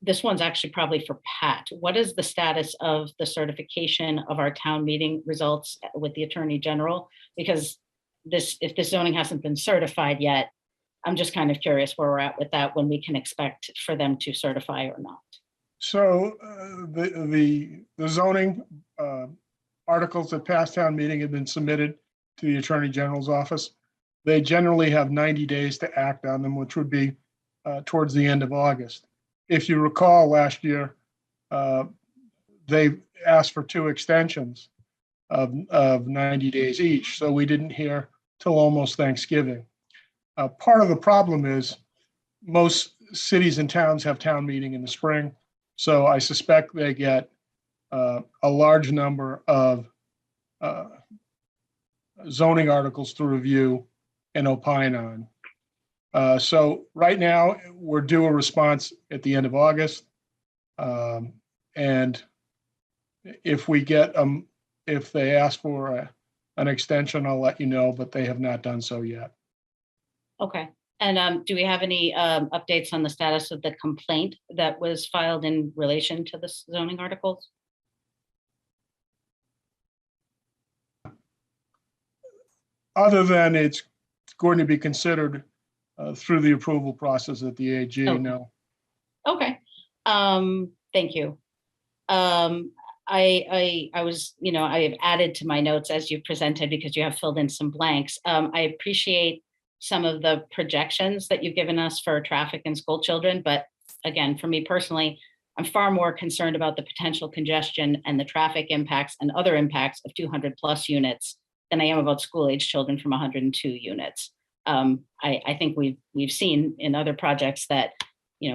This one's actually probably for Pat. What is the status of the certification of our town meeting results with the Attorney General? Because if this zoning hasn't been certified yet, I'm just kind of curious where we're at with that, when we can expect for them to certify or not. So the zoning articles at past town meeting have been submitted to the Attorney General's office. They generally have 90 days to act on them, which would be towards the end of August. If you recall, last year, they asked for 2 extensions of 90 days each, so we didn't hear till almost Thanksgiving. Part of the problem is most cities and towns have town meeting in the spring, so I suspect they get a large number of zoning articles to review and opine on. So right now, we're due a response at the end of August. And if we get, if they ask for an extension, I'll let you know, but they have not done so yet. Okay. And do we have any updates on the status of the complaint that was filed in relation to the zoning articles? Other than it's going to be considered through the approval process at the AG, no. Okay. Thank you. I was, I have added to my notes as you presented because you have filled in some blanks. I appreciate some of the projections that you've given us for traffic and school children, but again, for me personally, I'm far more concerned about the potential congestion and the traffic impacts and other impacts of 200+ units than I am about school-age children from 102 units. I think we've seen in other projects that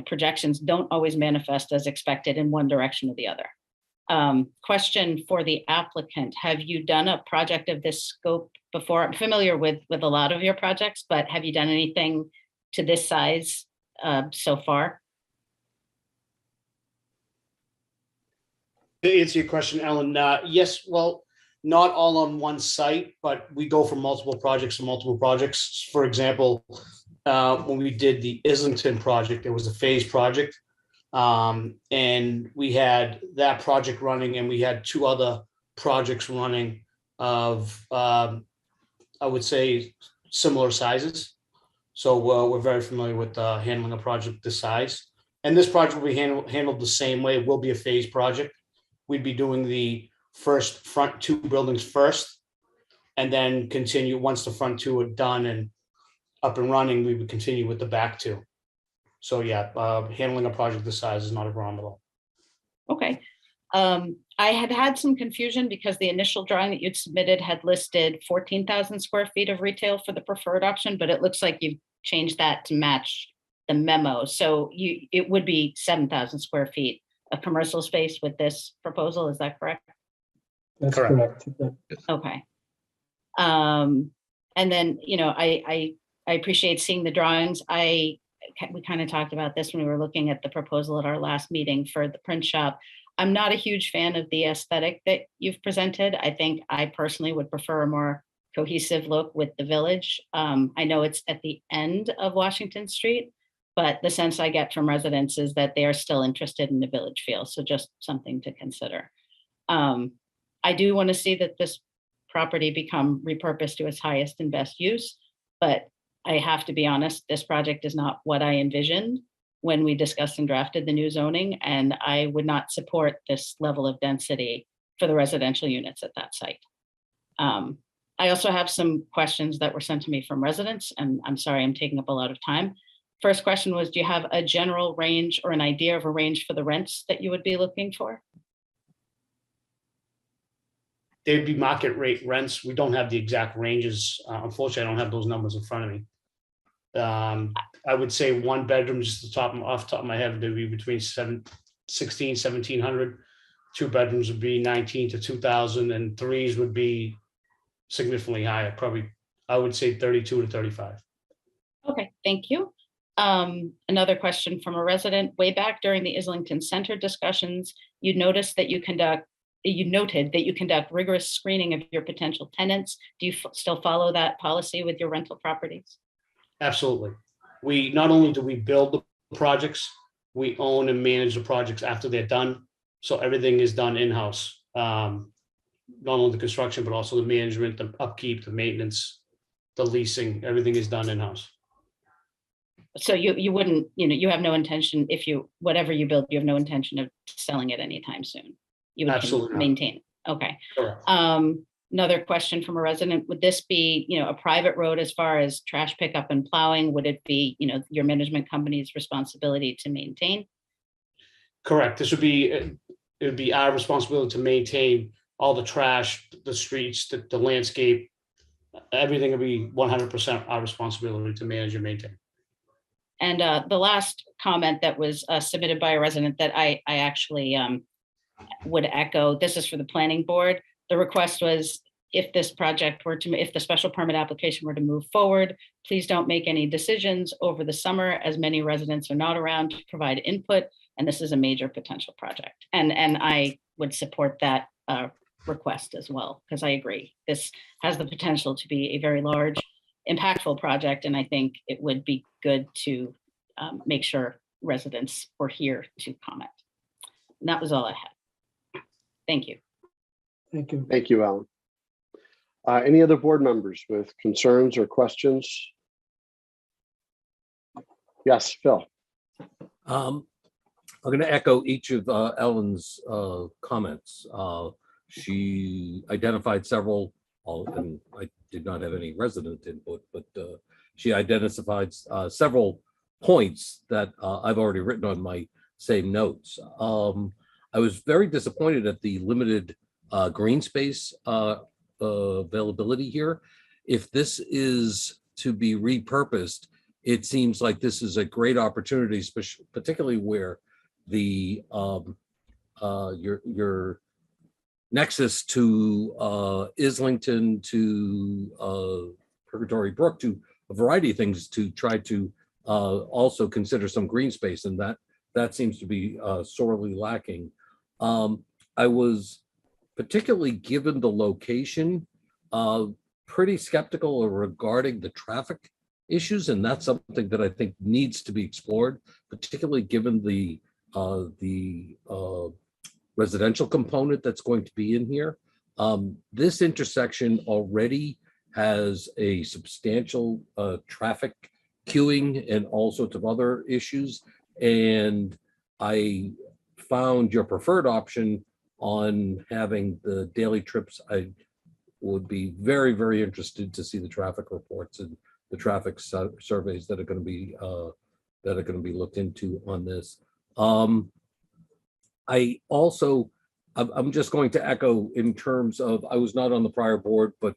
projections don't always manifest as expected in one direction or the other. Question for the applicant: have you done a project of this scope before? I'm familiar with a lot of your projects, but have you done anything to this size so far? To answer your question, Ellen, yes, well, not all on one site, but we go from multiple projects to multiple projects. For example, when we did the Islington project, it was a phase project. And we had that project running, and we had 2 other projects running of, I would say, similar sizes. So we're very familiar with handling a project this size. And this project will be handled the same way. It will be a phase project. We'd be doing the first front 2 buildings first, and then continue once the front 2 are done and up and running, we would continue with the back 2. So yeah, handling a project this size is not a problem at all. Okay. I had some confusion because the initial drawing that you'd submitted had listed 14,000 square feet of retail for the preferred option, but it looks like you've changed that to match the memo. So it would be 7,000 square feet of commercial space with this proposal. Is that correct? That's correct. Okay. And then, I appreciate seeing the drawings. We kind of talked about this when we were looking at the proposal at our last meeting for the print shop. I'm not a huge fan of the aesthetic that you've presented. I think I personally would prefer a more cohesive look with the village. I know it's at the end of Washington Street, but the sense I get from residents is that they are still interested in the village feel. So just something to consider. I do want to see that this property become repurposed to its highest and best use, but I have to be honest, this project is not what I envisioned when we discussed and drafted the new zoning, and I would not support this level of density for the residential units at that site. I also have some questions that were sent to me from residents, and I'm sorry I'm taking up a lot of time. First question was, do you have a general range or an idea of a range for the rents that you would be looking for? They'd be market rate rents. We don't have the exact ranges. Unfortunately, I don't have those numbers in front of me. I would say one bedroom, just off the top of my head, would be between 1,700. Two bedrooms would be 19 to 2,000, and threes would be significantly higher, probably, I would say 32 to 35. Okay, thank you. Another question from a resident. Way back during the Islington Center discussions, you noted that you conduct rigorous screening of your potential tenants. Do you still follow that policy with your rental properties? Absolutely. We not only do we build the projects, we own and manage the projects after they're done. So everything is done in-house. Not only the construction, but also the management, the upkeep, the maintenance, the leasing, everything is done in-house. So you wouldn't, you have no intention, whatever you build, you have no intention of selling it anytime soon. You would Absolutely not. maintain it. Okay. Correct. Another question from a resident, would this be, a private road as far as trash pickup and plowing? Would it be, your management company's responsibility to maintain? Correct. It would be our responsibility to maintain all the trash, the streets, the landscape. Everything would be 100% our responsibility to manage and maintain. And the last comment that was submitted by a resident that I actually would echo, this is for the planning board. The request was, if the special permit application were to move forward, please don't make any decisions over the summer, as many residents are not around to provide input, and this is a major potential project. And I would support that request as well, because I agree. This has the potential to be a very large, impactful project, and I think it would be good to make sure residents were here to comment. And that was all I had. Thank you. Thank you. Thank you, Ellen. Any other board members with concerns or questions? Yes, Phil. I'm going to echo each of Ellen's comments. She identified several, and I did not have any resident input, but she identified several points that I've already written on my same notes. I was very disappointed at the limited green space availability here. If this is to be repurposed, it seems like this is a great opportunity, particularly where the your nexus to Islington, to Purgatory Brook, to a variety of things, to try to also consider some green space, and that seems to be sorely lacking. I was, particularly given the location, pretty skeptical regarding the traffic issues, and that's something that I think needs to be explored, particularly given the residential component that's going to be in here. This intersection already has a substantial traffic queuing and all sorts of other issues, and I found your preferred option on having the daily trips. I would be very, very interested to see the traffic reports and the traffic surveys that are going to be looked into on this. I'm just going to echo in terms of, I was not on the prior board, but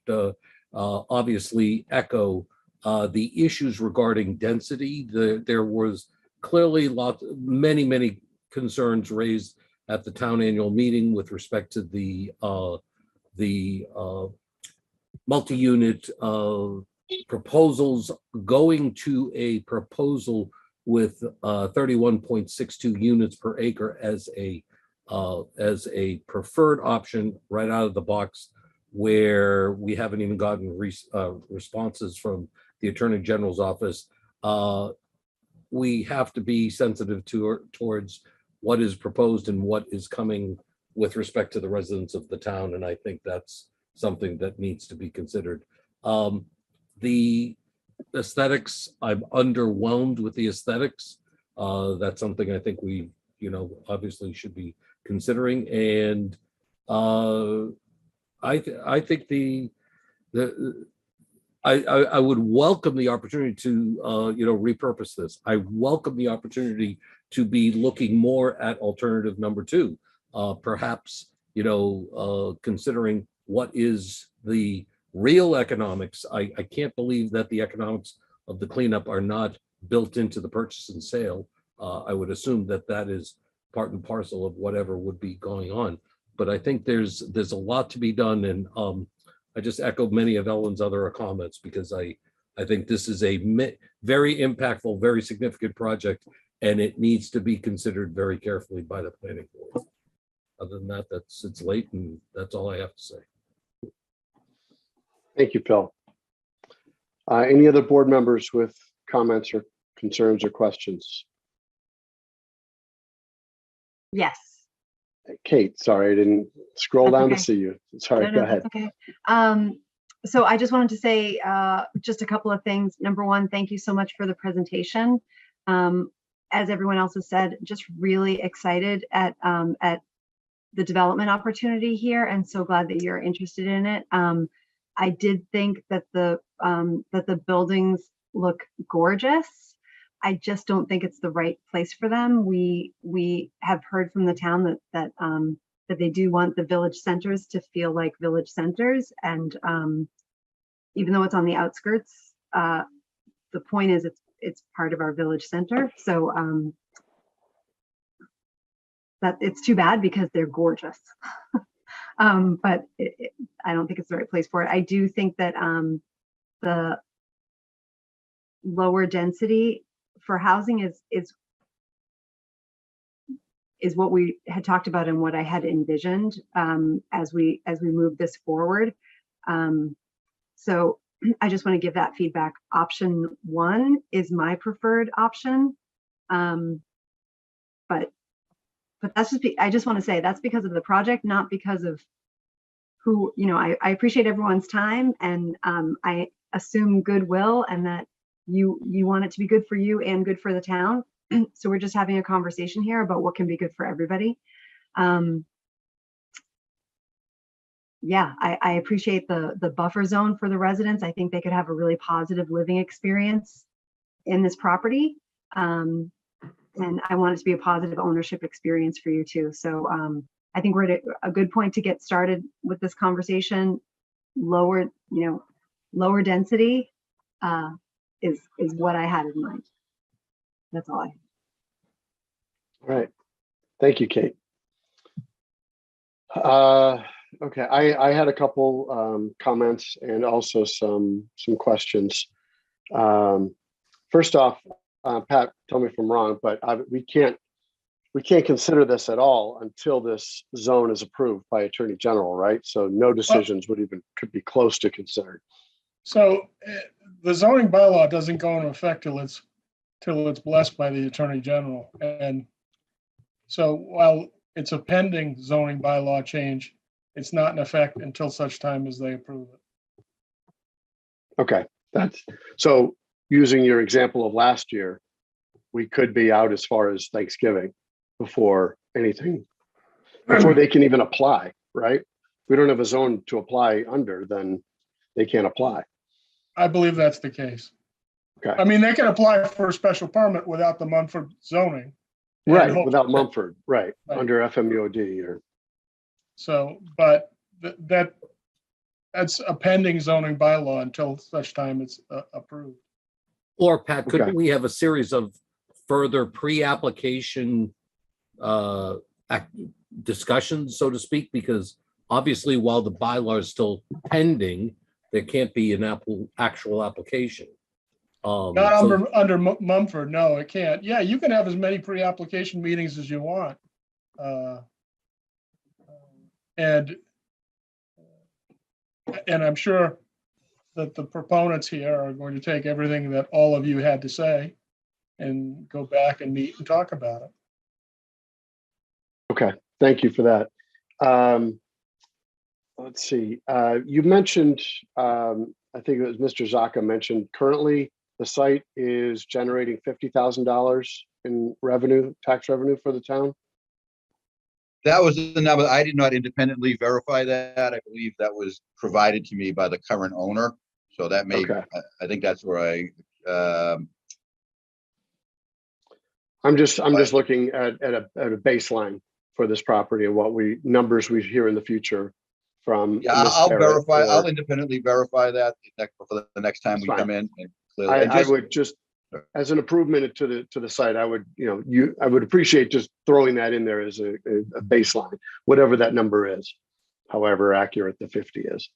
obviously echo the issues regarding density. There was clearly many concerns raised at the town annual meeting with respect to the multi-unit proposals, going to a proposal with 31.62 units per acre as a preferred option right out of the box, where we haven't even gotten responses from the Attorney General's office. We have to be sensitive towards what is proposed and what is coming with respect to the residents of the town, and I think that's something that needs to be considered. The aesthetics, I'm underwhelmed with the aesthetics. That's something I think we, obviously should be considering. And I think the I would welcome the opportunity to, repurpose this. I welcome the opportunity to be looking more at alternative number two. Perhaps, considering what is the real economics. I can't believe that the economics of the cleanup are not built into the purchase and sale. I would assume that that is part and parcel of whatever would be going on. But I think there's a lot to be done, and I just echo many of Ellen's other comments, because I think this is a very impactful, very significant project, and it needs to be considered very carefully by the planning board. Other than that, it's late, and that's all I have to say. Thank you, Phil. Any other board members with comments or concerns or questions? Yes. Kate, sorry, I didn't scroll That's down okay. to see you. Sorry, No, go ahead. that's okay. So I just wanted to say just a couple of things. Number one, thank you so much for the presentation. As everyone else has said, just really excited at the development opportunity here, and so glad that you're interested in it. I did think that the buildings look gorgeous. I just don't think it's the right place for them. We have heard from the town that they do want the village centers to feel like village centers, and even though it's on the outskirts, the point is it's part of our village center. So that it's too bad because they're gorgeous. But I don't think it's the right place for it. I do think that the lower density for housing is what we had talked about and what I had envisioned as we move this forward. So I just want to give that feedback. Option one is my preferred option, but that's just I just want to say that's because of the project, not because of who, I appreciate everyone's time, and I assume goodwill, and that you want it to be good for you and good for the town. So we're just having a conversation here about what can be good for everybody. Yeah, I appreciate the buffer zone for the residents. I think they could have a really positive living experience in this property. And I want it to be a positive ownership experience for you too. So I think we're at a good point to get started with this conversation. Lower density is what I had in mind. That's all I have. All right. Thank you, Kate. Okay, I had a couple comments and also some questions. First off, Pat, tell me if I'm wrong, but we can't consider this at all until this zone is approved by Attorney General, right? So no decisions could be close to considered. So the zoning bylaw doesn't go into effect till it's blessed by the Attorney General. And so while it's a pending zoning bylaw change, it's not in effect until such time as they approve it. Okay, so using your example of last year, we could be out as far as Thanksgiving before they can even apply, right? If we don't have a zone to apply under, then they can't apply. I believe that's the case. Okay. I mean, they can apply for a special permit without the Mumford zoning. Right, without Mumford, right, under FMUOD or. So, but that's a pending zoning bylaw until such time it's approved. Or Pat, couldn't we have a series of further pre-application discussions, so to speak? Because obviously, while the bylaw is still pending, there can't be an actual application. Not under Mumford, no, it can't. Yeah, you can have as many pre-application meetings as you want. And I'm sure that the proponents here are going to take everything that all of you had to say and go back and meet and talk about it. Okay, thank you for that. Let's see, you mentioned, I think it was Mr. Zaka mentioned, currently the site is generating $50,000 in revenue, tax revenue for the town. That was the number. I did not independently verify that. I believe that was provided to me by the current owner. So that may, Okay. I think that's where I'm just looking at a baseline for this property and what numbers we hear in the future from. yeah, Ms. I'll Barrett verify, or- I'll independently verify that for the next time we Fine. come in. And clearly, and I would just, as an improvement to the site, I would, I would appreciate just throwing that in there as a baseline, whatever that number is, however accurate the 50 is.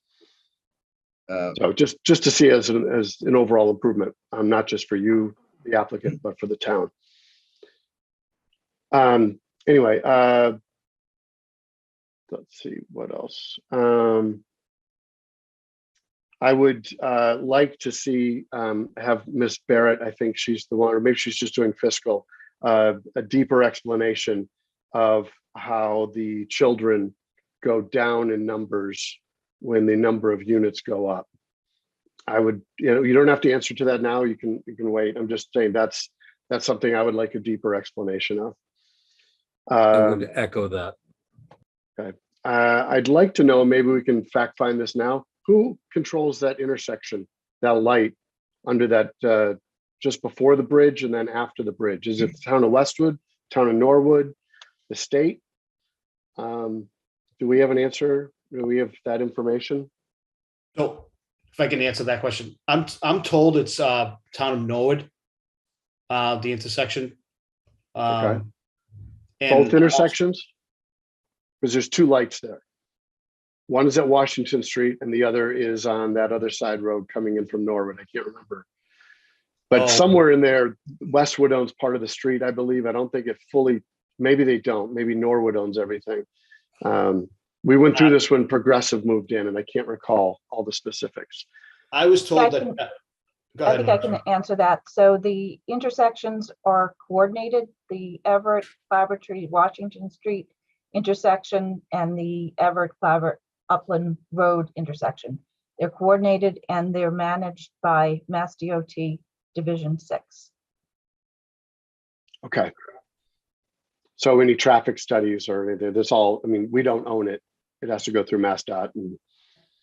So just to see as an overall improvement, not just for you, the applicant, but for the town. Anyway, let's see what else. I would like to see have Miss Barrett, I think she's the one, or maybe she's just doing fiscal, a deeper explanation of how the children go down in numbers when the number of units go up. I would, you don't have to answer to that now. You can wait. I'm just saying that's something I would like a deeper explanation of. I would echo that. Okay. I'd like to know, maybe we can fact find this now. Who controls that intersection, that light under that, just before the bridge and then after the bridge? Is it the town of Westwood, town of Norwood, the state? Do we have an answer? Do we have that information? So if I can answer that question, I'm told it's town of Norwood, the intersection. Okay. And Both intersections? Because there's two lights there. One is at Washington Street and the other is on that other side road coming in from Norwood. I can't remember. But somewhere in there, Westwood owns part of the street, I believe. I don't think it fully, maybe they don't. Maybe Norwood owns everything. We went through this when Progressive moved in and I can't recall all the specifics. I was told I that. think I can answer that. So the intersections are coordinated, the Everett, Clabber Tree, Washington Street intersection and the Everett, Clabber, Upland Road intersection. They're coordinated and they're managed by Mass DOT Division 6. Okay. So any traffic studies or anything, this all, I mean, we don't own it. It has to go through MassDOT. And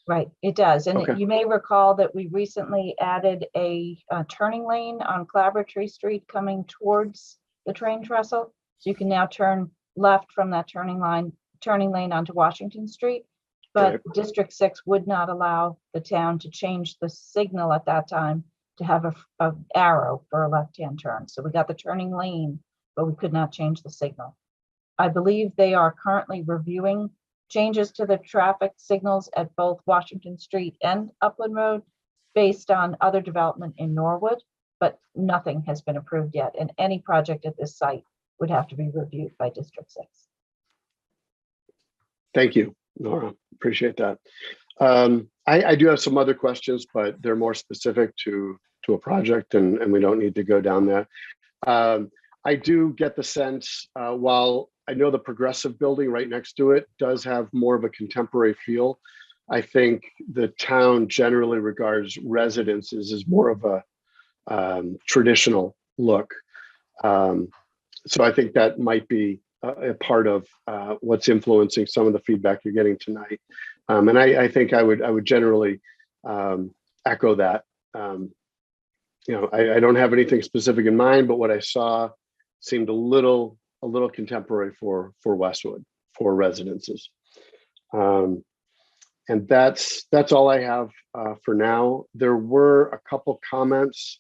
Right, it does. And Okay. you may recall that we recently added a turning lane on Clabber Tree Street coming towards the train trestle. So you can now turn left from that turning lane onto Washington Street. But Okay. District 6 would not allow the town to change the signal at that time to have a arrow for a left-hand turn. So we got the turning lane, but we could not change the signal. I believe they are currently reviewing changes to the traffic signals at both Washington Street and Upland Road based on other development in Norwood, but nothing has been approved yet. And any project at this site would have to be reviewed by District 6. Thank you, Nora. Appreciate that. I do have some other questions, but they're more specific to a project and we don't need to go down that. I do get the sense, while I know the Progressive building right next to it does have more of a contemporary feel, I think the town generally regards residences as more of a traditional look. So I think that might be a part of what's influencing some of the feedback you're getting tonight. And I think I would generally echo that. I don't have anything specific in mind, but what I saw seemed a little contemporary for Westwood, for residences. And that's all I have for now. There were a couple comments.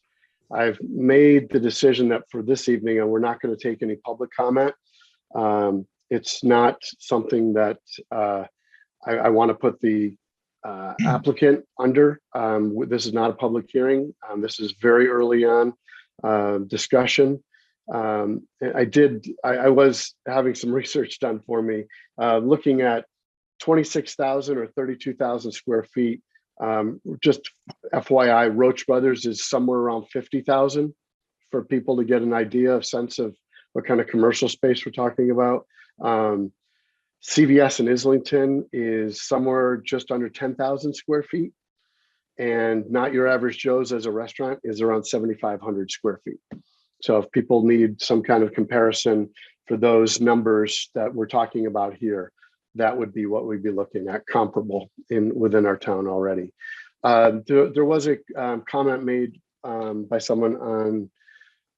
I've made the decision that for this evening, and we're not going to take any public comment. It's not something that I want to put the applicant under. This is not a public hearing. This is very early on discussion. I was having some research done for me, looking at 26,000 or 32,000 square feet. Just FYI, Roach Brothers is somewhere around 50,000 for people to get an idea, a sense of what kind of commercial space we're talking about. CVS in Islington is somewhere just under 10,000 square feet. And Not Your Average Joe's as a restaurant is around 7,500 square feet. So if people need some kind of comparison, for those numbers that we're talking about here, that would be what we'd be looking at, comparable within our town already. There was a comment made by someone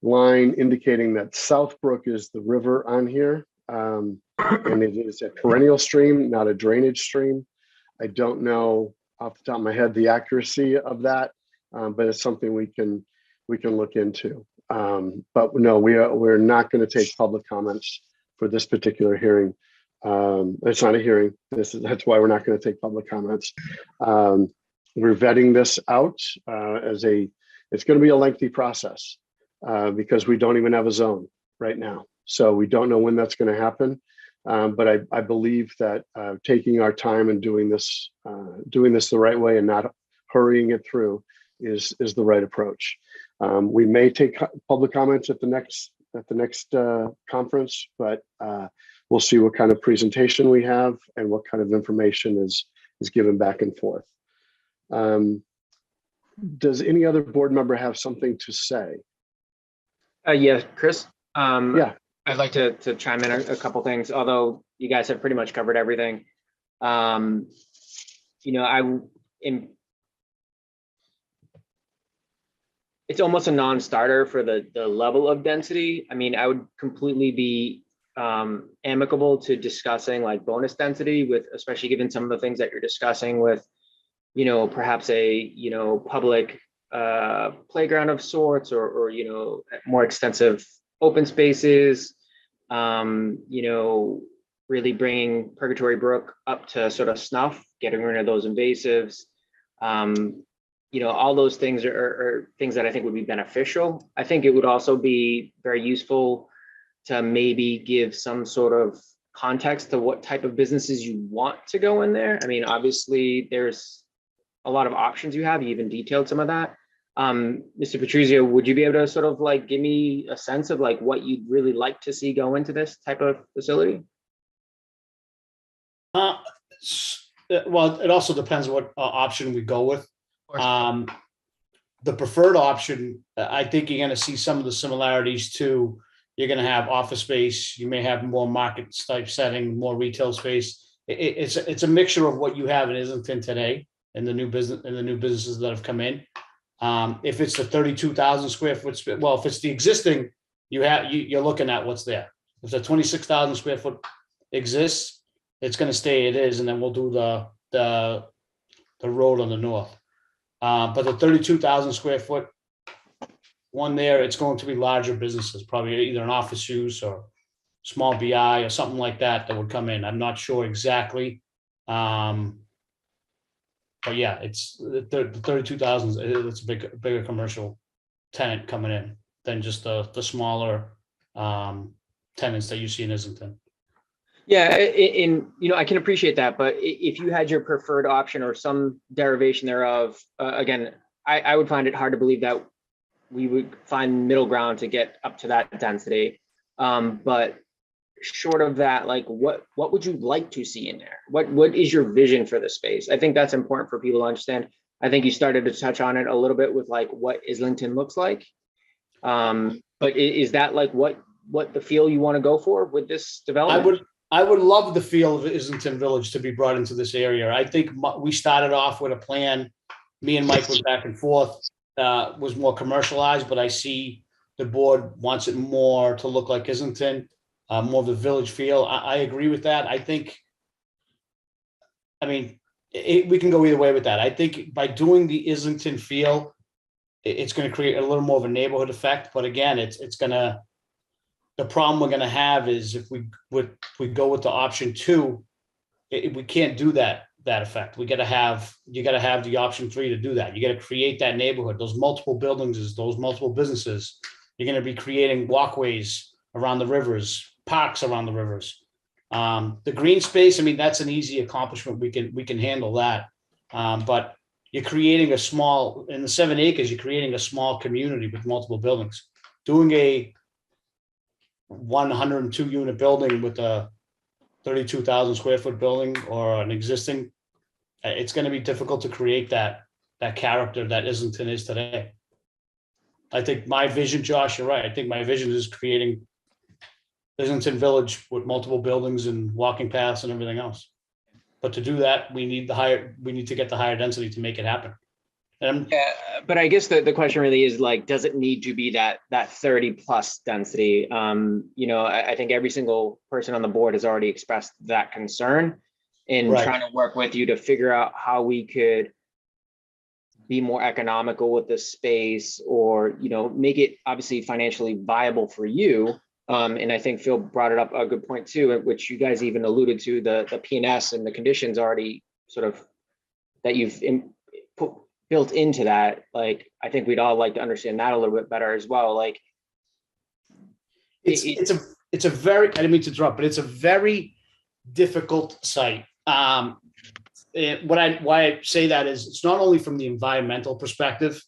online indicating that Southbrook is the river on here, and it is a perennial stream, not a drainage stream. I don't know off the top of my head the accuracy of that, but it's something we can look into. But no, we're not going to take public comments for this particular hearing. It's not a hearing. That's why we're not going to take public comments. We're vetting this out it's going to be a lengthy process because we don't even have a zone right now. So we don't know when that's going to happen. But I believe that taking our time and doing this the right way and not hurrying it through is the right approach. We may take public comments at the next conference, but we'll see what kind of presentation we have and what kind of information is given back and forth. Does any other board member have something to say? Yeah, Chris. Yeah. I'd like to chime in a couple things, although you guys have pretty much covered everything. It's almost a non-starter for the level of density. I mean, I would completely be amicable to discussing like bonus density with, especially given some of the things that you're discussing with, perhaps a, public playground of sorts or more extensive open spaces, really bringing Purgatory Brook up to sort of snuff, getting rid of those invasives. All those things are things that I think would be beneficial. I think it would also be very useful to maybe give some sort of context to what type of businesses you want to go in there. I mean, obviously there's a lot of options you have. You even detailed some of that. Mr. Patrizio, would you be able to sort of like give me a sense of like what you'd really like to see go into this type of facility? Well, it also depends what option we go with. The preferred option, I think you're going to see some of the similarities to, you're going to have office space, you may have more market type setting, more retail space. It's a mixture of what you have in Islington today and the new businesses that have come in. If it's the 32,000 square foot, well, if it's the existing, you're looking at what's there. If the 26,000 square foot exists, it's going to stay it is, and then we'll do the road on the north. But the 32,000 square foot one there, it's going to be larger businesses, probably either an office use or small BI or something like that would come in. I'm not sure exactly. But yeah, it's the 32,000. It's a bigger commercial tenant coming in than just the smaller tenants that you see in Islington. Yeah, I can appreciate that, but if you had your preferred option or some derivation thereof, again, I would find it hard to believe that we would find middle ground to get up to that density. But short of that, like what would you like to see in there? What is your vision for the space? I think that's important for people to understand. I think you started to touch on it a little bit with like what Islington looks like. But is that like what the feel you want to go for with this development? I would love the feel of Islington Village to be brought into this area. I think we started off with a plan. Me and Mike went back and forth, was more commercialized, but I see the board wants it more to look like Islington, more of the village feel. I agree with that. We can go either way with that. I think by doing the Islington feel, it's going to create a little more of a neighborhood effect. But again, the problem we're going to have is if we go with the option 2, we can't do that effect. You got to have the option 3 to do that. You got to create that neighborhood, those multiple buildings, those multiple businesses. You're going to be creating walkways around the rivers, parks around the rivers. The green space, that's an easy accomplishment. We can handle that. But you're creating in the 7 acres, you're creating a small community with multiple buildings. Doing a 102 unit building with a 32,000 square foot building or an existing, it's going to be difficult to create that character that Islington is today. I think my vision, Josh, you're right. I think my vision is creating Islington Village with multiple buildings and walking paths and everything else. But to do that, we need to get the higher density to make it happen. And Yeah, but I guess the question really is like, does it need to be that 30 plus density? I think every single person on the board has already expressed that concern in Right. trying to work with you to figure out how we could be more economical with the space, or, make it obviously financially viable for you. And I think Phil brought it up a good point too, which you guys even alluded to, the PNS and the conditions already sort of that you've built into that. Like, I think we'd all like to understand that a little bit better as well. Like, it's a very, I didn't mean to interrupt, but it's a very difficult site. Why I say that is it's not only from the environmental perspective.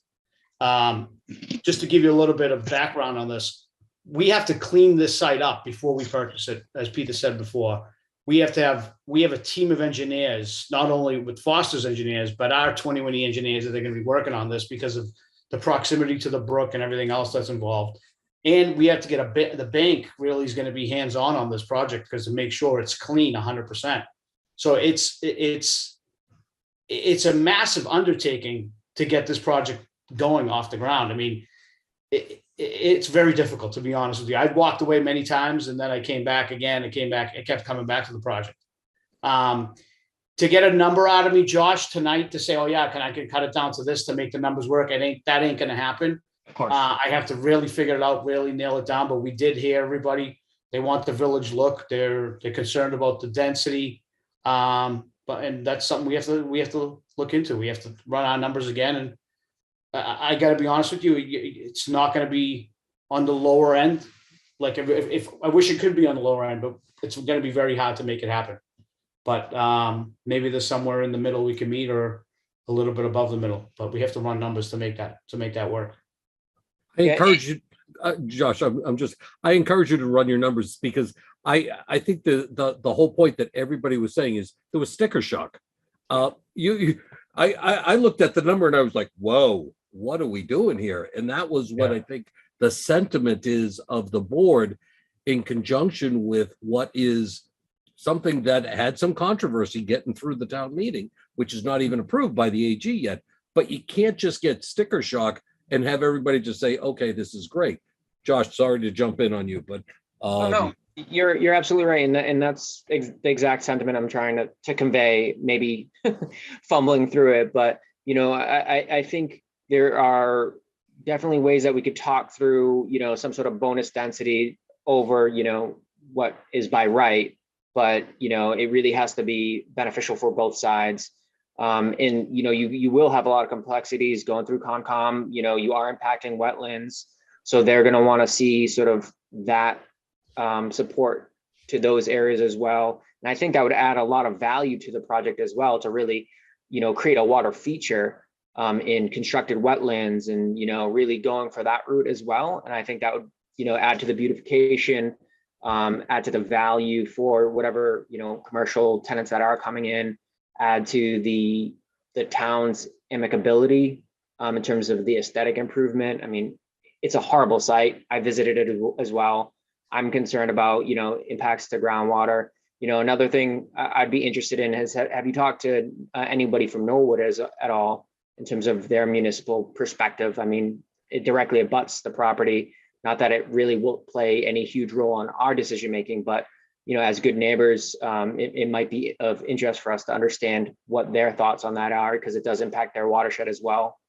Just to give you a little bit of background on this, we have to clean this site up before we purchase it. As Peter said before, we have a team of engineers, not only with Foster's engineers, but our 21E engineers that are going to be working on this because of the proximity to the brook and everything else that's involved. And we have to get the bank really is going to be hands-on on this project because to make sure it's clean 100%. So it's a massive undertaking to get this project going off the ground. I mean, it's very difficult, to be honest with you. I've walked away many times and then I came back again. It kept coming back to the project. To get a number out of me, Josh, tonight to say, oh yeah, I can cut it down to this to make the numbers work. That ain't going to happen. Of course. I have to really figure it out, really nail it down. But we did hear everybody. They want the village look. They're concerned about the density. And that's something we have to look into. We have to run our numbers again. And I got to be honest with you, it's not going to be on the lower end. Like if I wish it could be on the lower end, but it's going to be very hard to make it happen. But maybe there's somewhere in the middle we can meet, or a little bit above the middle. But we have to run numbers to make that work. I encourage you, Josh. I encourage you to run your numbers because I think the whole point that everybody was saying is there was sticker shock. I looked at the number and I was like, whoa, what are we doing here? And that was what I think the sentiment is of the board, in conjunction with what is something that had some controversy getting through the town meeting, which is not even approved by the AG yet. But you can't just get sticker shock and have everybody just say, okay, this is great. Josh, sorry to jump in on you, but no, you're absolutely right. And that's the exact sentiment I'm trying to convey, maybe fumbling through it. But, I think there are definitely ways that we could talk through, some sort of bonus density over, what is by right. But, it really has to be beneficial for both sides. And, you will have a lot of complexities going through Concom. You are impacting wetlands. So they're going to want to see sort of that support to those areas as well. And I think that would add a lot of value to the project as well, to really, create a water feature in constructed wetlands and, really going for that route as well. And I think that would, add to the beautification, add to the value for whatever, commercial tenants that are coming in, add to the town's amicability in terms of the aesthetic improvement. I mean, it's a horrible site. I visited it as well. I'm concerned about, impacts to groundwater. Another thing I'd be interested in is, have you talked to anybody from Norwood at all in terms of their municipal perspective? I mean, it directly abuts the property. Not that it really will play any huge role on our decision-making, but, as good neighbors, it might be of interest for us to understand what their thoughts on that are, because it does impact their watershed as well.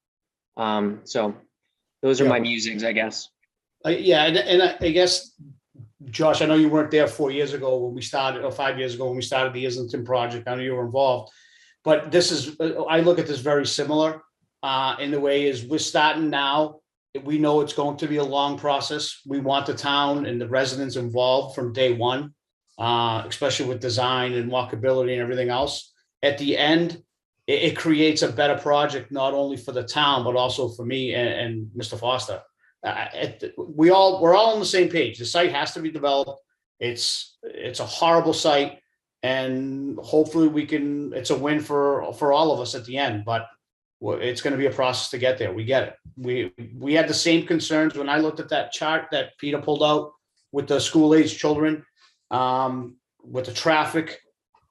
So those are my musings, I guess. And I guess, Josh, I know you weren't there 4 years ago when we started, or 5 years ago when we started the Islington project. I know you were involved, but I look at this very similar in the way is we're starting now. We know it's going to be a long process. We want the town and the residents involved from day one, especially with design and walkability and everything else. At the end, it creates a better project, not only for the town, but also for me and Mr. Foster. We're all on the same page. The site has to be developed. It's a horrible site, and hopefully it's a win for all of us at the end, but it's going to be a process to get there. We get it. We had the same concerns when I looked at that chart that Peter pulled out with the school age children, with the traffic.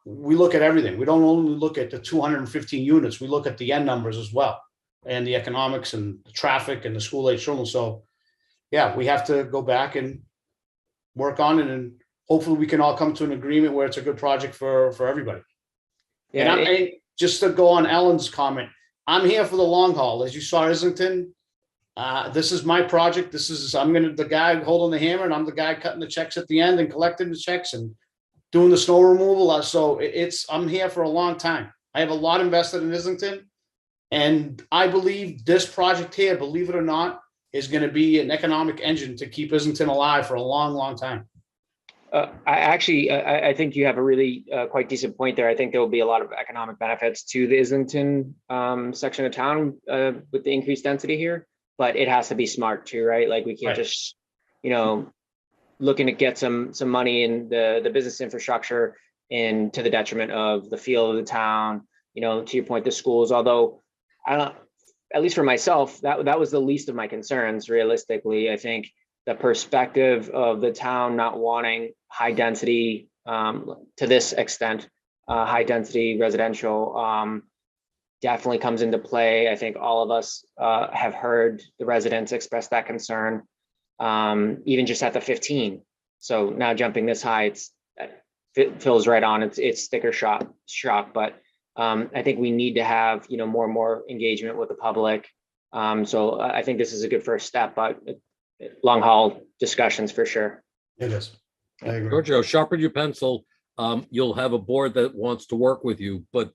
We look at everything. We don't only look at the 215 units, we look at the end numbers as well, and the economics and the traffic and the school age children. So yeah, we have to go back and work on it, and hopefully we can all come to an agreement where it's a good project for everybody. Yeah, And just to go on Ellen's comment, I'm here for the long haul. As you saw Islington, this is my project. I'm the guy holding the hammer, and I'm the guy cutting the checks at the end and collecting the checks and doing the snow removal. So I'm here for a long time. I have a lot invested in Islington, and I believe this project here, believe it or not, is going to be an economic engine to keep Islington alive for a long, long time. I think you have a really quite decent point there. I think there will be a lot of economic benefits to the Islington section of town with the increased density here, but it has to be smart too, right? Like we can't just, looking to get some money in the business infrastructure and to the detriment of the feel of the town, to your point, the schools, although at least for myself, that was the least of my concerns. Realistically, I think the perspective of the town not wanting high density to this extent, high density residential definitely comes into play. I think all of us have heard the residents express that concern, even just at the 15. So now jumping this high, it feels right on. It's sticker shock, but I think we need to have more and more engagement with the public. So I think this is a good first step, but long haul discussions for sure. It is. I agree. Giorgio, sharpen your pencil. You'll have a board that wants to work with you, but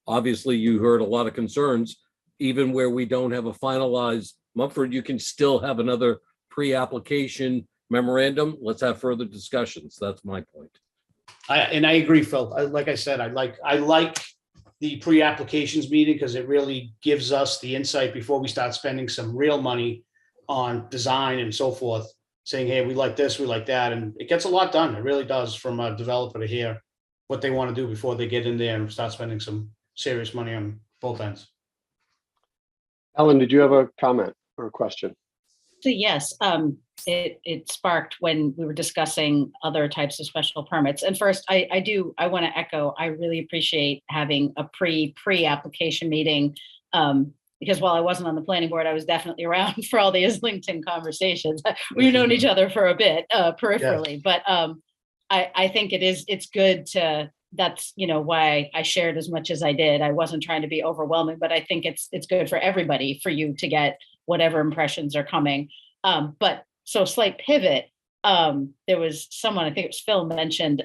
obviously you heard a lot of concerns. Even where we don't have a finalized Mumford, you can still have another pre-application memorandum. Let's have further discussions. That's my point. I agree, Phil. Like I said, I like the pre-applications meeting because it really gives us the insight before we start spending some real money on design and so forth, saying, hey, we like this, we like that. And it gets a lot done. It really does, from a developer to hear what they want to do before they get in there and start spending some serious money on both ends. Ellen, did you have a comment or a question? So yes, it sparked when we were discussing other types of special permits. And first, I want to echo, I really appreciate having a pre-application meeting, because while I wasn't on the planning board, I was definitely around for all the Islington conversations. We've known each other for a bit peripherally, but I think it's good to, that's why I shared as much as I did. I wasn't trying to be overwhelming, but I think it's good for everybody, for you to get whatever impressions are coming. But so slight pivot, there was someone, I think it was Phil, mentioned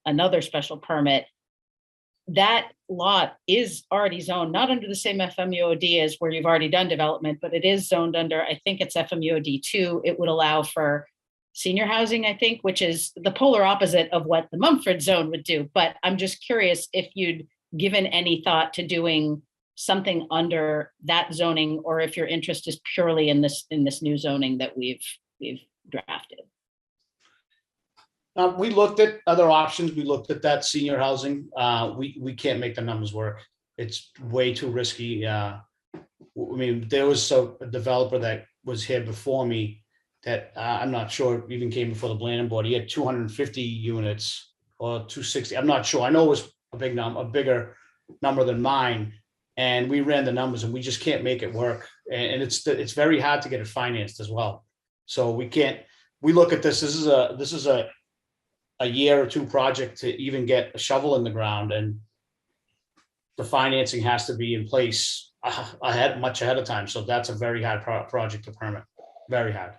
another special permit. That lot is already zoned, not under the same FMUOD as where you've already done development, but it is zoned under, I think it's FMUOD 2. It would allow for senior housing, I think, which is the polar opposite of what the Mumford zone would do. But I'm just curious if you'd given any thought to doing something under that zoning, or if your interest is purely in this new zoning that we've drafted. We looked at other options. We looked at that senior housing. We can't make the numbers work. It's way too risky. I mean, there was a developer that was here before me that I'm not sure even came before the planning board. He had 250 units or 260. I'm not sure. I know it was a bigger number than mine. And we ran the numbers, and we just can't make it work. And it's very hard to get it financed as well. So we look at this. This is a year or two project to even get a shovel in the ground, and the financing has to be in place much ahead of time. So that's a very hard project to permit. Very hard.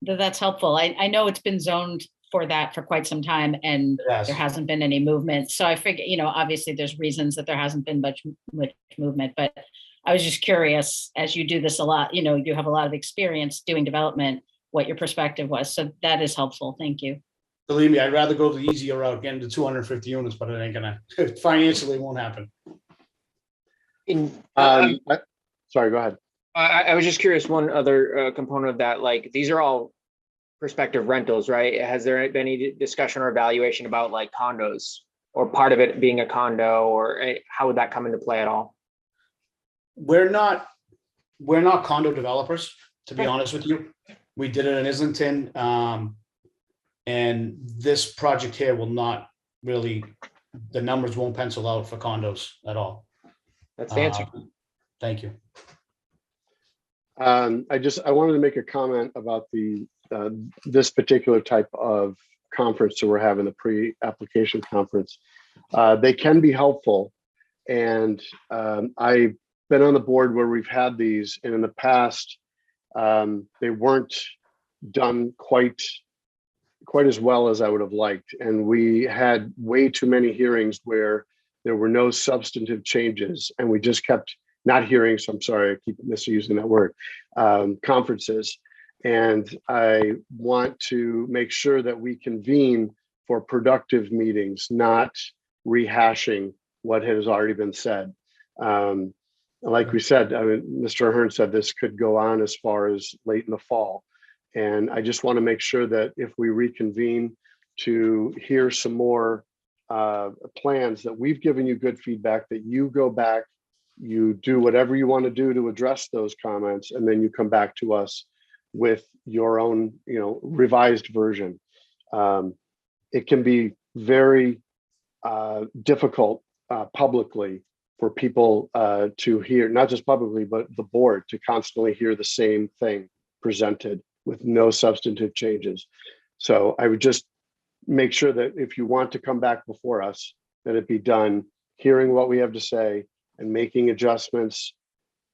That's helpful. I know it's been zoned for that for quite some time, and there hasn't been any movement. So I figure, obviously there's reasons that there hasn't been much movement, but I was just curious, as you do this a lot, you have a lot of experience doing development, what your perspective was. So that is helpful. Thank you. Believe me, I'd rather go the easier route, getting to 250 units, but it ain't gonna, financially it won't happen. Sorry, go ahead. I was just curious, one other component of that, like these are all prospective rentals, right? Has there been any discussion or evaluation about like condos, or part of it being a condo, or how would that come into play at all? We're not condo developers, to be honest with you. We did it in Islington. And this project here will not really, the numbers won't pencil out for condos at all. That's the answer. Thank you. I wanted to make a comment about this particular type of conference that we're having, the pre-application conference. They can be helpful. And I've been on the board where we've had these, and in the past, they weren't done quite as well as I would have liked. And we had way too many hearings where there were no substantive changes, and we just kept not hearings. I'm sorry, I keep misusing that word, conferences. And I want to make sure that we convene for productive meetings, not rehashing what has already been said. Like we said, I mean, Mr. Ahern said this could go on as far as late in the fall. And I just want to make sure that if we reconvene to hear some more plans, that we've given you good feedback, that you go back, you do whatever you want to do to address those comments, and then you come back to us with your own, revised version. It can be very difficult publicly for people to hear, not just publicly, but the board to constantly hear the same thing presented with no substantive changes. So I would just make sure that if you want to come back before us, that it be done hearing what we have to say and making adjustments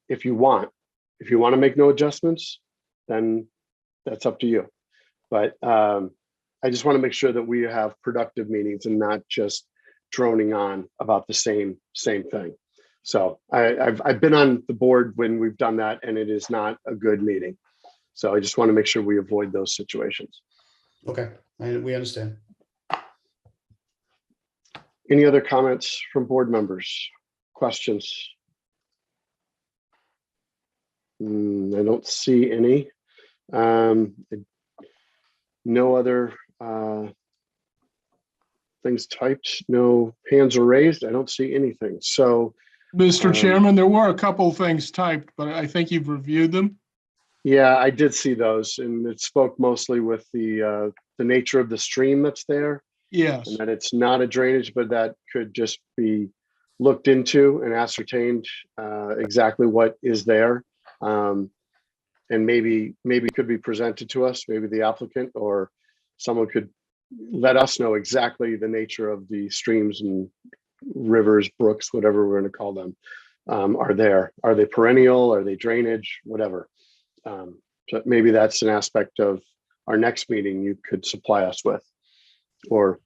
if you want. If you want to make no adjustments, then that's up to you. But I just want to make sure that we have productive meetings and not just droning on about the same thing. So I've been on the board when we've done that, and it is not a good meeting. So I just want to make sure we avoid those situations. Okay, we understand. Any other comments from board members? Questions? I don't see any. No other things typed, no hands are raised. I don't see anything. So, Mr. Chairman, there were a couple things typed, but I think you've reviewed them. yeah, I did see those, and it spoke mostly with the nature of the stream that's there. Yes. And that it's not a drainage, but that could just be looked into and ascertained exactly what is there. And maybe could be presented to us, maybe the applicant or someone could let us know exactly the nature of the streams and rivers, brooks, whatever we're going to call them, are there. Are they perennial? Are they drainage? Whatever. So maybe that's an aspect of our next meeting you could supply us with, or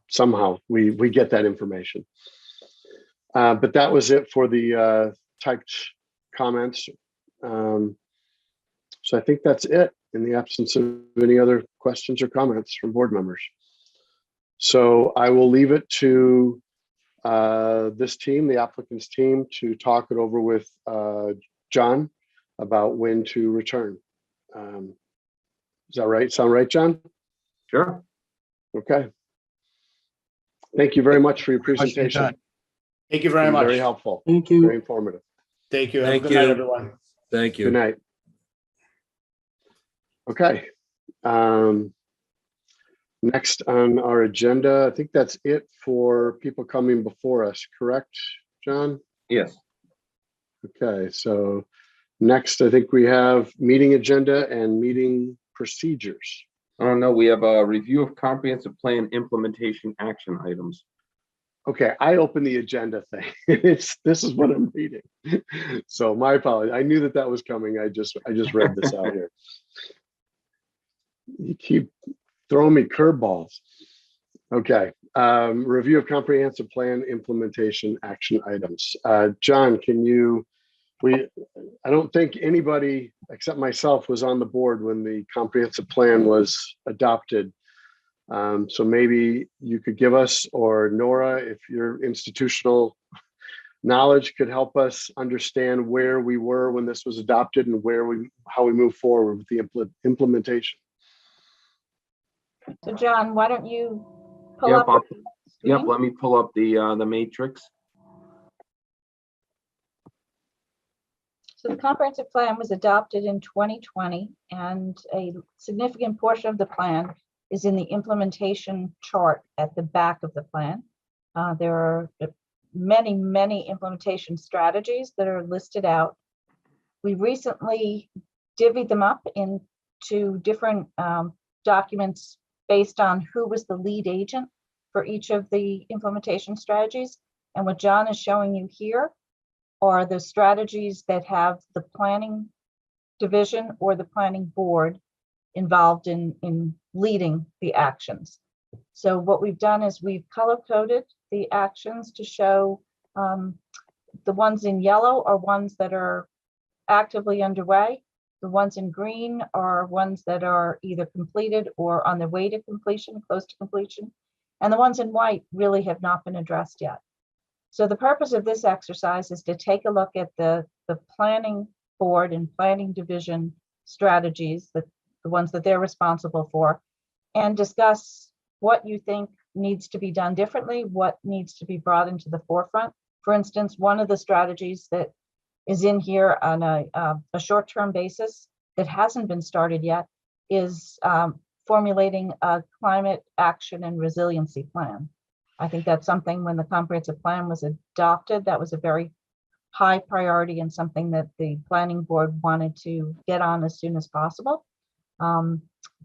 somehow we get that information. But that was it for the typed comments. So I think that's it in the absence of any other questions or comments from board members. So I will leave it to this team, the applicant's team, to talk it over with John about when to return. Is that right? Sound right, John? Sure. Okay. Thank you very much for your presentation. Thank you very much. Very helpful. Thank you. Very informative. Thank you. Have a Thank good night, you. everyone. Thank you. Good night. Okay. Next on our agenda, I think that's it for people coming before us, correct, John? Yes. Okay, so next, I think we have meeting agenda and meeting procedures. Oh, no, we have a review of comprehensive plan implementation action items. Okay, I opened the agenda thing. This is what I'm reading. So my apologies. I knew that was coming. I just read this out here. You keep throwing me curveballs. Okay, review of comprehensive plan implementation action items. John, I don't think anybody except myself was on the board when the comprehensive plan was adopted. So maybe you could give us, or Nora, if your institutional knowledge could help us understand where we were when this was adopted and how we move forward with the implementation. So John, why don't you pull Yep, up? yep, let me pull up the matrix. So the comprehensive plan was adopted in 2020, and a significant portion of the plan is in the implementation chart at the back of the plan. There are many, many implementation strategies that are listed out. We recently divvied them up into different documents based on who was the lead agent for each of the implementation strategies. And what John is showing you here are the strategies that have the planning division or the planning board involved in leading the actions. So what we've done is we've color-coded the actions to show the ones in yellow are ones that are actively underway. The ones in green are ones that are either completed or on their way to completion, close to completion. And the ones in white really have not been addressed yet. So the purpose of this exercise is to take a look at the planning board and planning division strategies, the ones that they're responsible for, and discuss what you think needs to be done differently, what needs to be brought into the forefront. For instance, one of the strategies that is in here on a short-term basis that hasn't been started yet is formulating a climate action and resiliency plan. I think that's something when the comprehensive plan was adopted, that was a very high priority and something that the planning board wanted to get on as soon as possible.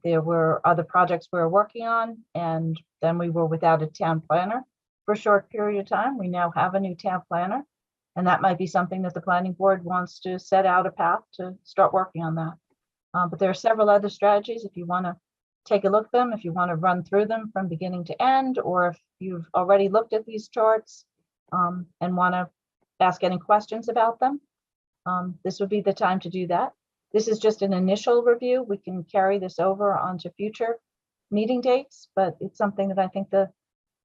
There were other projects we were working on, and then we were without a town planner for a short period of time. We now have a new town planner, and that might be something that the planning board wants to set out a path to start working on that. But there are several other strategies if you want to take a look at them, if you want to run through them from beginning to end, or if you've already looked at these charts and want to ask any questions about them, this would be the time to do that. This is just an initial review. We can carry this over onto future meeting dates, but it's something that I think the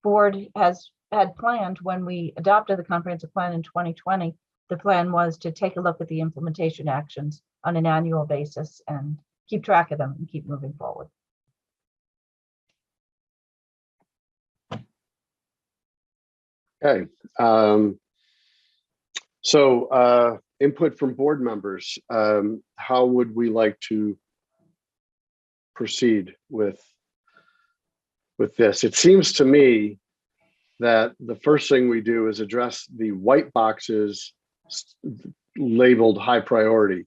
board has had planned when we adopted the comprehensive plan in 2020. The plan was to take a look at the implementation actions on an annual basis and keep track of them and keep moving forward. Okay. So input from board members. How would we like to proceed with this? It seems to me that the first thing we do is address the white boxes labeled high priority.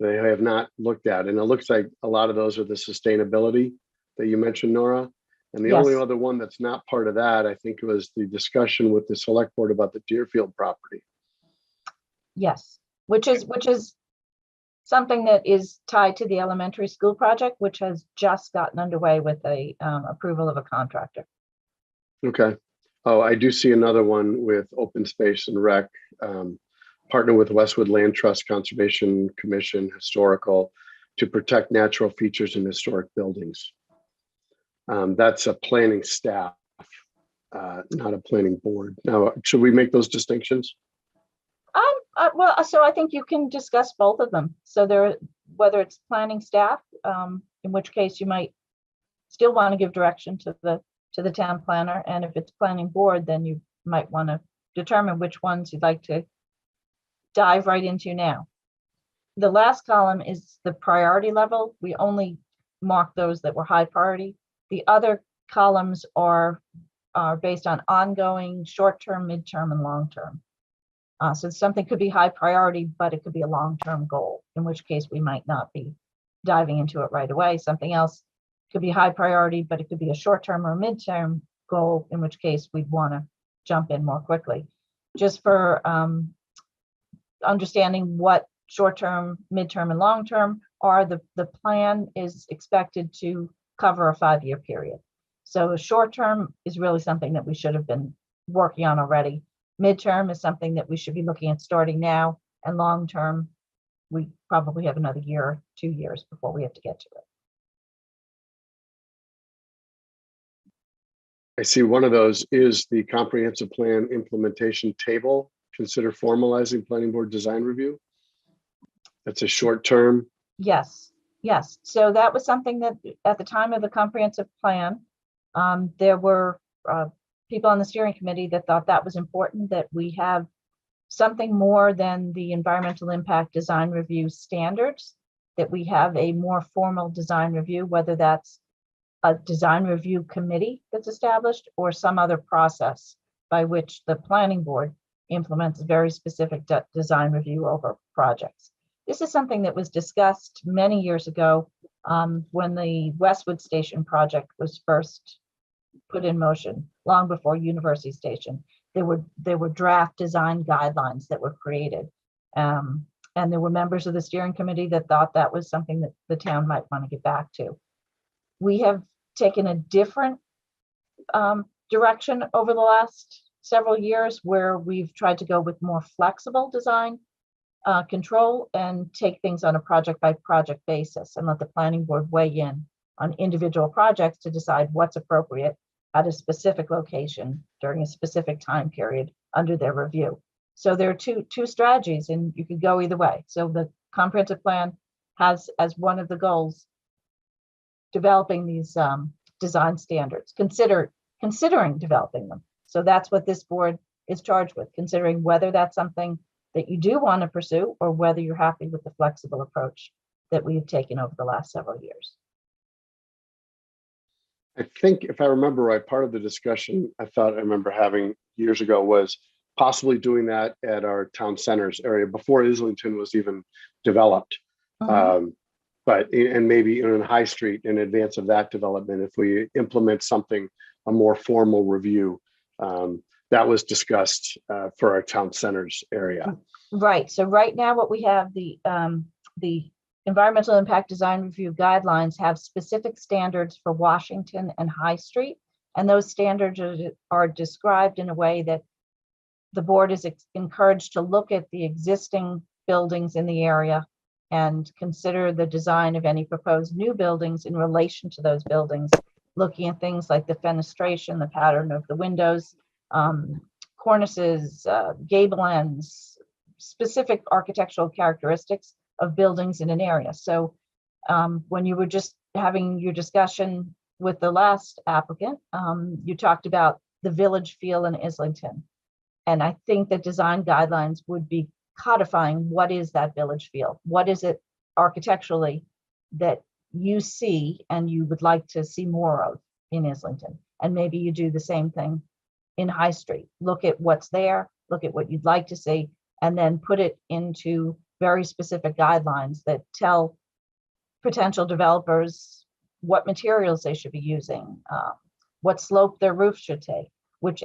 They have not looked at, and it looks like a lot of those are the sustainability that you mentioned, Nora. And the Yes. only other one that's not part of that, I think, was the discussion with the select board about the Deerfield property. Yes, which is something that is tied to the elementary school project, which has just gotten underway with a approval of a contractor. Okay. Oh, I do see another one with open space and rec, partner with Westwood Land Trust Conservation Commission, historical, to protect natural features in historic buildings. That's a planning staff, not a planning board. Now, should we make those distinctions? Well, so I think you can discuss both of them. So there, whether it's planning staff, in which case you might still want to give direction to the town planner, and if it's planning board, then you might want to determine which ones you'd like to dive right into now. The last column is the priority level. We only mark those that were high priority. The other columns are based on ongoing, short-term, midterm, and long-term. So something could be high priority, but it could be a long-term goal, in which case we might not be diving into it right away. Something else could be high priority, but it could be a short-term or midterm goal, in which case we'd want to jump in more quickly. Just for understanding what short-term, midterm, and long-term are, the plan is expected to cover a 5-year period. So short-term is really something that we should have been working on already. Midterm is something that we should be looking at starting now, and long-term, we probably have another year or 2 years before we have to get to it. I see one of those is the comprehensive plan implementation table. Consider formalizing planning board design review. That's a short term. Yes, yes. So that was something that at the time of the comprehensive plan, there were people on the steering committee that thought that was important, that we have something more than the environmental impact design review standards, that we have a more formal design review, whether that's a design review committee that's established or some other process by which the planning board implements very specific design review over projects. This is something that was discussed many years ago when the Westwood Station project was first put in motion, long before University Station. There were draft design guidelines that were created. And there were members of the steering committee that thought that was something that the town might want to get back to. We have taken a different direction over the last several years, where we've tried to go with more flexible design control and take things on a project by project basis and let the planning board weigh in on individual projects to decide what's appropriate at a specific location during a specific time period under their review. So there are two strategies, and you could go either way. So the comprehensive plan has as one of the goals developing these design standards, considering developing them. So that's what this board is charged with, considering whether that's something that you do want to pursue or whether you're happy with the flexible approach that we've taken over the last several years. I think if I remember right, part of the discussion I remember having years ago was possibly doing that at our town centers area before Islington was even developed. And maybe in High Street in advance of that development, if we implement something, a more formal review, that was discussed for our town centers area. Right. So right now, what we have, the environmental impact design review guidelines have specific standards for Washington and High Street. And those standards are described in a way that the board is encouraged to look at the existing buildings in the area and consider the design of any proposed new buildings in relation to those buildings, looking at things like the fenestration, the pattern of the windows, cornices, gable ends, specific architectural characteristics of buildings in an area. So when you were just having your discussion with the last applicant, you talked about the village feel in Islington. And I think that design guidelines would be codifying what is that village feel? What is it architecturally that you see and you would like to see more of in Islington? And maybe you do the same thing in High Street. Look at what's there, look at what you'd like to see, and then put it into very specific guidelines that tell potential developers what materials they should be using, what slope their roof should take, which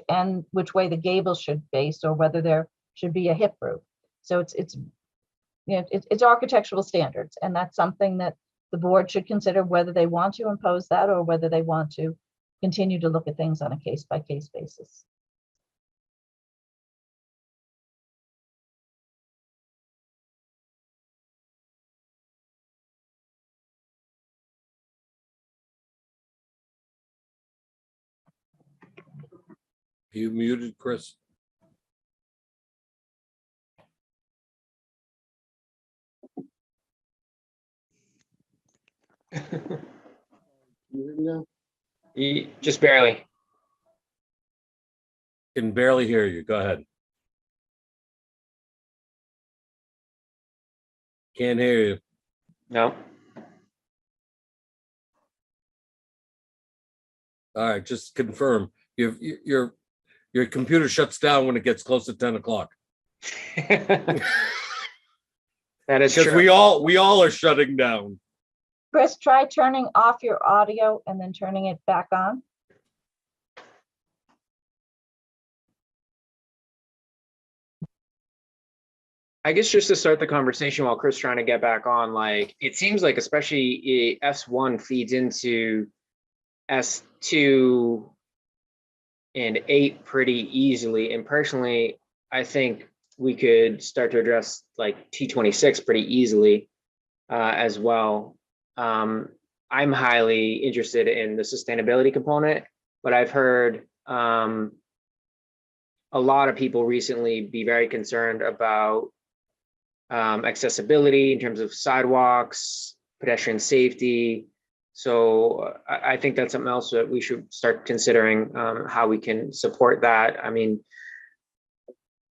way the gables should face, or whether there should be a hip roof. So it's architectural standards, and that's something that the board should consider whether they want to impose that or whether they want to continue to look at things on a case-by-case basis. You muted, Chris. Just barely. Can barely hear you. Go ahead. Can't hear you. No. All right, just confirm. Your computer shuts down when it gets close to 10 o'clock. That is because true. we all are shutting down. Chris, try turning off your audio and then turning it back on. I guess just to start the conversation while Chris trying to get back on, like, it seems like especially S1 feeds into S2 and 8 pretty easily. And personally, I think we could start to address like T26 pretty easily as well. I'm highly interested in the sustainability component, but I've heard a lot of people recently be very concerned about accessibility in terms of sidewalks, pedestrian safety. So I think that's something else that we should start considering how we can support that. I mean,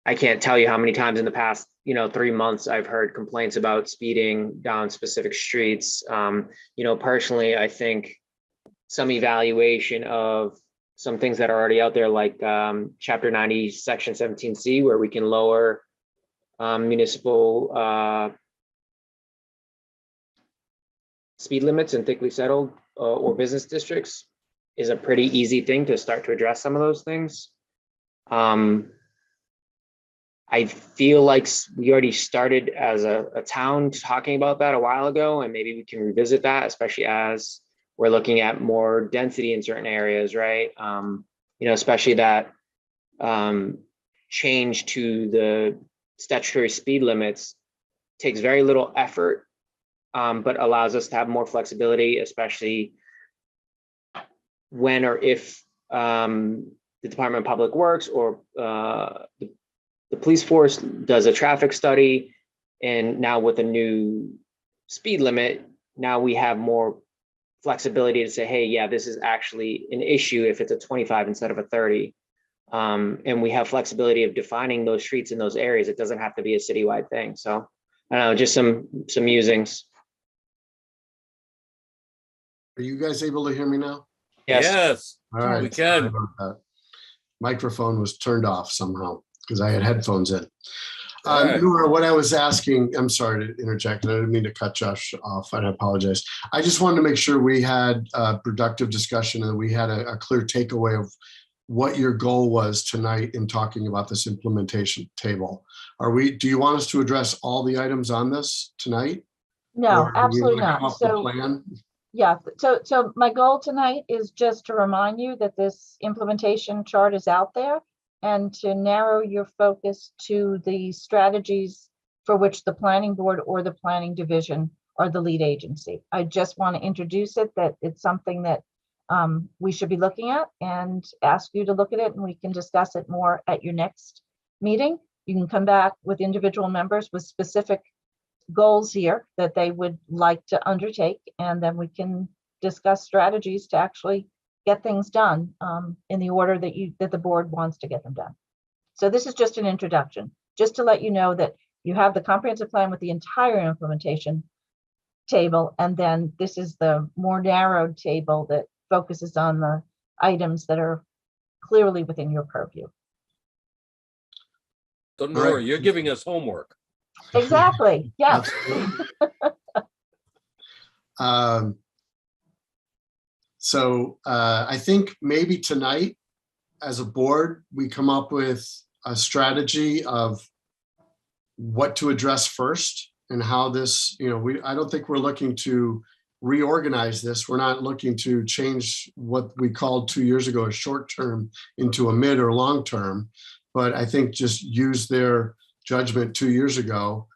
I can't tell you how many times in the past, 3 months I've heard complaints about speeding down specific streets. Personally, I think some evaluation of some things that are already out there, like Chapter 90, Section 17C, where we can lower municipal speed limits in thickly settled or business districts, is a pretty easy thing to start to address some of those things. I feel like we already started as a town talking about that a while ago, and maybe we can revisit that, especially as we're looking at more density in certain areas, right? Especially that change to the statutory speed limits takes very little effort, but allows us to have more flexibility, especially when or if the Department of Public Works or the police force does a traffic study, and now with a new speed limit, now we have more flexibility to say, hey, yeah, this is actually an issue if it's a 25 instead of a 30. And we have flexibility of defining those streets in those areas. It doesn't have to be a citywide thing. So I don't know, just some musings. Are you guys able to hear me now? Yes, All right. we Sorry can. about that. Microphone was turned off somehow because I had headphones in. All right. Nora, what I was asking, I'm sorry to interject, and I didn't mean to cut Josh off, and I apologize. I just wanted to make sure we had a productive discussion and we had a clear takeaway of what your goal was tonight in talking about this implementation table. Do you want us to address all the items on this tonight? No, Or do we absolutely wanna come not. up with a So, plan? yeah, so my goal tonight is just to remind you that this implementation chart is out there and to narrow your focus to the strategies for which the planning board or the planning division are the lead agency. I just want to introduce it, that it's something that we should be looking at, and ask you to look at it, and we can discuss it more at your next meeting. You can come back with individual members with specific goals here that they would like to undertake, and then we can discuss strategies to actually get things done in the order that the board wants to get them done. So this is just an introduction, just to let you know that you have the comprehensive plan with the entire implementation table, and then this is the more narrowed table that focuses on the items that are clearly within your purview. So Nora, you're giving us homework. Exactly, yeah. So I think maybe tonight, as a board, we come up with a strategy of what to address first and how this, I don't think we're looking to reorganize this. We're not looking to change what we called 2 years ago a short term into a mid or long term, but I think just use their judgment 2 years ago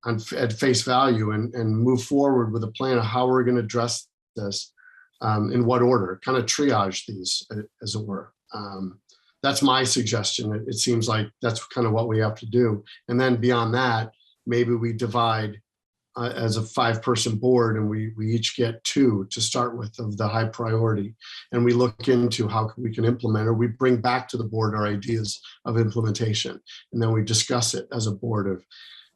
at face value and move forward with a plan of how we're going to address this, in what order, kind of triage these, as it were. That's my suggestion. It seems like that's kind of what we have to do. And then beyond that, maybe we divide as a 5-person board, and we each get 2 to start with of the high priority. And we look into how we can implement, or we bring back to the board our ideas of implementation. And then we discuss it as a board of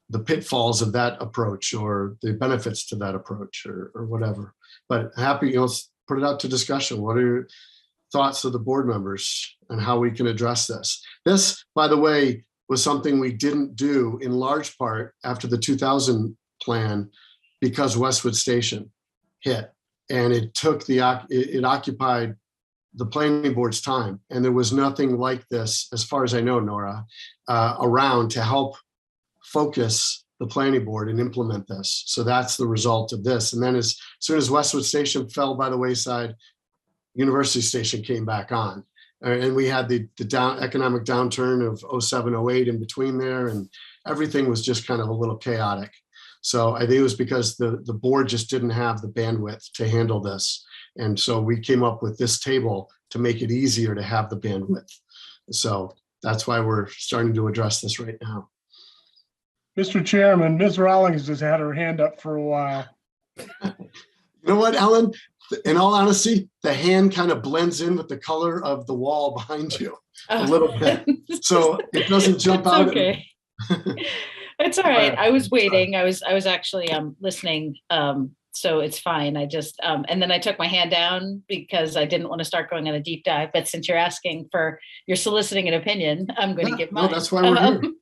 the pitfalls of that approach or the benefits to that approach or whatever. But happy, let's put it out to discussion. What are your thoughts of the board members and how we can address this? This, by the way, was something we didn't do in large part after the 2000 plan because Westwood Station hit, and it took it occupied the planning board's time, and there was nothing like this, as far as I know, Nora, around to help focus the planning board and implement this. So that's the result of this. And then as soon as Westwood Station fell by the wayside, University Station came back on. And we had the economic downturn of 07, 08 in between there, and everything was just kind of a little chaotic. So I think it was because the board just didn't have the bandwidth to handle this. And so we came up with this table to make it easier to have the bandwidth. So that's why we're starting to address this right now. Mr. Chairman, Ms. Rawlings has had her hand up for a while. You know what, Ellen? in all honesty, the hand kind of blends in with the color of the wall behind you a little bit. So it doesn't jump It's out. okay. It's all right. I was waiting. I was actually listening. So it's fine. I just and then I took my hand down because I didn't want to start going on a deep dive. But since you're soliciting an opinion, I'm going to give mine. No, that's why we're here.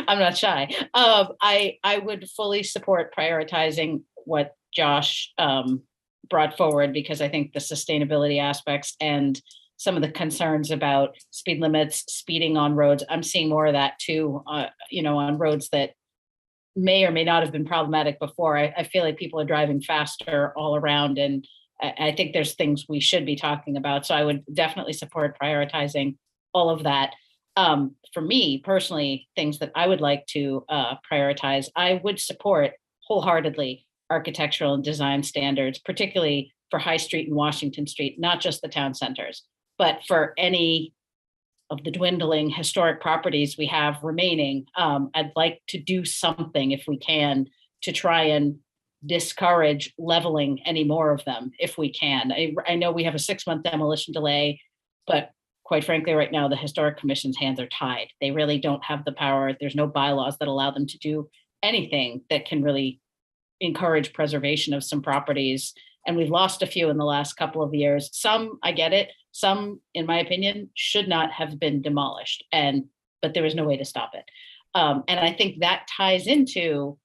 I'm not shy. I would fully support prioritizing what Josh brought forward, because I think the sustainability aspects and some of the concerns about speed limits, speeding on roads, I'm seeing more of that too, on roads that may or may not have been problematic before. I feel like people are driving faster all around, and I think there's things we should be talking about. So I would definitely support prioritizing all of that. For me personally, things that I would like to prioritize, I would support wholeheartedly architectural and design standards, particularly for High Street and Washington Street, not just the town centers, but for any of the dwindling historic properties we have remaining. I'd like to do something, if we can, to try and discourage leveling any more of them if we can. I know we have a 6-month demolition delay, but quite frankly, right now, the Historic Commission's hands are tied. They really don't have the power. There's no bylaws that allow them to do anything that can really encourage preservation of some properties. And we've lost a few in the last couple of years. Some, I get it. Some, in my opinion, should not have been demolished, but there was no way to stop it. And I think that ties into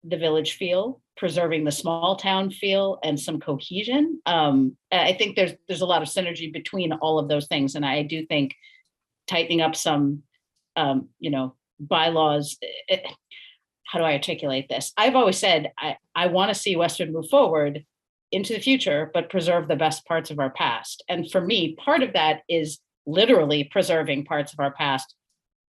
the village feel, preserving the small town feel, and some cohesion. I think there's a lot of synergy between all of those things. And I do think tightening up some, bylaws. How do I articulate this? I've always said, I want to see Westwood move forward into the future, but preserve the best parts of our past. And for me, part of that is literally preserving parts of our past,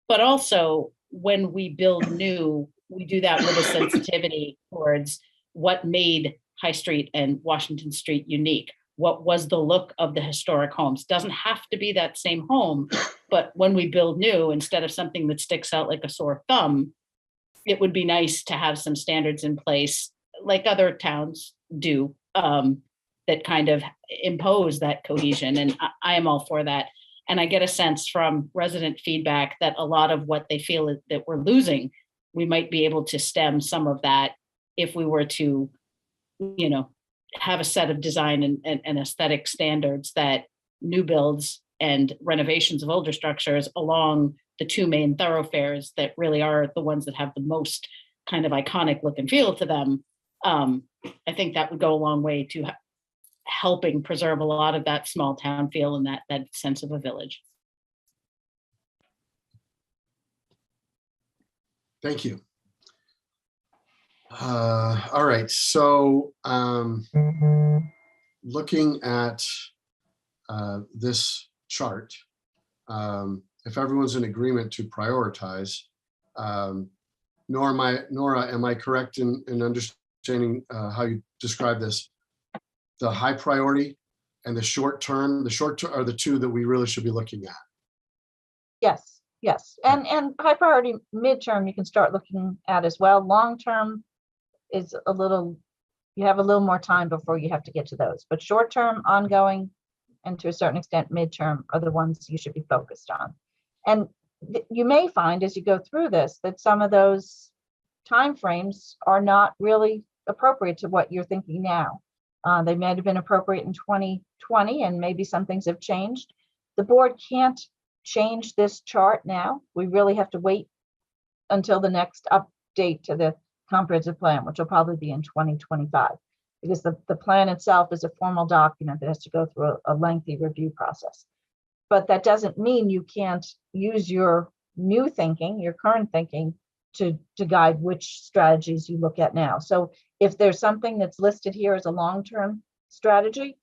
but also when we build new, we do that with a sensitivity towards what made High Street and Washington Street unique. What was the look of the historic homes? Doesn't have to be that same home, but when we build new, instead of something that sticks out like a sore thumb, it would be nice to have some standards in place like other towns do, that kind of impose that cohesion. And I am all for that. And I get a sense from resident feedback that a lot of what they feel that we're losing, we might be able to stem some of that if we were to, have a set of design and aesthetic standards that new builds and renovations of older structures along the two main thoroughfares that really are the ones that have the most kind of iconic look and feel to them. I think that would go a long way to helping preserve a lot of that small town feel and that sense of a village. Thank you. All right, so looking at this chart, if everyone's in agreement to prioritize, Nora, am I correct in understanding how you describe this? The high priority and the short term are the two that we really should be looking at. Yes. And high priority midterm, you can start looking at as well. Long term is you have a little more time before you have to get to those. But short term, ongoing, and to a certain extent midterm are the ones you should be focused on. And you may find as you go through this that some of those timeframes are not really appropriate to what you're thinking now. They might have been appropriate in 2020, and maybe some things have changed. The board can't change this chart now. We really have to wait until the next update to the comprehensive plan, which will probably be in 2025, because the plan itself is a formal document that has to go through a lengthy review process. But that doesn't mean you can't use your new thinking, your current thinking, to guide which strategies you look at now. So if there's something that's listed here as a long-term strategy,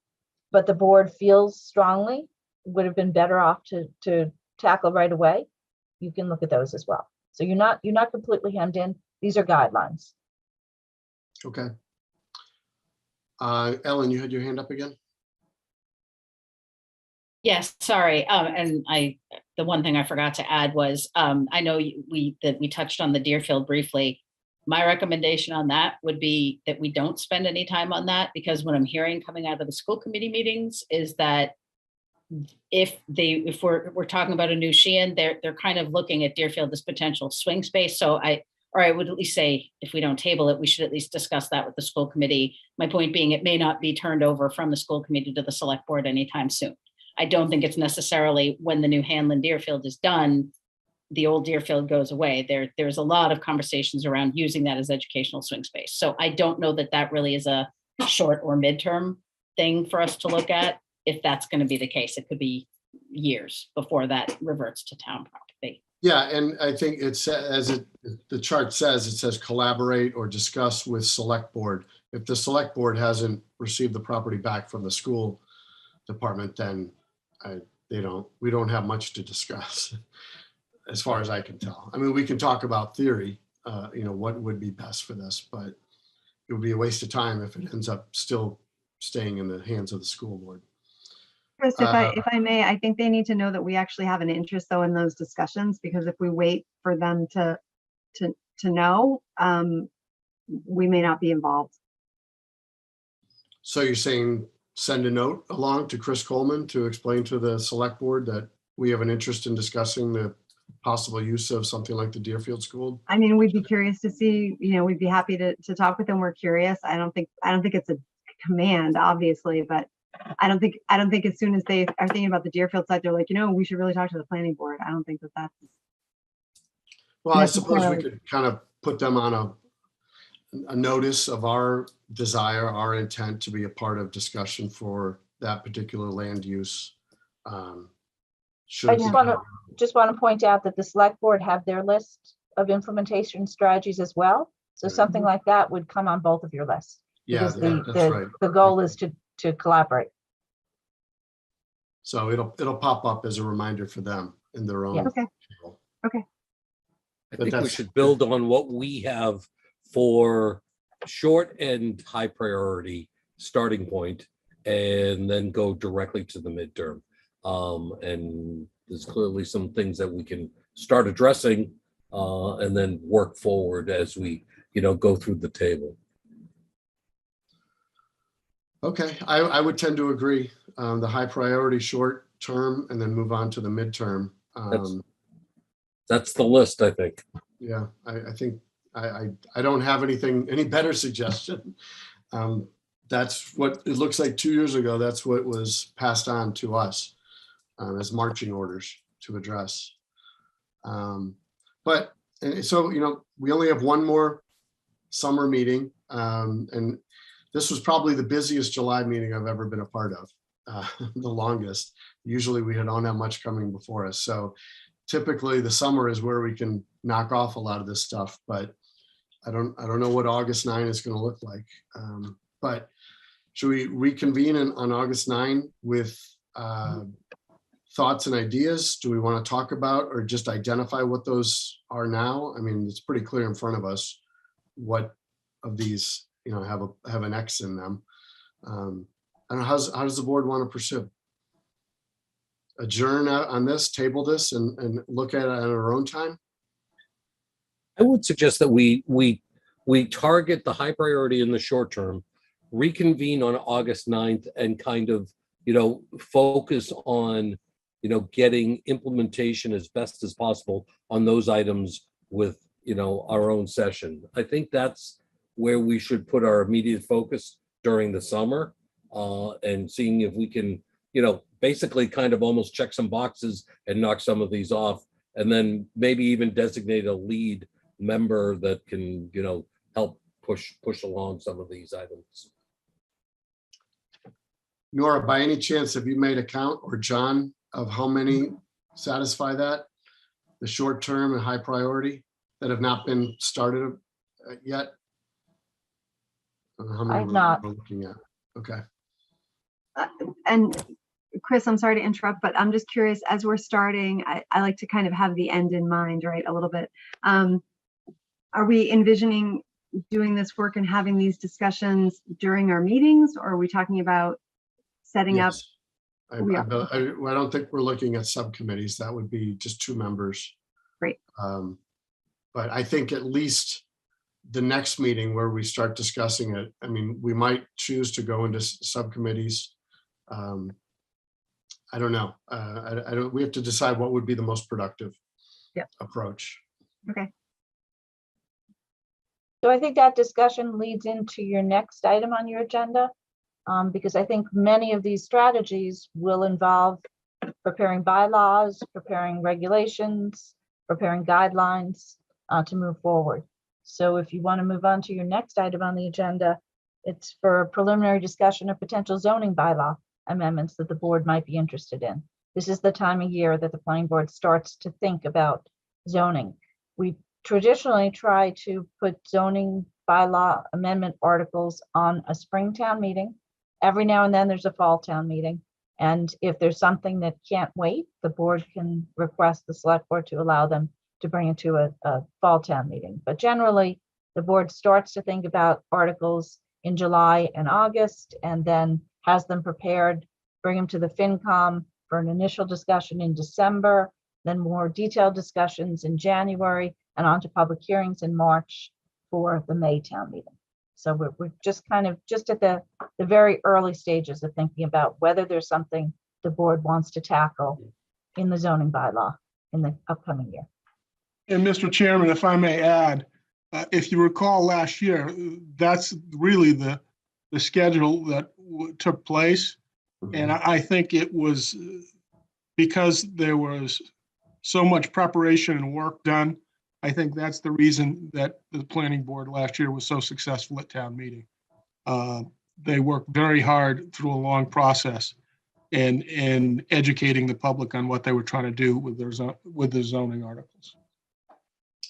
but the board feels strongly would have been better off to tackle right away, you can look at those as well. So you're not completely hemmed in. These are guidelines. Okay. Ellen, you had your hand up again? Yes, sorry. And the one thing I forgot to add was, I know we touched on the Deerfield briefly. My recommendation on that would be that we don't spend any time on that, because what I'm hearing coming out of the school committee meetings is that if we're talking about a new Sheehan, they're kind of looking at Deerfield as potential swing space. So I would at least say, if we don't table it, we should at least discuss that with the school committee. My point being, it may not be turned over from the school committee to the select board anytime soon. I don't think it's necessarily when the new Hanlon Deerfield is done, the old Deerfield goes away. There's a lot of conversations around using that as educational swing space. So I don't know that that really is a short or midterm thing for us to look at. If that's going to be the case, it could be years before that reverts to town property. Yeah, and I think it's, the chart says, it says collaborate or discuss with select board. If the select board hasn't received the property back from the school department, then we don't have much to discuss as far as I can tell. I mean, we can talk about theory, what would be best for this, but it would be a waste of time if it ends up still staying in the hands of the school board. Chris, if I may, I think they need to know that we actually have an interest though in those discussions, because if we wait for them to know, we may not be involved. So you're saying send a note along to Chris Coleman to explain to the select board that we have an interest in discussing the possible use of something like the Deerfield School? I mean, we'd be curious to see, we'd be happy to talk with them. We're curious. I don't think it's a command, obviously, but I don't think as soon as they are thinking about the Deerfield site, they're like, we should really talk to the planning board. I don't think that's. Well, I suppose we could kind of put them on a notice of our desire, our intent to be a part of discussion for that particular land use. I just want to point out that the select board have their list of implementation strategies as well. So something like that would come on both of your lists. Yeah, that's right. The goal is to collaborate. So it'll pop up as a reminder for them in their own. Yeah. Okay. I think we should build on what we have for short and high priority starting point, and then go directly to the midterm. And there's clearly some things that we can start addressing and then work forward as we, go through the table. Okay, I would tend to agree. The high priority short term, and then move on to the midterm. That's the list, I think. Yeah, I think I don't have any better suggestion. That's what it looks like 2 years ago. That's what was passed on to us as marching orders to address. But so, we only have one more summer meeting, and this was probably the busiest July meeting I've ever been a part of, the longest. Usually we don't have much coming before us. So typically the summer is where we can knock off a lot of this stuff, but I don't know what August 9 is going to look like. But should we reconvene on August 9 with thoughts and ideas? Do we want to talk about or just identify what those are now? I mean, it's pretty clear in front of us what of these have an X in them. I don't know, how does the board want to pursue? Adjourn on this, table this, and look at it at our own time? I would suggest that we target the high priority in the short term, reconvene on August 9th, and kind of, focus on, getting implementation as best as possible on those items with, our own session. I think that's where we should put our immediate focus during the summer, and seeing if we can, basically kind of almost check some boxes and knock some of these off, and then maybe even designate a lead member that can, help push along some of these items. Nora, by any chance, have you made a count, or John, of how many satisfy that? The short term and high priority that have not been started yet? I don't know how many I've not. we're looking at. Okay. And Chris, I'm sorry to interrupt, but I'm just curious, as we're starting, I like to kind of have the end in mind, right, a little bit. Are we envisioning doing this work and having these discussions during our meetings, or are we talking about setting up? I don't think we're looking at subcommittees. That would be just 2 members. Great. But I think at least the next meeting where we start discussing it. I mean, we might choose to go into subcommittees. I don't know. I don't. We have to decide what would be the most productive approach. Okay. So I think that discussion leads into your next item on your agenda, because I think many of these strategies will involve preparing bylaws, preparing regulations, preparing guidelines to move forward. So if you want to move on to your next item on the agenda, it's for preliminary discussion of potential zoning bylaw amendments that the board might be interested in. This is the time of year that the planning board starts to think about zoning. We traditionally try to put zoning bylaw amendment articles on a spring town meeting. Every now and then there's a fall town meeting. And if there's something that can't wait, the board can request the select board to allow them to bring it to a fall town meeting. But generally, the board starts to think about articles in July and August, and then has them prepared, bring them to the FinCom for an initial discussion in December, then more detailed discussions in January, and on to public hearings in March for the May town meeting. So we're just kind of just at the very early stages of thinking about whether there's something the board wants to tackle in the zoning bylaw in the upcoming year. And Mr. Chairman, if I may add, if you recall last year, that's really the schedule that took place. And I think it was because there was so much preparation and work done. I think that's the reason that the planning board last year was so successful at town meeting. They worked very hard through a long process and educating the public on what they were trying to do with the zoning articles.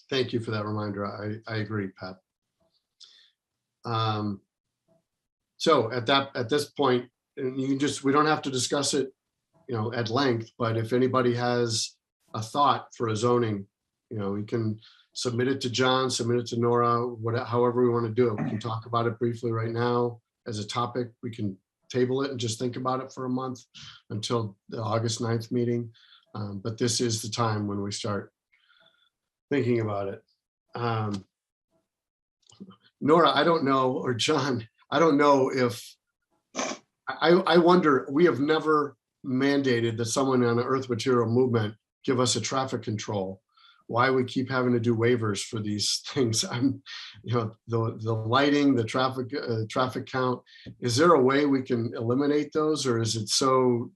Thank you for that reminder. I agree, Pat. So at this point, and we don't have to discuss it, at length, but if anybody has a thought for a zoning, we can submit it to John, submit it to Nora, however we want to do it. We can talk about it briefly right now as a topic. We can table it and just think about it for a month until the August 9th meeting. But this is the time when we start thinking about it. Nora, I don't know, or John, I don't know if, I wonder, we have never mandated that someone on an earth material movement give us a traffic control. Why we keep having to do waivers for these things? The lighting, the traffic count. Is there a way we can eliminate those, or is it so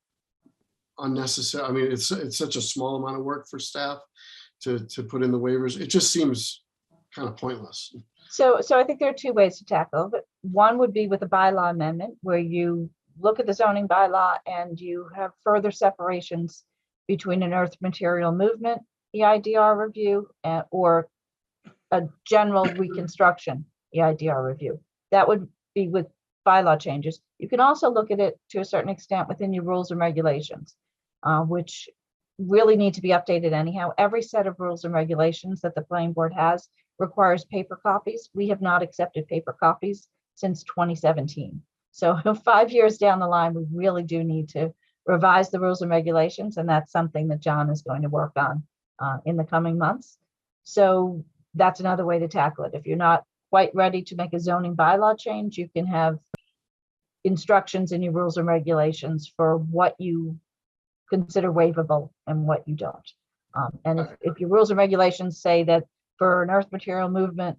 unnecessary? I mean, it's such a small amount of work for staff to put in the waivers. It just seems kind of pointless. So I think there are two ways to tackle it. One would be with a bylaw amendment where you look at the zoning bylaw and you have further separations between an earth material movement, EIDR review, or a general reconstruction EIDR review. That would be with bylaw changes. You can also look at it to a certain extent within your rules and regulations, which really need to be updated anyhow. Every set of rules and regulations that the planning board has requires paper copies. We have not accepted paper copies since 2017. So 5 years down the line, we really do need to revise the rules and regulations, and that's something that John is going to work on in the coming months. So that's another way to tackle it. If you're not quite ready to make a zoning bylaw change, you can have instructions in your rules and regulations for what you consider waivable and what you don't. And if your rules and regulations say that for an earth material movement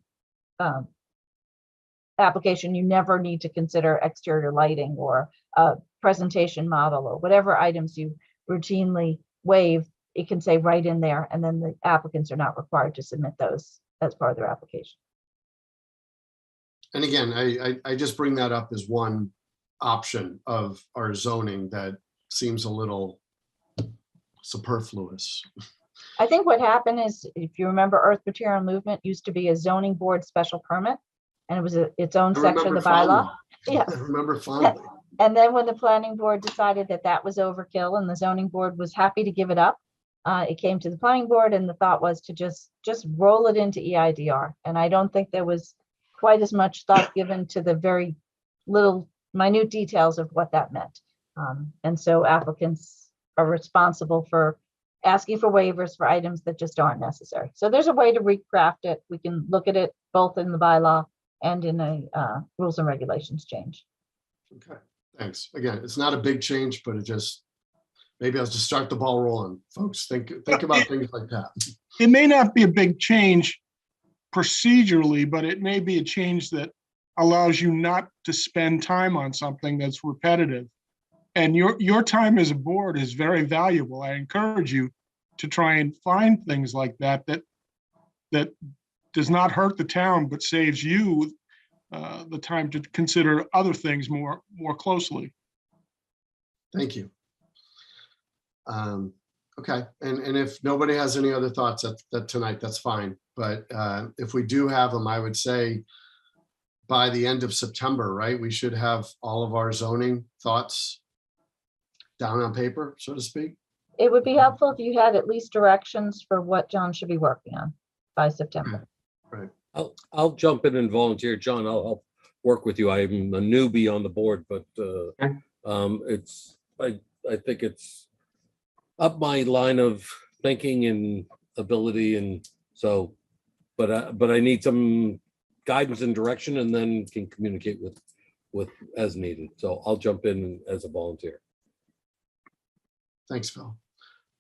application, you never need to consider exterior lighting or a presentation model or whatever items you routinely waive, it can say right in there, and then the applicants are not required to submit those as part of their application. And again, I just bring that up as one option of our zoning that seems a little superfluous. I think what happened is, if you remember, earth material movement used to be a zoning board special permit, and it was its own section of the bylaw. Yes. I remember fondly. And then when the planning board decided that that was overkill and the zoning board was happy to give it up, it came to the planning board, and the thought was to just roll it into EIDR. And I don't think there was quite as much thought given to the very little minute details of what that meant. And so applicants are responsible for asking for waivers for items that just aren't necessary. So there's a way to recraft it. We can look at it both in the bylaw and in a rules and regulations change. Okay, thanks. Again, it's not a big change, but it just, maybe I'll just start the ball rolling. Folks, think about things like that. It may not be a big change procedurally, but it may be a change that allows you not to spend time on something that's repetitive. And your time as a board is very valuable. I encourage you to try and find things like that does not hurt the town, but saves you the time to consider other things more closely. Thank you. Okay, and if nobody has any other thoughts that tonight, that's fine. But if we do have them, I would say by the end of September, right, we should have all of our zoning thoughts down on paper, so to speak. It would be helpful if you had at least directions for what John should be working on by September. Right. I'll jump in and volunteer. John, I'll help work with you. I'm a newbie on the board, but I think it's up my line of thinking and ability, and so, but I need some guidance and direction, and then can communicate with as needed. So I'll jump in as a volunteer. Thanks, Phil.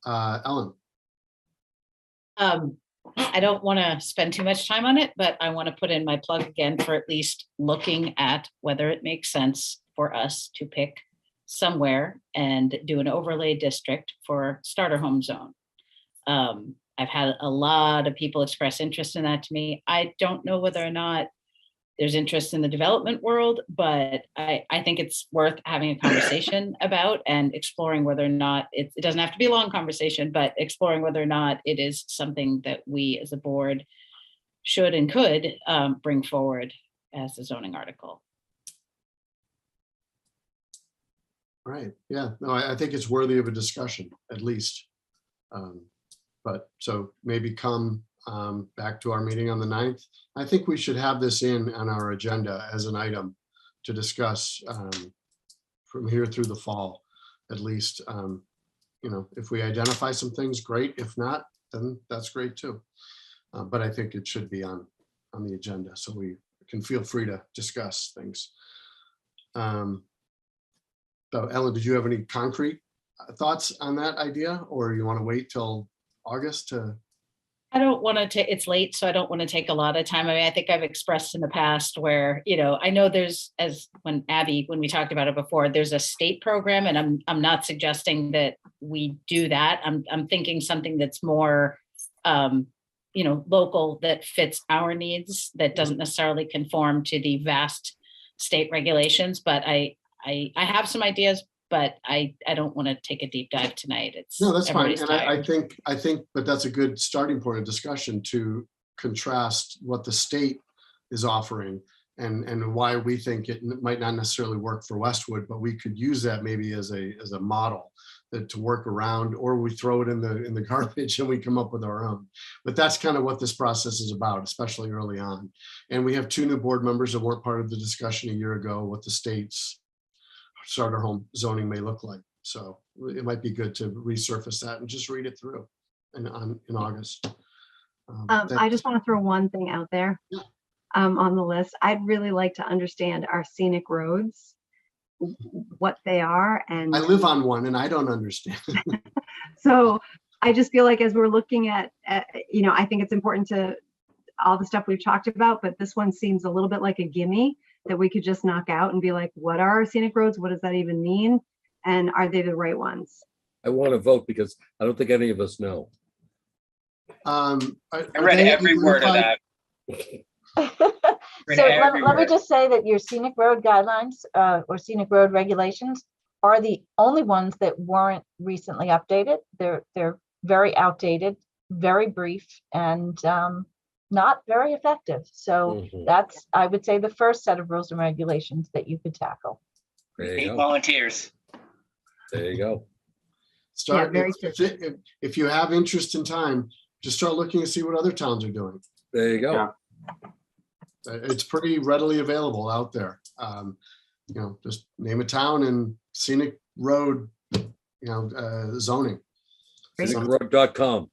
Ellen. I don't want to spend too much time on it, but I want to put in my plug again for at least looking at whether it makes sense for us to pick somewhere and do an overlay district for starter home zone. I've had a lot of people express interest in that to me. I don't know whether or not there's interest in the development world, but I think it's worth having a conversation about and exploring whether or not it doesn't have to be a long conversation, but exploring whether or not it is something that we as a board should and could bring forward as a zoning article. Right. Yeah. No, I think it's worthy of a discussion, at least. But so maybe come back to our meeting on the 9th. I think we should have this in on our agenda as an item to discuss from here through the fall, at least. You know, if we identify some things, great. If not, then that's great too. But I think it should be on the agenda so we can feel free to discuss things. So Ellen, did you have any concrete thoughts on that idea, or you want to wait till August to? I don't want to take, it's late, so I don't want to take a lot of time. I mean, I think I've expressed in the past where, you know, I know there's, as when Abby, when we talked about it before, there's a state program, and I'm not suggesting that we do that. I'm thinking something that's more, you know, local, that fits our needs, that doesn't necessarily conform to the vast state regulations. But I have some ideas, but I don't want to take a deep dive tonight. It's no, that's fine. And tired. I think, but that's a good starting point of discussion to contrast what the state is offering and why we think it might not necessarily work for Westwood, but we could use that maybe as a model that to work around, or we throw it in the garbage and we come up with our own. But that's kind of what this process is about, especially early on. And we have 2 new board members that weren't part of the discussion a year ago, what the state's starter home zoning may look like. So it might be good to resurface that and just read it through in August. I just want to throw one thing out there on the list. I'd really like to understand our scenic roads, what they are. And I live on one and I don't understand. So I just feel like as we're looking at, you know, I think it's important to all the stuff we've talked about, but this one seems a little bit like a gimme that we could just knock out and be like, what are our scenic roads? What does that even mean? And are they the right ones? I want to vote because I don't think any of us know. I read every word of that. So let me just say that your scenic road guidelines or scenic road regulations are the only ones that weren't recently updated. They're very outdated, very brief, and not very effective. So that's, I would say, the first set of rules and regulations that you could tackle. There you go. Volunteers. There you go. Start, if you have interest in time, just start looking to see what other towns are doing. There you go. Yeah. It's pretty readily available out there. You know, just name a town and scenic road, you know, zoning. Scenicroad.com.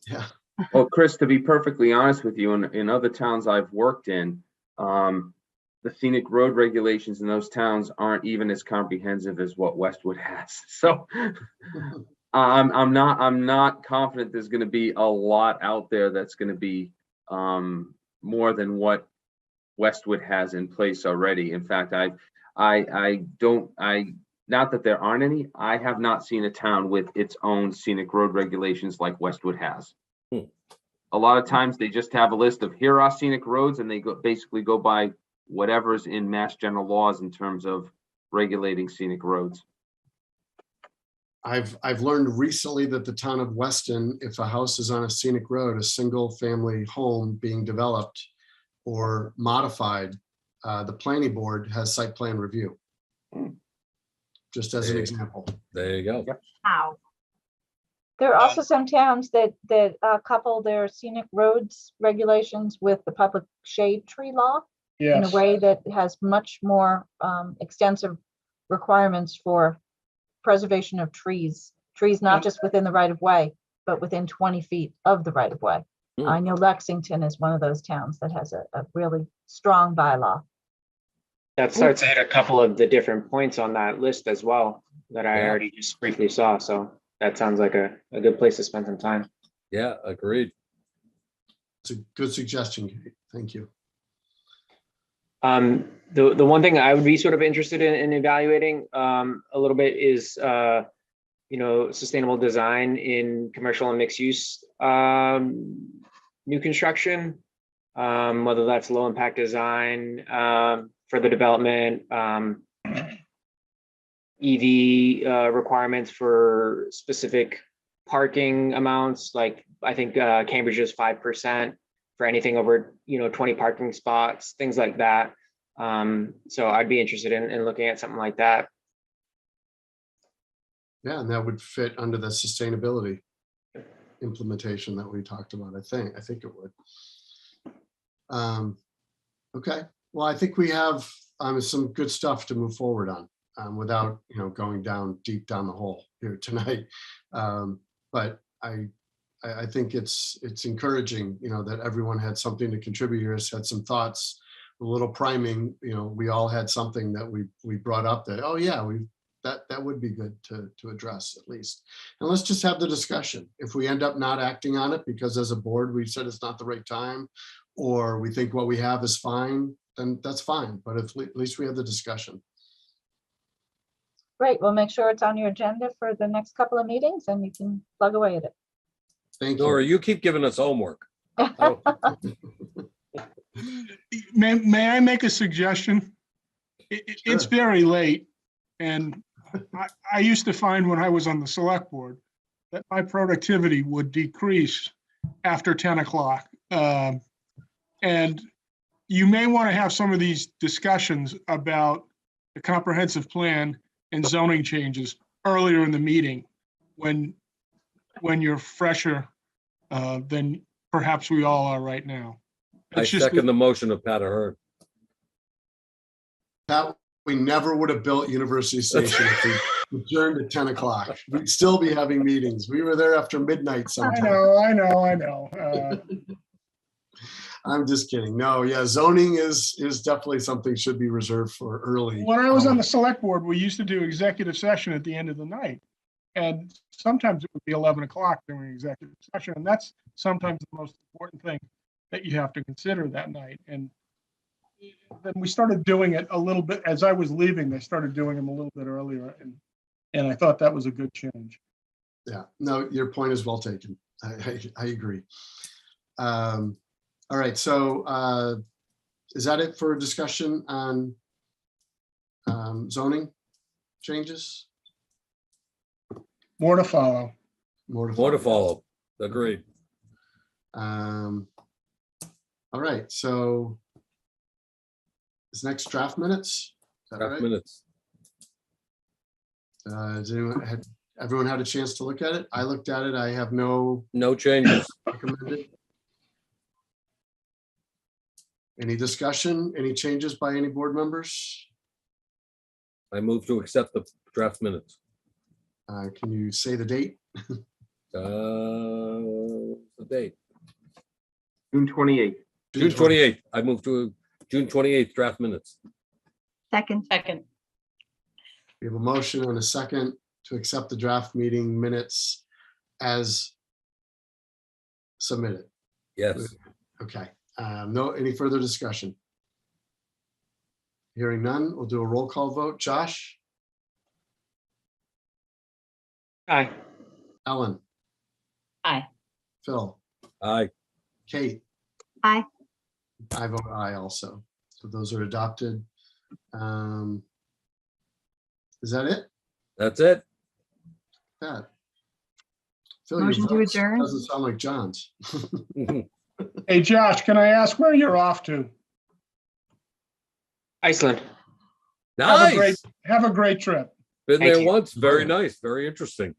Yeah. Well, Chris, to be perfectly honest with you, in other towns I've worked in, the scenic road regulations in those towns aren't even as comprehensive as what Westwood has. So I'm not confident there's going to be a lot out there that's going to be more than what Westwood has in place already. In fact, not that there aren't any, I have not seen a town with its own scenic road regulations like Westwood has. A lot of times they just have a list of here are scenic roads, and they basically go by whatever's in Mass General laws in terms of regulating scenic roads. I've learned recently that the town of Weston, if a house is on a scenic road, a single family home being developed or modified, the planning board has site plan review. Just as an example. There you go. Wow. There are also some towns that couple their scenic roads regulations with the public shade tree law in a way that has much more extensive requirements for preservation of trees not just within the right of way, but within 20 feet of the right of way. I know Lexington is one of those towns that has a really strong bylaw. That starts to hit a couple of the different points on that list as well that I already just briefly saw. So that sounds like a good place to spend some time. Yeah, agreed. It's a good suggestion, Kate. Thank you. The one thing I would be sort of interested in evaluating a little bit is sustainable design in commercial and mixed use new construction, whether that's low impact design for the development, EV requirements for specific parking amounts. Like I think Cambridge is 5% for anything over 20 parking spots, things like that. So I'd be interested in looking at something like that. Yeah, and that would fit under the sustainability implementation that we talked about. I think it would. Okay, well, I think we have some good stuff to move forward on without going deep down the hole here tonight. But I think it's encouraging, that everyone had something to contribute. Had some thoughts, a little priming. We all had something that we brought up that, oh yeah, that would be good to address at least. And let's just have the discussion. If we end up not acting on it because as a board we said it's not the right time, or we think what we have is fine, then that's fine. But at least we have the discussion. Great. We'll make sure it's on your agenda for the next couple of meetings and you can plug away at it. Thank you. Nora, you keep giving us homework. May I make a suggestion? It's very late, and I used to find when I was on the select board that my productivity would decrease after 10 o'clock. And you may want to have some of these discussions about the comprehensive plan and zoning changes earlier in the meeting when you're fresher than perhaps we all are right now. I second the motion of Pat Ahern. Pat, we never would have built University Station if we adjourned at 10 o'clock. We'd still be having meetings. We were there after midnight sometimes. I know. I'm just kidding. No, yeah, zoning is definitely something should be reserved for early. When I was on the select board, we used to do executive session at the end of the night. And sometimes it would be 11 o'clock during executive session. And that's sometimes the most important thing that you have to consider that night. And then we started doing it a little bit, as I was leaving, they started doing them a little bit earlier. And I thought that was a good change. Yeah, no, your point is well taken. I agree. All right, so is that it for discussion on zoning changes? More to follow. More to follow. Agreed. All right, so is next draft minutes? Is that Draft right? minutes. Has everyone had a chance to look at it? I looked at it. I have no changes. Recommended. Any discussion? Any changes by any board members? I move to accept the draft minutes. Can you say the date? The date, June 28th. June 28th. I move to June 28th draft minutes. Second. Second. We have a motion and a second to accept the draft meeting minutes as submitted. Yes. Okay, any further discussion? Hearing none, we'll do a roll call vote. Josh, Aye. Ellen, Aye. Phil, Aye. Kate. Aye. I vote aye also. So those are adopted. Is that it? That's it. That. Phil, your Motion to voice adjourn. doesn't sound like John's. Hey, Josh, can I ask where you're off to? Iceland. Nice. Have a great trip. Been Thank there you. once. Very nice. Very interesting.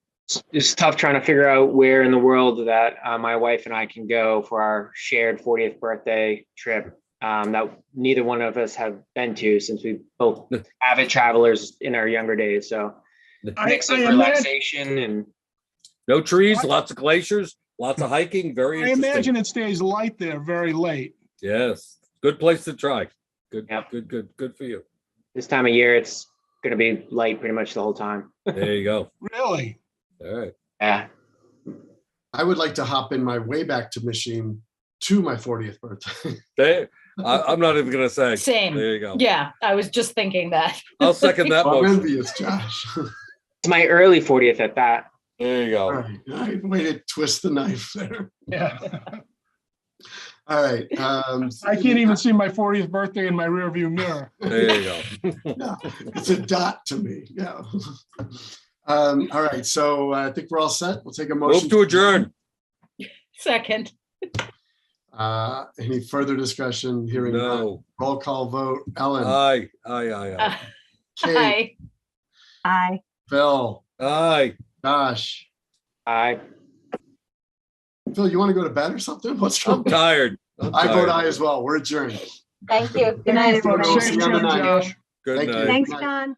It's tough trying to figure out where in the world that my wife and I can go for our shared 40th birthday trip that neither one of us have been to since we both avid travelers in our younger days. So mix of I imagine- relaxation and No trees, lots of glaciers, lots of hiking. Very I interesting. imagine it stays light there very late. Yes. Good place to try. Good, Yep. good for you. this time of year, it's going to be light pretty much the whole time. There you go. Really? All right. Yeah. I would like to hop in my Wayback to machine to my 40th birthday. There, I'm not even gonna say. Same. There you go. Yeah, I was just thinking that. I'll second that I'm motion. envious, Josh. It's my early 40th at that. There you All go. right, I way to twist the knife there. Yeah. All right. I can't even see my 40th birthday in my rearview mirror. There you go. No, it's a dot to me. Yeah. All right. So I think we're all set. We'll take a motion. Move to adjourn. Second. Any further discussion? Hearing none. No. Roll call vote. Ellen, Aye. Aye. Kate, Aye. Aye. Phil, Aye. Josh. Aye. Phil, you want to go to bed or something? What's I'm wrong? tired. I vote aye as well. We're adjourned. Thank you. Good night, Thank you, folks. everybody. See Safe you on the trip, night. Josh. Good Thank you. night. Thanks, John.